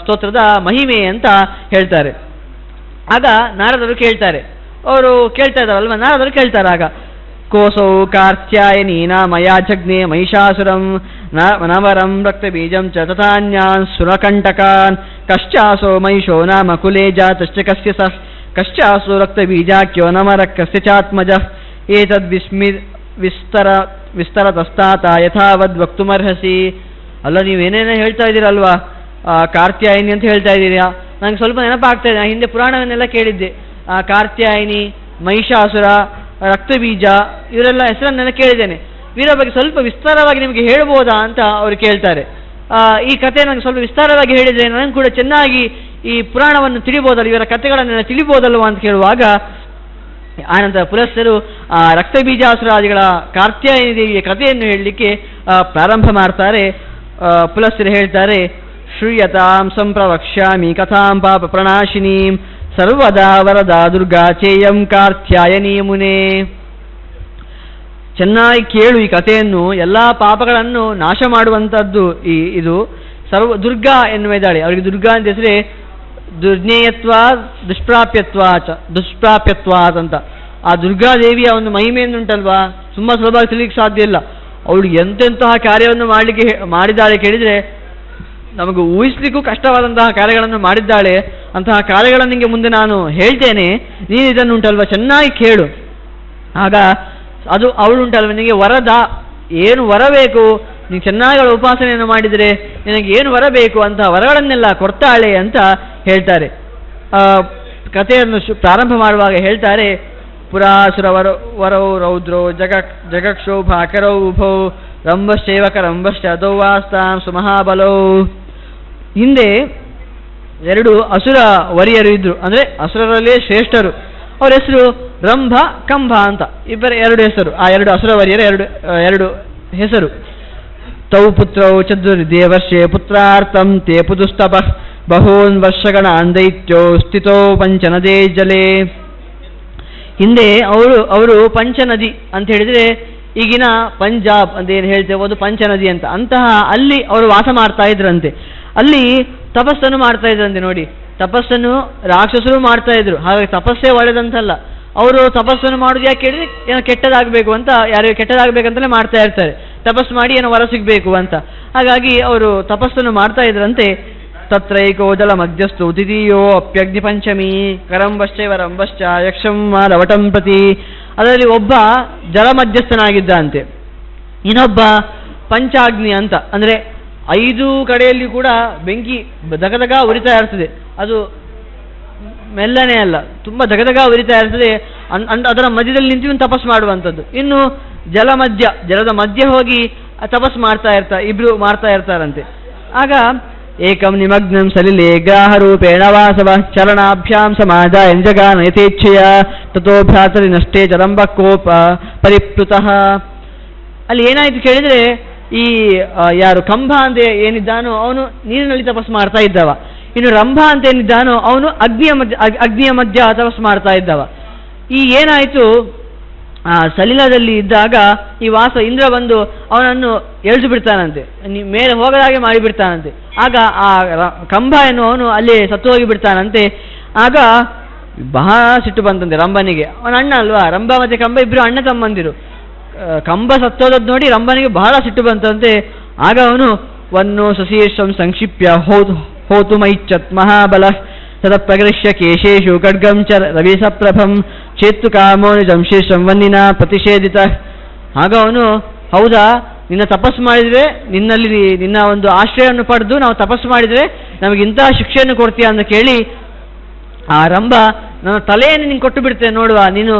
ಸ್ತೋತ್ರದ ಮಹಿಮೆ ಅಂತ ಹೇಳ್ತಾರೆ. ಆಗ ನಾರದರು ಕೇಳ್ತಾರೆ, ಅವರು ಕೇಳ್ತಾ ಇದ್ದಾರಲ್ವ, ನಾರದರು ಕೇಳ್ತಾರೆ ಆಗ, ಕೋಸೌ ಕಾತ್ಯಾಯಿನಿ ಮಯಾ ಜಗ್ನೆ ಮಹಿಷಾಸುರಂ ನವರಂ ರಕ್ತ ಬೀಜಂ ಚ ತಥಾನ್ಯಾನ್ ಸುರಕಂಟಕಾನ್ ಕಶ್ಚಾಸೋ ಮಹಿಷೋ ನಾಮ ಕುಲೇ ಜಾತಶ್ಚ ಕಸ್ಯ ಕಶ್ಚಾಸೋ ರಕ್ತ ಬೀಜಾಕ್ಯೋ ನಮರ ಕಸ್ಯ ಚಾತ್ಮಜ ಏತದ್ ವಿಸ್ತರತಸ್ತಾತ ಯಥಾವದ್ ವಕ್ತುಮರ್ಹಸಿ. ಅಲ್ಲ, ನೀವೇನೇನೋ ಹೇಳ್ತಾ ಇದ್ದೀರಲ್ವಾ, ಕಾತ್ಯಾಯಿನಿ ಅಂತ ಹೇಳ್ತಾ ಇದ್ದೀರಾ, ನನಗೆ ಸ್ವಲ್ಪ ನೆನಪಾಗ್ತಾ ಇದೆ, ಹಿಂದೆ ಪುರಾಣವನ್ನೆಲ್ಲ ಕೇಳಿದ್ದೆ. ಕಾತ್ಯಾಯಿನಿ, ಮಹಿಷಾಸುರ, ರಕ್ತಬೀಜ ಇವರೆಲ್ಲ ಹೆಸರನ್ನೆಲ್ಲ ಕೇಳಿದ್ದೇನೆ. ಇವರ ಬಗ್ಗೆ ಸ್ವಲ್ಪ ವಿಸ್ತಾರವಾಗಿ ನಿಮಗೆ ಹೇಳ್ಬೋದಾ ಅಂತ ಅವರು ಕೇಳ್ತಾರೆ. ಈ ಕಥೆ ನನಗೆ ಸ್ವಲ್ಪ ವಿಸ್ತಾರವಾಗಿ ಹೇಳಿದರೆ ನನಗೆ ಕೂಡ ಚೆನ್ನಾಗಿ ಈ ಪುರಾಣವನ್ನು ತಿಳಿಬೋದಲ್ಲ, ಇವರ ಕಥೆಗಳನ್ನೆಲ್ಲ ತಿಳಿಬೋದಲ್ವ ಅಂತ ಕೇಳುವಾಗ ಆನಂತರ ಪುಲಸ್ತ್ಯರು ರಕ್ತಬೀಜಾಸುರಾದಿಗಳ ಕಾತ್ಯಾಯಿನಿ ದೇವಿಯ ಕಥೆಯನ್ನು ಹೇಳಲಿಕ್ಕೆ ಪ್ರಾರಂಭ ಮಾಡ್ತಾರೆ. ಪುಲಸ್ತ್ಯರು ಹೇಳ್ತಾರೆ, ಶ್ರೂಯತಾಂ ಸಂಪ್ರವಕ್ಷ್ಯಾಮಿ ಕಥಾಂ ಪಾಪ ಪ್ರಣಾಶಿನೀಂ ಸರ್ವದಾ ವರದಾ ದುರ್ಗಾ ಚೇಯಂ ಕಾತ್ಯಾಯನಿ ಮುನೇ. ಚೆನ್ನಾಗಿ ಕೇಳು ಈ ಕಥೆಯನ್ನು, ಎಲ್ಲ ಪಾಪಗಳನ್ನು ನಾಶ ಮಾಡುವಂಥದ್ದು ಇದು ದುರ್ಗಾ ಎನ್ನುವ ಇದ್ದಾಳೆ. ಅವರಿಗೆ ದುರ್ಗಾ ಅಂತ ಹೆಸರೇ ದುರ್ಜ್ಞೇಯತ್ವ ದುಷ್ಪ್ರಾಪ್ಯತ್ವಾತ್ ಅಂತ. ಆ ದುರ್ಗಾದೇವಿಯ ಒಂದು ಮಹಿಮೆಯನ್ನುಂಟಲ್ವಾ, ತುಂಬ ಸುಲಭವಾಗಿ ತಿಳಿಲಿಕ್ಕೆ ಸಾಧ್ಯ ಇಲ್ಲ. ಅವಳು ಎಂತೆಂತಹ ಕಾರ್ಯವನ್ನು ಮಾಡಿದ್ದಾಳೆ ಕೇಳಿದರೆ ನಮಗೆ ಊಹಿಸ್ಲಿಕ್ಕೂ ಕಷ್ಟವಾದಂತಹ ಕಾರ್ಯಗಳನ್ನು ಮಾಡಿದ್ದಾಳೆ. ಅಂತಹ ಕಾರ್ಯಗಳನ್ನು ನಿಮಗೆ ಮುಂದೆ ನಾನು ಹೇಳ್ತೇನೆ, ನೀನು ಇದನ್ನುಂಟಲ್ವ ಚೆನ್ನಾಗಿ ಕೇಳು. ಆಗ ಅದು ಅವಳುಂಟಲ್ವ, ನಿನಗೆ ವರದ ಏನು ವರ ಬೇಕು, ನೀನು ಚೆನ್ನಾಗಿ ಅವಳ ಉಪಾಸನೆಯನ್ನು ಮಾಡಿದರೆ ನಿನಗೆ ಏನು ವರ ಬೇಕು ಅಂತ ವರಗಳನ್ನೆಲ್ಲ ಕೊಡ್ತಾಳೆ ಅಂತ ಹೇಳ್ತಾರೆ. ಕಥೆಯನ್ನು ಪ್ರಾರಂಭ ಮಾಡುವಾಗ ಹೇಳ್ತಾರೆ, ಪುರಾಸುರ ವರೌ ರೌದ್ರೋ ಜಗಕ್ಷೋಭಾಕರೌ ಉಭೌ ರಂಭಶ್ಚೈವಕ ರಂಭಶ್ಚ ದೌವಾಸ್ತಾಂ ಸುಮಹಾಬಲೌ. ಹಿಂದೆ ಎರಡು ಅಸುರ ವರಿಯರು ಇದ್ರು, ಅಂದರೆ ಅಸುರರಲ್ಲೇ ಶ್ರೇಷ್ಠರು. ಅವರ ಹೆಸರು ರಂಭ ಕಂಭ ಅಂತ ಇಬ್ಬರ ಎರಡು ಹೆಸರು. ಆ ಎರಡು ಅಸುರ ವರಿಯರ ಎರಡು ಹೆಸರು. ತೌ ಪುತ್ರೌ ಚತುರ್ದೇವರ್ಷೆ ಪುತ್ರಾರ್ಥಂ ತೇ ಪುದುಸ್ತಪ ಬಹೂನ್ ವರ್ಷಗಣ ದೈತ್ಯೋ ಸ್ಥಿತೋ ಪಂಚನದೇ ಜಲೆ. ಹಿಂದೆ ಅವರು ಪಂಚನದಿ ಅಂತ ಹೇಳಿದರೆ ಈಗಿನ ಪಂಜಾಬ್ ಅಂತ ಏನು ಹೇಳ್ತೇವೆ ಅದು ಪಂಚನದಿ ಅಂತ, ಅಂತಹ ಅಲ್ಲಿ ಅವರು ವಾಸ ಮಾಡ್ತಾ ಇದ್ರಂತೆ. ಅಲ್ಲಿ ತಪಸ್ಸನ್ನು ಮಾಡ್ತಾ ಇದ್ರಂತೆ. ನೋಡಿ, ತಪಸ್ಸನ್ನು ರಾಕ್ಷಸರು ಮಾಡ್ತಾ ಇದ್ರು, ಹಾಗಾಗಿ ತಪಸ್ಸೇ ಒಳ್ಳೆದಂತಲ್ಲ. ಅವರು ತಪಸ್ಸನ್ನು ಮಾಡೋದು ಯಾಕೆ ಕೇಳಿದ್ರೆ ಏನೋ ಕೆಟ್ಟದಾಗಬೇಕು ಅಂತ, ಯಾರಿಗೂ ಕೆಟ್ಟದಾಗಬೇಕಂತಲೇ ಮಾಡ್ತಾ ಇರ್ತಾರೆ. ತಪಸ್ಸು ಮಾಡಿ ಏನೋ ವರ ಸಿಗಬೇಕು ಅಂತ. ಹಾಗಾಗಿ ಅವರು ತಪಸ್ಸನ್ನು ಮಾಡ್ತಾ ಇದ್ರಂತೆ. ತತ್ರೈಕೋ ಜಲ ಮಧ್ಯಸ್ಥು ದ್ವಿತೀಯೋ ಅಪ್ಯಗ್ನಿ ಪಂಚಮಿ ಕರಂಬಶ್ಚೈವ ರಂಭಶ್ಚ ಯಕ್ಷಂ ಲವಟಂ ಪ್ರತಿ. ಅದರಲ್ಲಿ ಒಬ್ಬ ಜಲ ಮಧ್ಯಸ್ಥನಾಗಿದ್ದಂತೆ, ಇನ್ನೊಬ್ಬ ಪಂಚಾಗ್ನಿ ಅಂತ, ಅಂದರೆ 5 ಕಡೆಯಲ್ಲಿ ಕೂಡ ಬೆಂಕಿ ದಗದಗ ಉರಿತಾ ಇರ್ತದೆ. ಅದು ಮೆಲ್ಲನೆ ಅಲ್ಲ, ತುಂಬ ದಗದಗ ಉರಿತಾ ಇರ್ತದೆ. ಅದರ ಮಧ್ಯದಲ್ಲಿ ನಿಂತು ತಪಸ್ಸು ಮಾಡುವಂಥದ್ದು. ಇನ್ನು ಜಲದ ಮಧ್ಯ ಹೋಗಿ ತಪಸ್ಸು ಇಬ್ರು ಮಾಡ್ತಾ ಇರ್ತಾರಂತೆ. ಆಗ ಏಕಂ ನಿಮಗ್ನಂ ಸಲಿಲೆ ಗ್ರಾಹ ರೂಪೇಣ ವಾಸವ ಚರಣಾಭ್ಯಾಂ ಸಮಾಜಾಯ ಜಗಾನ ಯಥೇಚ್ಛೆಯ ತಥೋಭ್ಯಾತರಿ ನಷ್ಟೇ ಚರಂಬ ಕೋಪ ಪರಿಪ್ಲುತಃ. ಅಲ್ಲಿ ಏನಾಯ್ತು ಕೇಳಿದರೆ, ಈ ಯಾರು ಕಂಬ ಅಂತ ಏನಿದ್ದಾನೋ ಅವನು ನೀರಿನಲ್ಲಿ ತಪಸ್ಸು ಮಾಡ್ತಾ ಇದ್ದವ, ಇನ್ನು ರಂಭ ಅಂತ ಏನಿದ್ದಾನೋ ಅವನು ಅಗ್ನಿಯ ಮಧ್ಯ ತಪಸ್ಸು ಮಾಡ್ತಾ ಇದ್ದವ. ಈ ಏನಾಯಿತು, ಸಲಿಲದಲ್ಲಿ ಇದ್ದಾಗ ಈ ಇಂದ್ರ ಬಂದು ಅವನನ್ನು ಎಳೆದು ಬಿಡ್ತಾನಂತೆ, ಮೇಲೆ ಹೋಗದಾಗೆ ಮಾಡಿಬಿಡ್ತಾನಂತೆ. ಆಗ ಆ ಕಂಬ ಎನ್ನುವನು ಅಲ್ಲಿ ಸತ್ತು ಹೋಗಿ ಬಿಡ್ತಾನಂತೆ. ಆಗ ಬಹಳ ಸಿಟ್ಟು ಬಂತಂತೆ ರಂಭನಿಗೆ. ಅವನ ಅಣ್ಣ ಅಲ್ವಾ, ರಂಭ ಮತ್ತೆ ಕಂಬ ಇಬ್ಬರು ಅಣ್ಣ ತಮ್ಮಂದಿರು. ಕಂಬ ಸತ್ತೋದದ್ದು ನೋಡಿ ರಂಭನಿಗೆ ಬಹಳ ಸಿಟ್ಟು ಬಂತಂತೆ. ಆಗ ಅವನು ವನ್ನೋ ಸಶೀರ್ಷಂ ಸಂಕ್ಷಿಪ್ಯ ಹೋತು ಮೈಚ್ಛತ್ ಮಹಾಬಲ ಸದಪ್ರಗೃಶ್ಯ ಕೇಶೇಶು ಖಡ್ಗಂ ಚ ರವಿಸಪ್ರಭಂ ಚೇತ್ತು ಕಾಮೋ ನಿಜಂ ಶೀರ್ಷಂ ವನ್ನಿನ ಪ್ರತಿಷೇಧಿತ. ಆಗ ಅವನು, ಹೌದಾ, ನಿನ್ನ ತಪಸ್ಸು ಮಾಡಿದರೆ, ನಿನ್ನ ಒಂದು ಆಶ್ರಯವನ್ನು ಪಡೆದು ನಾವು ತಪಸ್ಸು ಮಾಡಿದರೆ ನಮಗೆ ಇಂತಹ ಶಿಕ್ಷೆಯನ್ನು ಕೊಡ್ತೀಯ ಅಂತ ಕೇಳಿ ಆ ರಂಭ, ನನ್ನ ತಲೆಯನ್ನು ನೀನು ಕೊಟ್ಟು ಬಿಡ್ತೇನೆ ನೋಡುವ, ನೀನು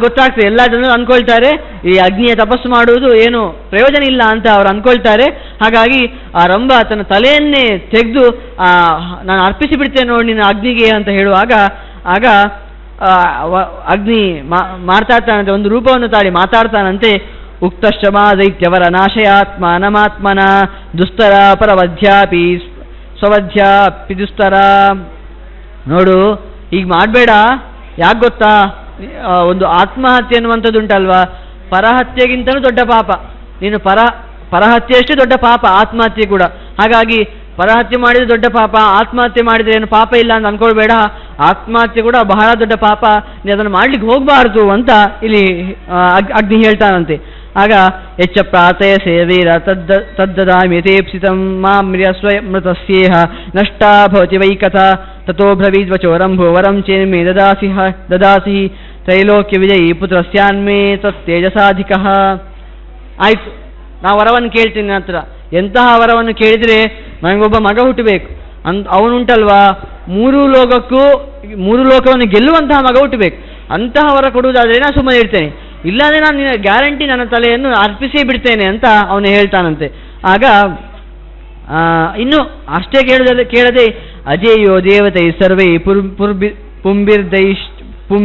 ಗೊತ್ತಾಗ್ತದೆ. ಎಲ್ಲ ಜನರು ಅಂದ್ಕೊಳ್ತಾರೆ ಈ ಅಗ್ನಿಯ ತಪಸ್ಸು ಮಾಡುವುದು ಏನು ಪ್ರಯೋಜನ ಇಲ್ಲ ಅಂತ ಅವ್ರು ಅಂದ್ಕೊಳ್ತಾರೆ. ಹಾಗಾಗಿ ಆ ರಂಭ ತನ್ನ ತಲೆಯನ್ನೇ ತೆಗೆದು ನಾನು ಅರ್ಪಿಸಿ ಬಿಡ್ತೇನೆ ನೋಡಿ ನಿನ್ನ ಅಗ್ನಿಗೆ ಅಂತ ಹೇಳುವಾಗ, ಆಗ ಅಗ್ನಿ ಮಾಡ್ತಾ ಇರ್ತಾನಂತೆ, ಒಂದು ರೂಪವನ್ನು ತಾಳಿ ಮಾತಾಡ್ತಾನಂತೆ. ಉಕ್ತಶ್ಚಮಾ ದೈತ್ಯವರ ನಾಶಯಾತ್ಮ ನಮಾತ್ಮನ ದುಸ್ತರ ಪರವಧ್ಯಾಪಿ ಸ್ವವಧ್ಯಾಪಿ ದುಸ್ತರ. ನೋಡು, ಈಗ ಮಾಡಬೇಡ, ಯಾಕೆ ಗೊತ್ತಾ, ಒಂದು ಆತ್ಮಹತ್ಯೆ ಅನ್ನುವಂಥದ್ದು ಉಂಟಲ್ವಾ, ಪರಹತ್ಯೆಗಿಂತಲೂ ದೊಡ್ಡ ಪಾಪ. ನೀನು ಪರಹತ್ಯೆಯಷ್ಟೇ ದೊಡ್ಡ ಪಾಪ, ಆತ್ಮಹತ್ಯೆ ಕೂಡ. ಹಾಗಾಗಿ ಪರಹತ್ಯೆ ಮಾಡಿದರೆ ದೊಡ್ಡ ಪಾಪ, ಆತ್ಮಹತ್ಯೆ ಮಾಡಿದರೆ ಏನು ಪಾಪ ಇಲ್ಲ ಅಂತ ಅನ್ಕೊಳ್ಬೇಡ, ಆತ್ಮಹತ್ಯೆ ಕೂಡ ಬಹಳ ದೊಡ್ಡ ಪಾಪ, ನೀನು ಅದನ್ನು ಮಾಡ್ಲಿಕ್ಕೆ ಹೋಗಬಾರ್ದು ಅಂತ ಇಲ್ಲಿ ಅಗ್ನಿ ಹೇಳ್ತಾನಂತೆ. ಆಗ ಎಚ್ಚ ಪ್ರಾತಯ ಸೇವೀರ ತದ್ದದಾಮಿತೇಪ್ಸಿತಂ ಮಾಮ್ರ್ಯ ಸ್ವಯಮೃತಸ್ಯೇಹ ನಷ್ಟಾ ಭವತಿ ವೈಕಥಾ ತಥೋ ಬ್ರವೀದ್ವಚೋರಂಭೋ ವರಂ ಚೇನ್ಮೇ ದದಾಸಿ ತ್ರೈಲೋಕ್ಯ ವಿಜಯೀ ಪುತ್ರಸ್ಯಾನ್ಮೇ ತತ್ತೇಜಸಾಧಿಕಃ. ಆಯ್ತು, ನಾ ವರವನ್ನು ಕೇಳ್ತೀನಿ ಹತ್ರ. ಎಂತಹ ವರವನ್ನು ಕೇಳಿದರೆ ನನಗೊಬ್ಬ ಮಗ ಹುಟ್ಟಬೇಕು ಅವನುಂಟಲ್ವಾ, ಮೂರು ಲೋಕವನ್ನು ಗೆಲ್ಲುವಂತಹ ಮಗ ಹುಟ್ಟಬೇಕು. ಅಂತಹ ವರ ಕೊಡುವುದಾದರೆ ನಾನು ಸುಮ್ಮನೆ ಇರ್ತೇನೆ, ಇಲ್ಲಾಂದರೆ ನಾನು ಗ್ಯಾರಂಟಿ ನನ್ನ ತಲೆಯನ್ನು ಅರ್ಪಿಸೇ ಬಿಡ್ತೇನೆ ಅಂತ ಅವನು ಹೇಳ್ತಾನಂತೆ. ಆಗ ಇನ್ನು ಅಷ್ಟೇ ಕೇಳದೆ ಅಜೇಯೋ ದೇವತೈ ಸರ್ವೈ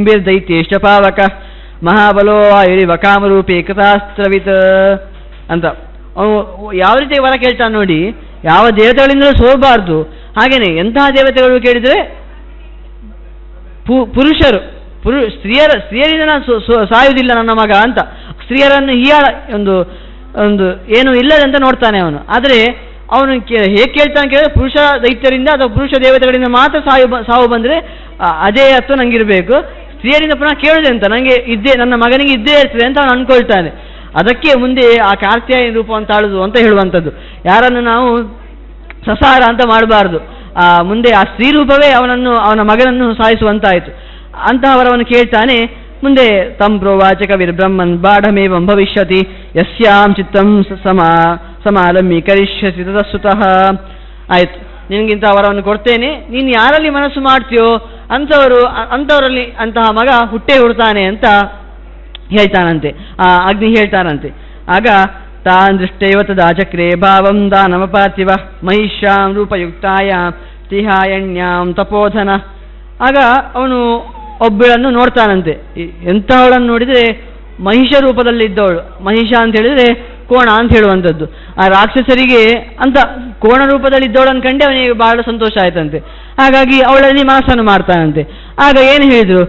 ಪುಂಬಿರ್ದೈತ್ಯೇಷ್ಟ ಪಾವಕ ಮಹಾಬಲೋ ಆಯುರಿವ ಕಾಮರೂಪೇ ಕಥಾಸ್ತ್ರವಿತ್ ಅಂತ ಅವನು ಯಾವ ರೀತಿ ವರ ಕೇಳ್ತಾನೆ ನೋಡಿ. ಯಾವ ದೇವತೆಗಳಿಂದಲೂ ಸೋಬಾರ್ದು. ಹಾಗೇನೆ ಎಂತಹ ದೇವತೆಗಳು ಕೇಳಿದರೆ ಸ್ತ್ರೀಯರಿಂದ ನಾನು ಸಾಯುವುದಿಲ್ಲ ನನ್ನ ಮಗ ಅಂತ, ಸ್ತ್ರೀಯರನ್ನು ಹೀಯಾಳ ಒಂದು ಏನು ಇಲ್ಲದಂತ ನೋಡ್ತಾನೆ ಅವನು. ಆದರೆ ಅವನು ಹೇಗೆ ಕೇಳ್ತಾನೆ ಕೇಳಿದ್ರೆ ಪುರುಷ ದೈತ್ಯರಿಂದ ಅಥವಾ ಪುರುಷ ದೇವತೆಗಳಿಂದ ಮಾತ್ರ ಸಾವು ಬಂದರೆ ಅದೇ ಅತ್ತು ನಂಗಿರಬೇಕು, ಸ್ತ್ರೀಯರಿಂದ ಪುನಃ ಕೇಳಿದೆ ಅಂತ ನನಗೆ ನನ್ನ ಮಗನಿಗೆ ಇದ್ದೇ ಇರ್ತದೆ ಅಂತ ಅವನು ಅಂದ್ಕೊಳ್ತಾನೆ. ಅದಕ್ಕೆ ಮುಂದೆ ಆ ಕಾರ್ತ್ಯಾಯನ ರೂಪವನ್ನು ತಾಳುದು ಅಂತ ಹೇಳುವಂಥದ್ದು. ಯಾರನ್ನು ನಾವು ಸಸಾರ ಅಂತ ಮಾಡಬಾರ್ದು, ಮುಂದೆ ಆ ಸ್ತ್ರೀ ರೂಪವೇ ಅವನ ಮಗನನ್ನು ಸಾಯಿಸುವಂತಾಯಿತು. ಅಂತಹ ವರವನ್ನು ಕೇಳ್ತಾನೆ. ಮುಂದೆ ತಂ ಪ್ರೋವಾಚಕ ವಿರ್ಬ್ರಹ್ಮನ್ ಬಾಢಮೇವಂ ಭವಿಷ್ಯತಿ ಯಸ್ಯಾಂ ಚಿತ್ತಂ ಸಮಾಲಂಬಿ ಕರಿಷ್ಯಸಿ ತತಃ. ಆಯ್ತು, ನಿನಗಿಂತ ವರವನ್ನು ಕೊಡ್ತೇನೆ, ನೀನು ಯಾರಲ್ಲಿ ಮನಸ್ಸು ಮಾಡ್ತೀಯೋ ಅಂಥವರಲ್ಲಿ ಅಂತಹ ಮಗ ಹುಟ್ಟೇ ಹುಡ್ತಾನೆ ಅಂತ ಹೇಳ್ತಾನಂತೆ, ಅಗ್ನಿ ಹೇಳ್ತಾನಂತೆ. ಆಗ ತಾನ್ ದೃಷ್ಟೈವ ತದಾಚಕ್ರೇ ಭಾವಂ ದಾನಮಪಾರ್ಥಿವ ಮಹಿಷ್ಯಾಂ ರೂಪಯುಕ್ತಾಯಾಂ ತಿಹಾಯಣ್ಯಾಂ ತಪೋಧನ. ಆಗ ಅವನು ಒಬ್ಬಳನ್ನು ನೋಡ್ತಾನಂತೆ. ಎಂತಹವಳನ್ನು ನೋಡಿದರೆ ಮಹಿಷ ರೂಪದಲ್ಲಿ ಇದ್ದವಳು. ಮಹಿಷ ಅಂತ ಹೇಳಿದರೆ ಕೋಣ ಅಂತ ಹೇಳುವಂಥದ್ದು. ಆ ರಾಕ್ಷಸರಿಗೆ ಅಂತ ಕೋಣ ರೂಪದಲ್ಲಿ ಇದ್ದವಳನ್ನು ಕಂಡು ಅವನಿಗೆ ಬಹಳ ಸಂತೋಷ ಆಯ್ತಂತೆ. ಹಾಗಾಗಿ ಅವಳಲ್ಲಿ ಮನಸ್ಸನ್ನು ಮಾಡ್ತಾನಂತೆ. ಆಗ ಏನು ಹೇಳಿದರು,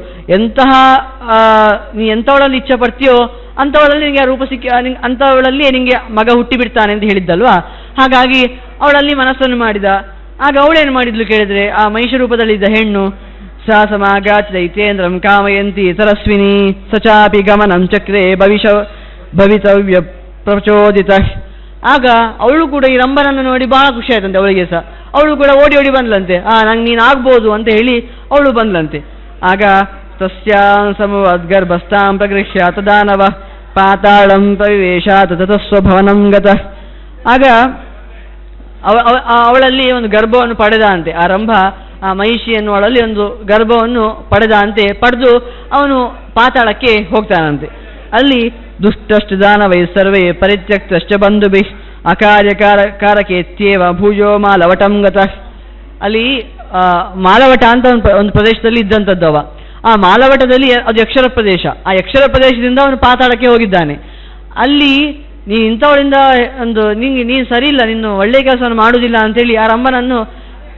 ನೀ ಎಂಥವಳಲ್ಲಿ ಇಚ್ಛೆ ಪಡ್ತೀಯೋ ಅಂಥವಳಲ್ಲಿ ನಿನಗೆ ಆ ರೂಪ ಅಂಥವಳಲ್ಲಿ ನಿನಗೆ ಮಗ ಹುಟ್ಟಿ ಬಿಡ್ತಾನೆ ಅಂತ ಹೇಳಿದ್ದಲ್ವಾ. ಹಾಗಾಗಿ ಅವಳಲ್ಲಿ ಮನಸ್ಸನ್ನು ಮಾಡಿದ. ಆಗ ಅವಳೇನು ಮಾಡಿದ್ಲು ಕೇಳಿದರೆ, ಆ ಮಹಿಷ ರೂಪದಲ್ಲಿದ್ದ ಹೆಣ್ಣು ಸಾ ಸಮಾಗಾತ್ ದೈತೇಂದ್ರಂ ಕಾಮಯಂತಿ ತರಸ್ವಿನಿ ಸಚಾಪಿ ಗಮನಂ ಚಕ್ರೆ ಭವಿತವ್ಯ ಪ್ರಚೋದಿತ. ಆಗ ಅವಳು ಕೂಡ ಈ ರಂಭನನ್ನು ನೋಡಿ ಬಹಳ ಖುಷಿ ಆಯ್ತಂತೆ ಅವಳಿಗೆ ಸಹ. ಅವಳು ಕೂಡ ಓಡಿ ಬಂದ್ಲಂತೆ, ನಂಗೆ ನೀನು ಆಗ್ಬೋದು ಅಂತ ಹೇಳಿ ಅವಳು ಬಂದ್ಲಂತೆ. ಆಗ ತಸ್ಯಾಂ ಸಮವದ್ಗರ್ಭಸ್ಥಾಂ ಪ್ರಗೃಹ್ಯ ತದಾನವ ಪಾತಾಳಂ ಪ್ರವಿವೇಶ ತತಸ್ವಭವನಂ ಗತಃ. ಆಗ ಅವಳಲ್ಲಿ ಒಂದು ಗರ್ಭವನ್ನು ಪಡೆದ ಅಂತೆ. ಆ ರಂಭ ಆ ಮಹಿಷಿ ಎನ್ನುವಳಲ್ಲಿ ಒಂದು ಗರ್ಭವನ್ನು ಪಡೆದ ಅಂತೆ. ಪಡೆದು ಅವನು ಪಾತಾಳಕ್ಕೆ ಹೋಗ್ತಾನಂತೆ. ಅಲ್ಲಿ ದುಷ್ಟಶ್ಚ ದಾನವೈ ಸರ್ವೇ ಪರಿತ್ಯಕ್ತಶ್ಚ ಬಂಧುಭಿ ಅಕಾರ್ಯಕಾರಕೇತ್ಯೇವ ಭೂಜೋ ಮಾಲವಟಂ ಗತಃ. ಅಲ್ಲಿ ಮಾಲವಟ ಅಂತ ಒಂದು ಪ್ರದೇಶದಲ್ಲಿ ಇದ್ದಂಥದ್ದವ. ಆ ಮಾಲವಟದಲ್ಲಿ ಅದು ಯಕ್ಷರ ಪ್ರದೇಶ. ಆ ಯಕ್ಷರ ಪ್ರದೇಶದಿಂದ ಅವನು ಪಾತಾಳಕ್ಕೆ ಹೋಗಿದ್ದಾನೆ. ಅಲ್ಲಿ ನೀನು ಇಂಥವಳಿಂದ ನೀನು ಸರಿ ಇಲ್ಲ, ನೀನು ಒಳ್ಳೆಯ ಕೆಲಸವನ್ನು ಮಾಡುವುದಿಲ್ಲ ಅಂತೇಳಿ ಆ ರಂಭನನ್ನು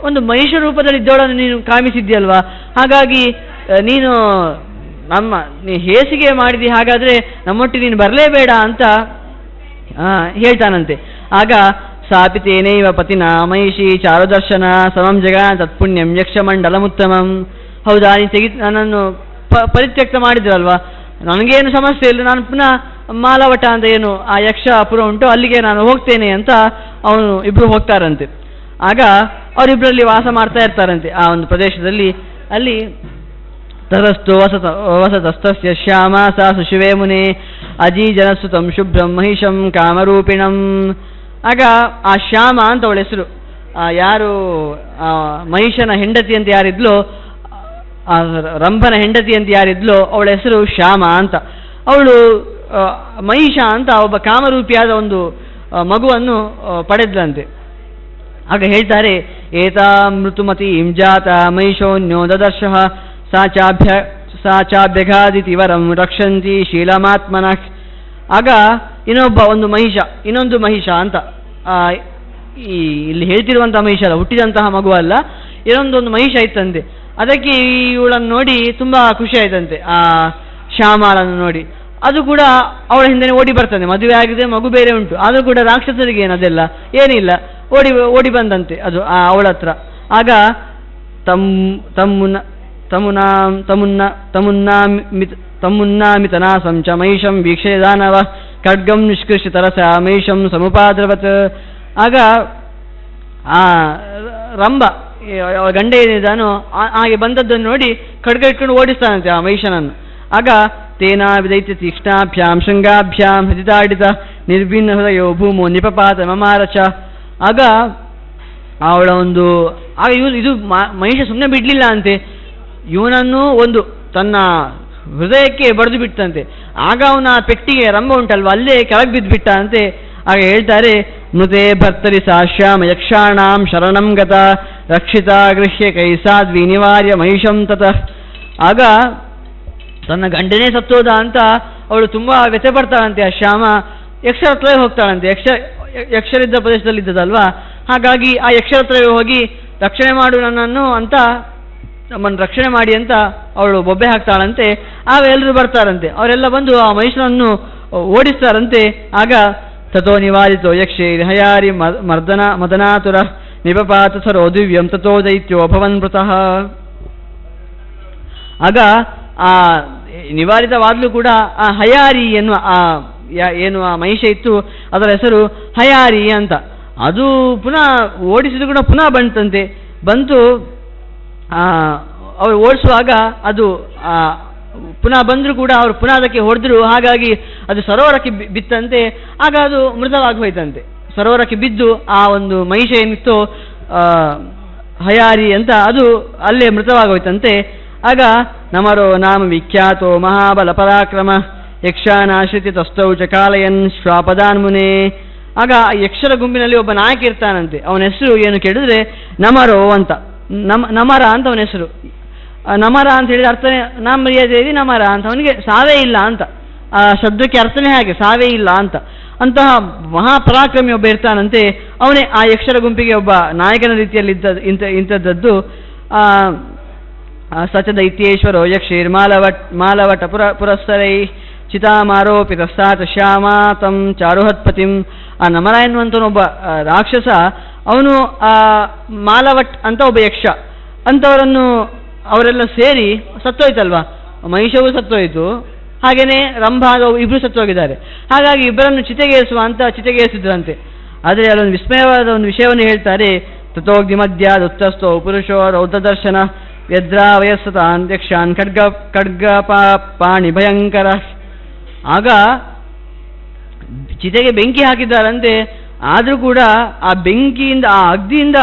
ಒಂದು ಮಹಿಷ ರೂಪದಲ್ಲಿ ಇದ್ದವಳನ್ನು ನೀನು ಕಾಮಿಸಿದ್ಯಲ್ವಾ, ಹಾಗಾಗಿ ನೀನು ಹೇಸಿಗೆ ಮಾಡಿದಿ, ಹಾಗಾದರೆ ನಮ್ಮೊಟ್ಟಿಗೆ ನೀನು ಬರಲೇಬೇಡ ಅಂತ ಹೇಳ್ತಾನಂತೆ. ಆಗ ಸಾಪಿತೇನೈವ ಪತಿನ ಮಹಿಷಿ ಚಾರುದರ್ಶನ ಸಮಂ ಜಗ ತತ್ಪುಣ್ಯಂ ಯಕ್ಷಮಂಡಲಮುತ್ತಮಂ. ಹೌದಾ, ನೀನು ನನ್ನನ್ನು ಪರಿತ್ಯಕ್ತ ಮಾಡಿದ್ರಲ್ವಾ, ನನಗೇನು ಸಮಸ್ಯೆ ಇಲ್ಲ, ನಾನು ಪುನಃ ಮಾಲವಟ ಅಂತ ಏನು ಆ ಯಕ್ಷಪುರ ಉಂಟು ಅಲ್ಲಿಗೆ ನಾನು ಹೋಗ್ತೇನೆ ಅಂತ ಅವನು ಇಬ್ಬರು ಹೋಗ್ತಾರಂತೆ. ಆಗ ಅವರಿಬ್ಬರಲ್ಲಿ ವಾಸ ಮಾಡ್ತಾ ಇರ್ತಾರಂತೆ ಆ ಒಂದು ಪ್ರದೇಶದಲ್ಲಿ. ಅಲ್ಲಿ ತರಸ್ತು ವಸತಸ್ತಸ್ಯ ಶ್ಯಾಮ ಸಾ ಸುಶಿವೇ ಮುನೆ ಅಜೀಜನಸುತಂ ಶುಭ್ರಂ ಮಹಿಷಂ ಕಾಮರೂಪಿಣಂ. ಆಗ ಆ ಶ್ಯಾಮ ಅಂತ ಅವಳ ಹೆಸರು. ಯಾರು ಮಹಿಷನ ಹೆಂಡತಿ ಅಂತ ಯಾರಿದ್ಲೋ, ರಂಭನ ಹೆಂಡತಿ ಅಂತ ಯಾರಿದ್ಲೋ ಅವಳ ಹೆಸರು ಶ್ಯಾಮ ಅಂತ. ಅವಳು ಮಹಿಷ ಅಂತ ಒಬ್ಬ ಕಾಮರೂಪಿಯಾದ ಒಂದು ಮಗುವನ್ನು ಪಡೆದ್ಲಂತೆ. ಆಗ ಹೇಳ್ತಾರೆ, ಏತಾ ಮೃತುಮತಿ ಜಾತ ಮಹಿಷೋನ್ಯೋ ದದರ್ಶಃ ಸಾಚಾಭ್ಯಘಾದಿತಿ ವರಂ ರಕ್ಷಂತಿ ಶೀಲಮಾತ್ಮನಃ. ಆಗ ಒಂದು ಇನ್ನೊಂದು ಮಹಿಷ ಅಂತ, ಇಲ್ಲಿ ಹೇಳ್ತಿರುವಂತಹ ಮಹಿಷ ಅಲ್ಲ, ಹುಟ್ಟಿದಂತಹ ಮಗು ಅಲ್ಲ, ಇನ್ನೊಂದೊಂದು ಮಹಿಷ ಇತ್ತಂತೆ. ಅದಕ್ಕೆ ಇವಳನ್ನು ನೋಡಿ ತುಂಬ ಖುಷಿ ಆಯ್ತಂತೆ, ಆ ಶ್ಯಾಮಾಳನ್ನು ನೋಡಿ. ಅದು ಕೂಡ ಅವಳ ಹಿಂದೆ ಓಡಿ ಬರ್ತಾನೆ. ಮದುವೆ ಆಗಿದೆ, ಮಗು ಬೇರೆ ಉಂಟು, ಆದರೂ ಕೂಡ ರಾಕ್ಷಸರಿಗೆ ಏನದೆಲ್ಲ ಏನಿಲ್ಲ, ಓಡಿ ಬಂದಂತೆ ಅದು ಅವಳ ಹತ್ರ. ಆಗ ತಮುನ್ನಾಮಿತನಾ ಸಂಚ ಮಹಿಷಂ ವೀಕ್ಷೆ ದಾನವ ಖಡ್ಗಂ ನಿಷ್ಕೃಷ್ಯ ತರಸ ಮಹಿಷಂ ಸಮುಪಾದ್ರವತ್. ಆಗ ಆ ರಂಭ ಗಂಡ ಏನಿದ್ದಾನೋ ಹಾಗೆ ಬಂದದ್ದನ್ನು ನೋಡಿ ಖಡ್ಗ ಇಟ್ಕೊಂಡು ಓಡಿಸ್ತಾನಂತೆ ಆ ಮಹಿಷನನ್ನು. ಆಗ ತೇನಾ ವಿದೈತ್ಯ ತೀಕ್ಷ್ಣಾಭ್ಯಾಂ ಶೃಂಗಾಭ್ಯಾಂ ಹೃದಿತಾಡಿತ ನಿರ್ಭಿನ್ನ ಹೃದಯೋ ಭೂಮೋ ನಿಪಪಾತ ಮಮಾರಚ. ಆಗ ಅವಳ ಆಗ ಇದು ಮಹಿಷ ಸುಮ್ಮನೆ ಬಿಡಲಿಲ್ಲ ಅಂತೆ, ಇವನನ್ನು ತನ್ನ ಹೃದಯಕ್ಕೆ ಬಡಿದು ಬಿಟ್ಟಂತೆ. ಆಗ ಅವನ ಪೆಟ್ಟಿಗೆ ರಂಭ ಉಂಟಲ್ವ ಅಲ್ಲೇ ಕೆಳಗೆ ಬಿದ್ದುಬಿಟ್ಟ ಅಂತೆ. ಆಗ ಹೇಳ್ತಾರೆ, ಮೃತೆ ಭರ್ತರಿ ಸಾಶ್ಯಾಮ ಯಕ್ಷಾಣಾಂ ಶರಣಂ ಗತ ರಕ್ಷಿತ ಗೃಹ್ಯ ಕೈಸಾದ್ವಿ ನಿವಾರ್ಯ ಮಹಿಷಂ ತತಃ. ಆಗ ತನ್ನ ಗಂಡನೇ ಸತ್ತೋದ ಅಂತ ಅವಳು ತುಂಬ ವ್ಯಥೆ ಪಡ್ತಾಳಂತೆ. ಆ ಶ್ಯಾಮ ಯಕ್ಷರ ಹತ್ರವೇ ಹೋಗ್ತಾಳಂತೆ, ಯಕ್ಷರಿದ್ದ ಪ್ರದೇಶದಲ್ಲಿದ್ದದಲ್ವಾ, ಹಾಗಾಗಿ ಆ ಯಕ್ಷರ ಹತ್ರವೇ ಹೋಗಿ ರಕ್ಷಣೆ ಮಾಡು ನನ್ನನ್ನು ಅಂತ, ನಮ್ಮನ್ನು ರಕ್ಷಣೆ ಮಾಡಿ ಅಂತ ಅವಳು ಬೊಬ್ಬೆ ಹಾಕ್ತಾಳಂತೆ. ಆಗ ಎಲ್ಲರೂ ಬರ್ತಾರಂತೆ, ಅವರೆಲ್ಲ ಬಂದು ಆ ಮಹಿಷನನ್ನು ಓಡಿಸ್ತಾರಂತೆ. ಆಗ ತಥೋ ನಿವಾರಿತೋ ಯಕ್ಷೇ ಹಯಾರಿ ಮದನಾತುರ ನಿಪಪಾತ ಸರೋ ದಿವ್ಯಂ ತಥೋ ದೈತ್ಯೋ ಭವನ್ ಮೃತಃ. ಆಗ ಆ ನಿವಾರಿತವಾದ್ಲೂ ಕೂಡ ಆ ಹಯಾರಿ ಎನ್ನುವ ಏನು ಆ ಮಹಿಷ ಇತ್ತು ಅದರ ಹೆಸರು ಹಯಾರಿ ಅಂತ. ಅದು ಪುನಃ ಓಡಿಸಿದ್ರು ಕೂಡ ಪುನಃ ಬಂತು. ಅವರು ಓಡಿಸುವಾಗ ಅದು ಪುನಃ ಬಂದರೂ ಕೂಡ ಅವರು ಪುನಃ ಅದಕ್ಕೆ ಹೊಡೆದ್ರು. ಹಾಗಾಗಿ ಅದು ಸರೋವರಕ್ಕೆ ಬಿತ್ತಂತೆ. ಆಗ ಅದು ಮೃತವಾಗಿ ಹೋಯ್ತಂತೆ. ಸರೋವರಕ್ಕೆ ಬಿದ್ದು ಆ ಮಹಿಷ ಏನಿತ್ತು ಹಯಾರಿ ಅಂತ ಅದು ಅಲ್ಲೇ ಮೃತವಾಗೋಯ್ತಂತೆ. ಆಗ ನಮರೋ ನಾಮ ವಿಖ್ಯಾತೋ ಮಹಾಬಲ ಪರಾಕ್ರಮ ಯಕ್ಷಾನಾಶ್ರಿತಿ ತಸ್ಥೌ ಚಕಾಲಯನ್ ಶ್ವಾಪದಾನ್ಮುನೆ. ಆಗ ಯಕ್ಷರ ಗುಂಪಿನಲ್ಲಿ ಒಬ್ಬ ನಾಯಕ ಇರ್ತಾನಂತೆ. ಅವನ ಹೆಸರು ಏನು ಕೇಳಿದ್ರೆ ನಮರೋ ಅಂತ, ನಮರ ಅಂತ ಅವನ ಹೆಸರು. ನಮರ ಅಂತ ಹೇಳಿದ ಅರ್ಥನೇ ನಾಮ ಮರ್ಯಾದೆ ನಮರ ಅಂತ, ಅವನಿಗೆ ಸಾವೇ ಇಲ್ಲ ಅಂತ, ಆ ಶಬ್ದಕ್ಕೆ ಅರ್ಥನೇ ಹಾಗೆ ಸಾವೇ ಇಲ್ಲ ಅಂತ. ಅಂತಹ ಮಹಾಪರಾಕ್ರಮಿ ಒಬ್ಬ ಇರ್ತಾನಂತೆ. ಅವನೇ ಆ ಯಕ್ಷರ ಗುಂಪಿಗೆ ಒಬ್ಬ ನಾಯಕನ ರೀತಿಯಲ್ಲಿ ಇಂಥದ್ದದ್ದು. ಸಚ ದೈತ್ಯೇಶ್ವರೋ ಯಕ್ಷೀರ್ ಮಾಲವಟ ಪುರಸ್ಸರೈ ಚಿತಾಮಾರೋಪಿತ ಸಾತ ಶ್ಯಾಮಾತಂ ಚಾರುಹತ್ಪತಿಂ. ಆ ನಮರ ಎನ್ನುವಂತನೊಬ್ಬ ರಾಕ್ಷಸ, ಅವನು ಮಾಲವಟ್ ಅಂತ ಒಬ್ಬ ಯಕ್ಷ, ಅಂಥವರನ್ನು ಅವರೆಲ್ಲ ಸೇರಿ ಸತ್ತೋಯ್ತಲ್ವಾ, ಮಹಿಷವೂ ಸತ್ತೋಯ್ತು, ಹಾಗೇನೆ ರಂಭಾಗ ಇಬ್ರು ಸತ್ತೋಗಿದ್ದಾರೆ. ಹಾಗಾಗಿ ಇಬ್ಬರನ್ನು ಚಿತೆಗೇರಿಸುವ ಅಂತ ಚಿತೆಗೇರಿಸಿದ್ರಂತೆ. ಆದರೆ ಅಲ್ಲೊಂದು ವಿಸ್ಮಯವಾದ ವಿಷಯವನ್ನು ಹೇಳ್ತಾರೆ. ತಥೋಗ್ನಿ ಮಧ್ಯಾದ್ ಉತ್ತಸ್ಥೋ ಪುರುಷೋ ರೌದ್ರದರ್ಶನ ವ್ಯದ್ರಾ ವಯಸ್ಸತಾನ್ ಯಕ್ಷಾನ್ ಖಡ್ಗ ಪಾಣಿ ಭಯಂಕರ. ಆಗ ಚಿತೆಗೆ ಬೆಂಕಿ ಹಾಕಿದ್ದಾರಂತೆ. ಆದರೂ ಕೂಡ ಆ ಬೆಂಕಿಯಿಂದ, ಆ ಅಗ್ನಿಯಿಂದ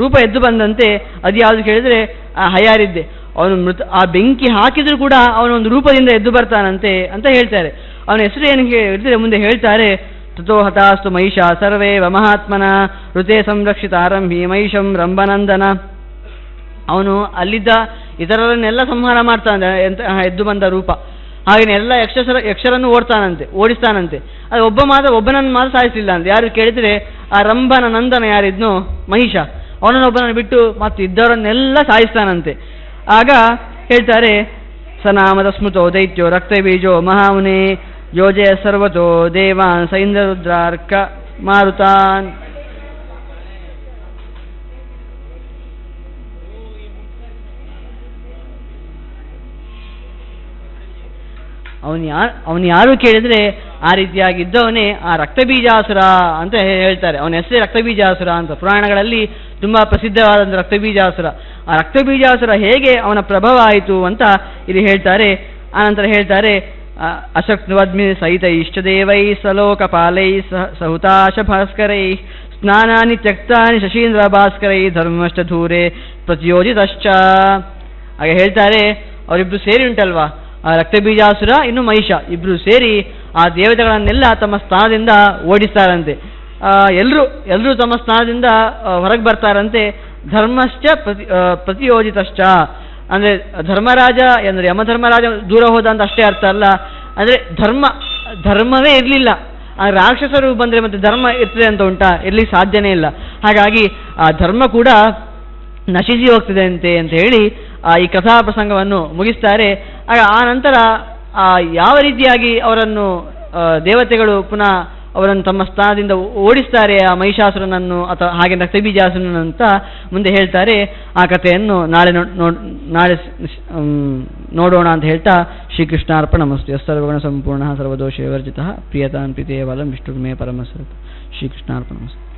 ರೂಪ ಎದ್ದು ಬಂದಂತೆ. ಅದು ಯಾವುದು ಕೇಳಿದ್ರೆ ಆ ಹಯಾರಿದ್ದೆ. ಅವನು ಆ ಬೆಂಕಿ ಹಾಕಿದ್ರು ಕೂಡ ಅವನೊಂದು ರೂಪದಿಂದ ಎದ್ದು ಬರ್ತಾನಂತೆ ಅಂತ ಹೇಳ್ತಾರೆ. ಅವನ ಹೆಸರು ಏನು ಹೇಳಿದ್ರೆ ಮುಂದೆ ಹೇಳ್ತಾರೆ, ತಥೋ ಹತಾಸ್ತು ಮಹಿಷ ಸರ್ವೇ ಮಹಾತ್ಮನ ಋತೆ ಸಂರಕ್ಷಿತ ಆರಂಭಿ ಮಹಿಷಂ ರಂಭನಂದನ. ಅವನು ಅಲ್ಲಿದ್ದ ಇತರರನ್ನೆಲ್ಲ ಸಂಹಾರ ಮಾಡ್ತಾನೆ ಅಂತ ಎದ್ದು ಬಂದ ರೂಪ. ಹಾಗೆಯೇ ಎಲ್ಲ ಯಕ್ಷರನ್ನು ಓಡಿಸ್ತಾನಂತೆ. ಅದು ಒಬ್ಬನನ್ನು ಮಾತ್ರ ಸಾಯಿಸಲಿಲ್ಲ ಅಂತ. ಯಾರು ಕೇಳಿದರೆ ಆ ರಂಭನ ನಂದನ ಯಾರಿದ್ನೋ ಮಹಿಷ, ಅವನನ್ನೊಬ್ಬನನ್ನು ಬಿಟ್ಟು ಮತ್ತು ಇದ್ದವರನ್ನೆಲ್ಲ ಸಾಯಿಸ್ತಾನಂತೆ. ಆಗ ಹೇಳ್ತಾರೆ, ಸನಾಮದ ಸ್ಮೃತೋ ದೈತ್ಯೋ ರಕ್ತಬೀಜೋ ಮಹಾಮುನೆ ಯೋಜಯ ಸರ್ವತೋ ದೇವಾನ್ ಸೈಂದ್ರ ರುದ್ರಾರ್ಕ ಮಾರುತಾನ್. ಅವನು ಯಾರು ಕೇಳಿದ್ರೆ ಆ ರೀತಿಯಾಗಿದ್ದವನೇ ಆ ರಕ್ತಬೀಜಾಸುರ ಅಂತ ಹೇಳ್ತಾರೆ. ಅವನ ಹೆಸರೇ ರಕ್ತಬೀಜಾಸುರ ಅಂತ. ಪುರಾಣಗಳಲ್ಲಿ ತುಂಬ ಪ್ರಸಿದ್ಧವಾದಂಥ ರಕ್ತಬೀಜಾಸುರ. ಆ ರಕ್ತಬೀಜಾಸುರ ಹೇಗೆ ಅವನ ಪ್ರಭಾವ ಆಯಿತು ಅಂತ ಇಲ್ಲಿ ಹೇಳ್ತಾರೆ. ಆನಂತರ ಹೇಳ್ತಾರೆ, ಅಶಕ್ನುವದ್ಮಿ ಸಹಿತ ಇಷ್ಟದೇವೈ ಸಲೋಕಪಾಲೈ ಸಹುತಾಶ ಭಾಸ್ಕರೈ ಸ್ನಾನಾನಿ ತ್ಯಕ್ತಾನಿ ಶಶೀಂದ್ರ ಭಾಸ್ಕರೈ ಧರ್ಮಶ್ಚ ಧೂರೆ ಪ್ರತಿಯೋಜಿತಶ್ಚ. ಹಾಗೆ ಹೇಳ್ತಾರೆ, ಅವರಿಬ್ರು ಸೇರಿ ಉಂಟಲ್ವಾ, ಆ ರಕ್ತಬೀಜಾಸುರ ಇನ್ನು ಮಹಿಷ ಇಬ್ರು ಸೇರಿ ಆ ದೇವತೆಗಳನ್ನೆಲ್ಲ ತಮ್ಮ ಸ್ಥಾನದಿಂದ ಓಡಿಸ್ತಾರಂತೆ. ಎಲ್ಲರೂ ತಮ್ಮ ಸ್ಥಾನದಿಂದ ಹೊರಗೆ ಬರ್ತಾರಂತೆ. ಧರ್ಮಶ್ಚ ಪ್ರತಿಯೋಜಿತಶ್ಚ ಅಂದರೆ ಧರ್ಮರಾಜ ಅಂದರೆ ಯಮಧರ್ಮರಾಜ ದೂರ ಹೋದ ಅಂತ ಅಷ್ಟೇ ಅರ್ಥ ಅಲ್ಲ. ಅಂದರೆ ಧರ್ಮವೇ ಇರಲಿಲ್ಲ. ಆ ರಾಕ್ಷಸರು ಬಂದರೆ ಮತ್ತೆ ಧರ್ಮ ಇರ್ತದೆ ಅಂತ ಉಂಟಾ? ಇರಲಿಕ್ಕೆ ಸಾಧ್ಯನೇ ಇಲ್ಲ. ಹಾಗಾಗಿ ಆ ಧರ್ಮ ಕೂಡ ನಶಿಸಿ ಹೋಗ್ತದೆ ಅಂತ ಹೇಳಿ ಈ ಕಥಾ ಪ್ರಸಂಗವನ್ನು ಮುಗಿಸ್ತಾರೆ. ಆ ನಂತರ ಯಾವ ರೀತಿಯಾಗಿ ಅವರನ್ನು ದೇವತೆಗಳು ಪುನಃ ಅವರನ್ನು ತಮ್ಮ ಸ್ಥಾನದಿಂದ ಓಡಿಸ್ತಾರೆ ಆ ಮಹಿಷಾಸುರನನ್ನು ಅಥವಾ ಹಾಗೆ ರಕ್ತಬೀಜಾಸುರನನ್ನು ಅಂತ ಮುಂದೆ ಹೇಳ್ತಾರೆ. ಆ ಕಥೆಯನ್ನು ನಾಳೆ ನೋಡೋಣ ಅಂತ ಹೇಳ್ತಾ ಶ್ರೀಕೃಷ್ಣಾರ್ಪಣಮಸ್ತು. ಸರ್ವಗುಣ ಸಂಪೂರ್ಣ ಸರ್ವದೋಷ ವಿವರ್ಜಿತ ಪ್ರಿಯತಾನ್ ಪ್ರೀತಿಯೇ ವಲಂ ವಿಷ್ಣುರ್ಮೇ ಪರಮಸ್ವರೂಪ. ಶ್ರೀಕೃಷ್ಣಾರ್ಪಣಮಸ್ತು.